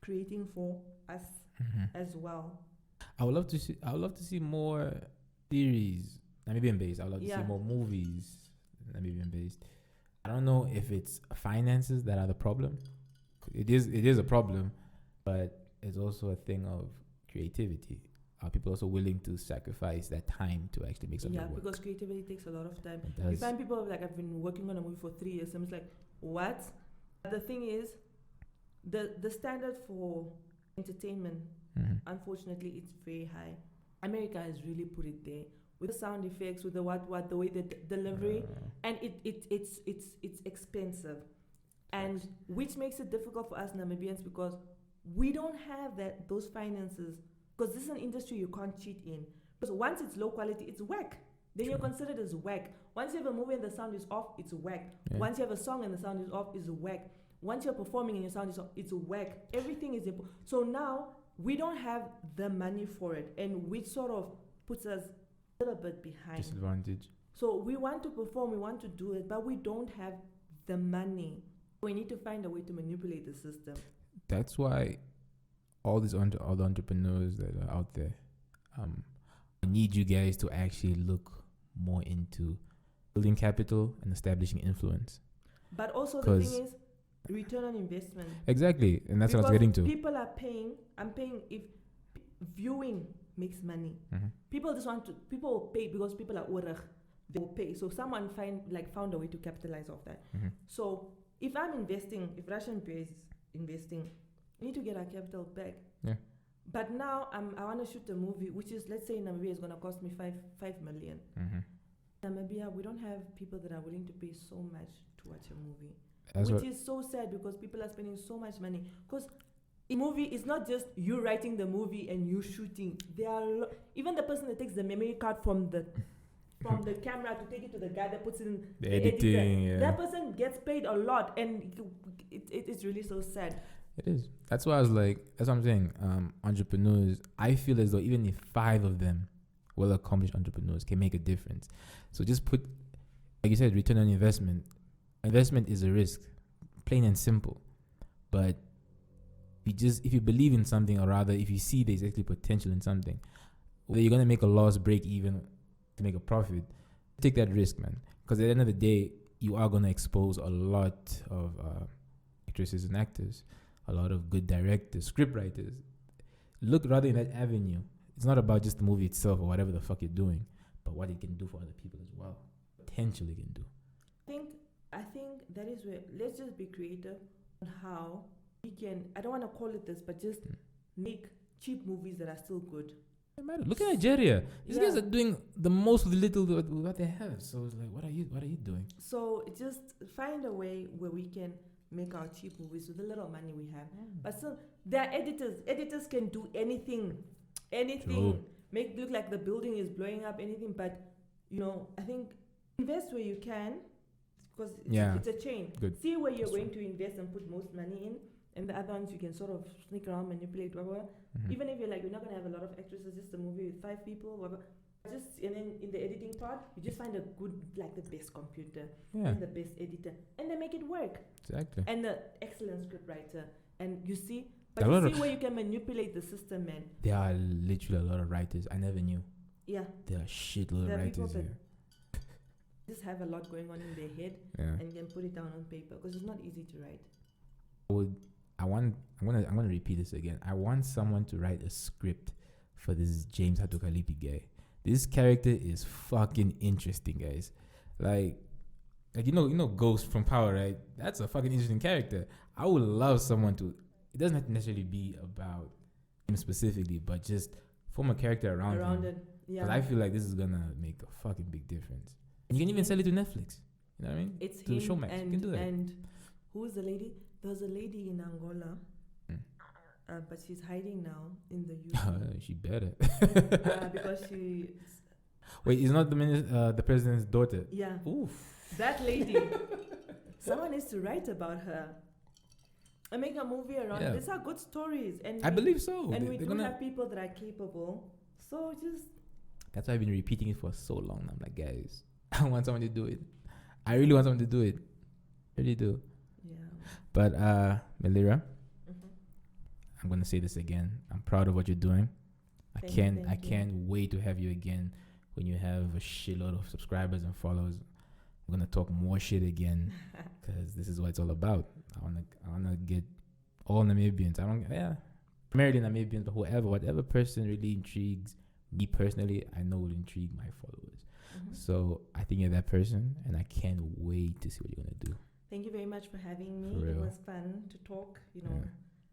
creating for us as well. I would love to see more series Namibian based. I would love to see more movies Namibian based. I don't know if it's finances that are the problem. It is a problem, but it's also a thing of creativity. Are people also willing to sacrifice that time to actually make something work? Yeah, because creativity takes a lot of time. You find people like, I've been working on a movie for 3 years. I'm just like, what? The thing is, the standard for entertainment, unfortunately, it's very high. America has really put it there with the sound effects, with the the way the delivery, and it's expensive, and which makes it difficult for us Namibians, because we don't have those finances. Because this is an industry you can't cheat in. Because once it's low quality, it's whack. Then you're considered as whack. Once you have a movie and the sound is off, it's whack. Yeah. Once you have a song and the sound is off, it's whack. Once you're performing and your sound is off, it's whack. Everything is so now we don't have the money for it, and which sort of puts us a little bit behind. Disadvantage. So we want to perform, we want to do it, but we don't have the money. We need to find a way to manipulate the system. That's why all the entrepreneurs that are out there, I need you guys to actually look more into building capital and establishing influence. But also the thing is, return on investment. Exactly, and that's what I was getting to. People are paying. I'm paying if viewing makes money. People will pay because people are urag. They will pay. So someone found a way to capitalize off that. So if I'm investing, if Russian Pay is investing, we need to get our capital back. Yeah. But now I want to shoot a movie, which is, let's say, Namibia is going to cost me 5 million. Namibia, we don't have people that are willing to pay so much to watch a movie, which is so sad, because people are spending so much money. Because a movie is not just you writing the movie and you shooting. There are even the person that takes the memory card from the camera to take it to the guy that puts it in the editing. Yeah. That person gets paid a lot, and it's really so sad. It is. That's why I was like, that's what I'm saying. Entrepreneurs, I feel as though even if 5 of them, well-accomplished entrepreneurs, can make a difference. So just put, like you said, return on investment. Investment is a risk, plain and simple. But if you believe in something, or rather, if you see there's actually potential in something, whether you're gonna make a loss, break even, to make a profit, take that risk, man. Because at the end of the day, you are gonna expose a lot of actresses and actors, a lot of good directors, script writers. Look rather in that avenue. It's not about just the movie itself or whatever the fuck you're doing, but what it can do for other people as well. Potentially can do. I think that is where, let's just be creative on how we can, I don't want to call it this, but just make cheap movies that are still good. Look at Nigeria. These guys are doing the most with little with what they have. So it's like, what are you doing? So just find a way where we can make our cheap movies with the little money we have. But still, there are editors. Editors can do anything. True. Make it look like the building is blowing up, anything. But, I think invest where you can, because it's a chain. Good. See where you're going to invest and put most money in, And the other ones you can sort of sneak around, manipulate, whatever. Even if you're like, you're not gonna have a lot of actresses, just a movie with 5 people, whatever. Just and then in the editing part, you just find a good, like the best computer and the best editor, and they make it work. Exactly. And the excellent script writer, and you see, but you see where you can manipulate the system, man. There are literally a lot of writers I never knew. Yeah. There are shitload of writers here. Just have a lot going on in their head and then put it down on paper because it's not easy to write. I'm gonna repeat this again. I want someone to write a script for this James Hatokalipi guy. This character is fucking interesting, guys. Like you know Ghost from Power, right? That's a fucking interesting character. I would love someone to. It doesn't have to necessarily be about him specifically, but just form a character around him. Yeah. Because I feel like this is gonna make a fucking big difference. And you can even sell it to Netflix. You know what I mean? It's to him Showmax. You can do that. And who's the lady? There was a lady in Angola, but she's hiding now in the UK. She better. Because she. Wait, is not the president's daughter? Yeah. Oof. That lady. Someone needs to write about her and make a movie around it. These are good stories, and I believe so. And we do have people that are capable. So just. That's why I've been repeating it for so long. I'm like, guys, I want someone to do it. I really want someone to do it. I really do. Yeah. But Milira, I'm gonna say this again. I'm proud of what you're doing. I can't wait to have you again when you have a shitload of subscribers and followers. I'm gonna talk more shit again because this is what it's all about. I wanna get all Namibians. Primarily Namibians, but whatever person really intrigues me personally, I know will intrigue my followers. So I think you're that person, and I can't wait to see what you're gonna do. Thank you very much for having me. It was fun to talk.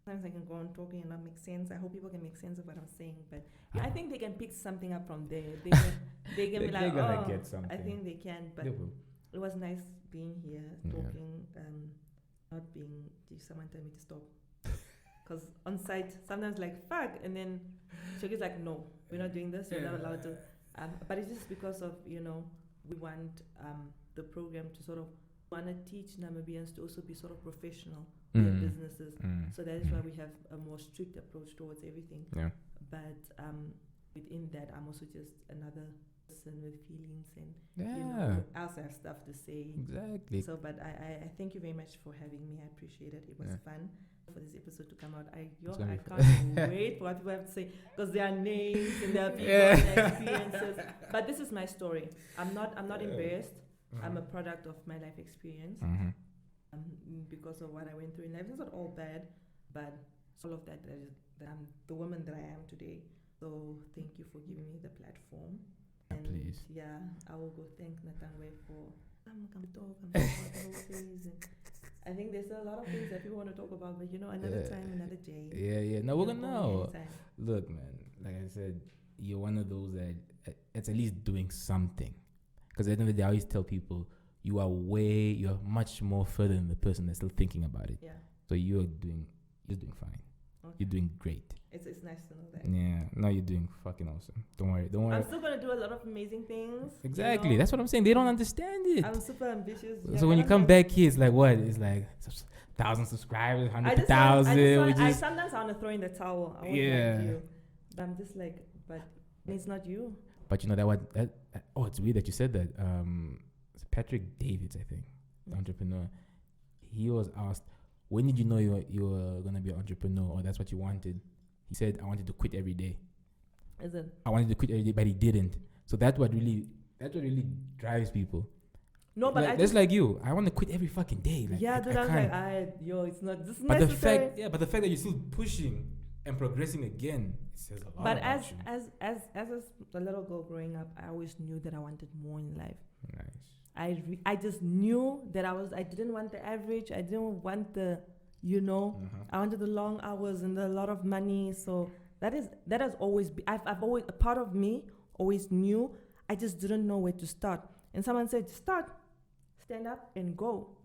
Sometimes I can go on talking and not make sense. I hope people can make sense of what I'm saying, but I think they can pick something up from there. They can be like, oh, get something. I think they can. But it was nice being here, talking, not being. Someone tell me to stop. Because on site, sometimes like, fuck, and then Shogi's like, no, we're not doing this, you're not allowed to. But it's just because of, we want the program to sort of want to teach Namibians to also be sort of professional in their businesses. So that is why we have a more strict approach towards everything. Yeah. But within that, I'm also just another person with feelings and, I also have stuff to say. Exactly. So, but I thank you very much for having me. I appreciate it. It was fun for this episode to come out. I can't wait for what people have to say because there are names and there are people and experiences. But this is my story. I'm not embarrassed. I'm a product of my life experience because of what I went through in life. It's not all bad, but all of that I'm the woman that I am today. So thank you for giving me the platform. And please. Yeah, I will go thank Natangwe for I think there's a lot of things that people want to talk about, but another time, another day. Yeah. No, we're gonna know. Look, man, like I said, you're one of those that it's at least doing something. Because at the end of the day, I always tell people you're much more further than the person that's still thinking about it. Yeah. So you're doing fine. Okay. You're doing great. It's nice to know that. Yeah. No, you're doing fucking awesome. Don't worry. I'm still gonna do a lot of amazing things. Exactly. That's what I'm saying. They don't understand it. I'm super ambitious. So when you come back here, it's like what? It's like 1,000 subscribers, 100,000. I sometimes want to throw in the towel. I won't like you. But I'm just like, but it's not you. But it's weird that you said that. Patrick Davids, I think, the entrepreneur, he was asked, when did you know you were going to be an entrepreneur or that's what you wanted? He said, I wanted to quit every day. Is it? I wanted to quit every day, but he didn't. So that's what really drives people. No, but that's like you. I want to quit every fucking day. Like, yeah, dude, I'm like, it's not this but necessary. But the fact that you're still pushing and progressing again, it says a lot. But as a little girl growing up, I always knew that I wanted more in life. Nice. I just knew that I didn't want the average. I didn't want the, I wanted the long hours and a lot of money. So that has always been, I've always, a part of me always knew. I just didn't know where to start. And someone said, stand up and go.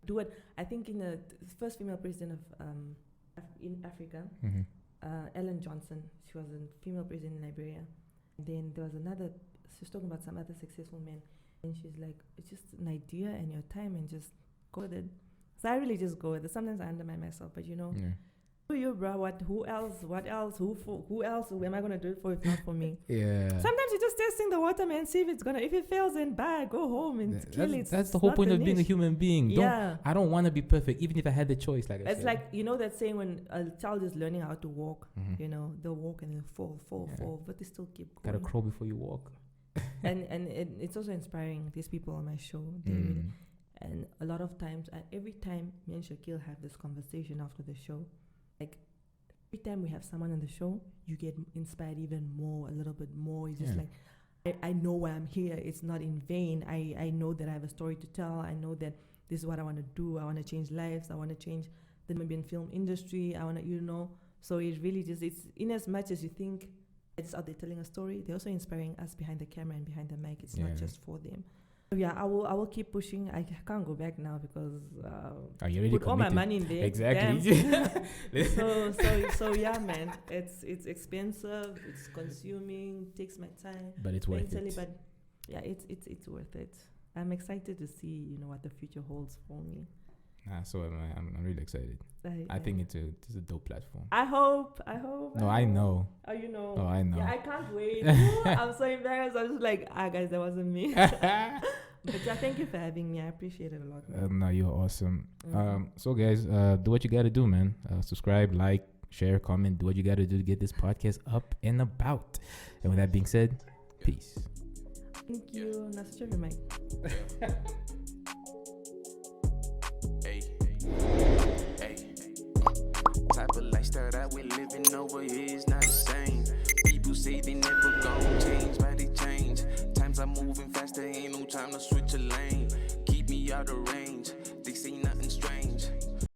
Do it. I think in the first female president of in Africa, Ellen Johnson, she was a female president in Liberia. And then there was another, she was talking about some other successful men. And she's like, it's just an idea and your time and just go with it. So I really just go with it. Sometimes I undermine myself, but you know, who you, bro? Who else? What else? Who else? Who am I gonna do it for if not for me? Yeah. Sometimes you're just testing the water, man. See if it's gonna. If it fails, then bye. Go home and kill it. That's the whole point of being a human being. Yeah. I don't want to be perfect, even if I had the choice. Like I it's said. like, you know that saying when a child is learning how to walk, you know, they'll walk and they'll fall, but they still keep going. Gotta crawl before you walk. and it's also inspiring. These people on my show, they really, and a lot of times, every time me and Shaquille have this conversation after the show, like every time we have someone on the show, you get inspired even more, a little bit more. It's just like, I know why I'm here. It's not in vain. I know that I have a story to tell. I know that this is what I want to do. I want to change lives. I want to change the Namibian film industry. I want to, you know, so it really just, it's in as much as you think it's out there telling a story, they're also inspiring us behind the camera and behind the mic. It's not just for them. So yeah, I will keep pushing. I can't go back now because are you already put all my money in there. Exactly. so yeah, man. It's expensive. It's consuming. Takes my time. But it's worth it. But yeah, it's worth it. I'm excited to see, you know, what the future holds for me. So I'm really excited. I think it's a dope platform. I hope. No, I know. Oh, you know. Oh, I know. Yeah, I can't wait. I'm so embarrassed. I'm just like, guys, that wasn't me. But yeah, thank you for having me. I appreciate it a lot. No, you're awesome. So guys, do what you gotta do, man. Subscribe, like, share, comment. Do what you gotta do to get this podcast up and about. And with that being said, peace. Thank you. Now switch off your mic. Type of lifestyle that we're living over here is not the same. People say they never gon' change, but they change. Times are moving faster, ain't no time to switch a lane. Keep me out of range, they say nothing strange.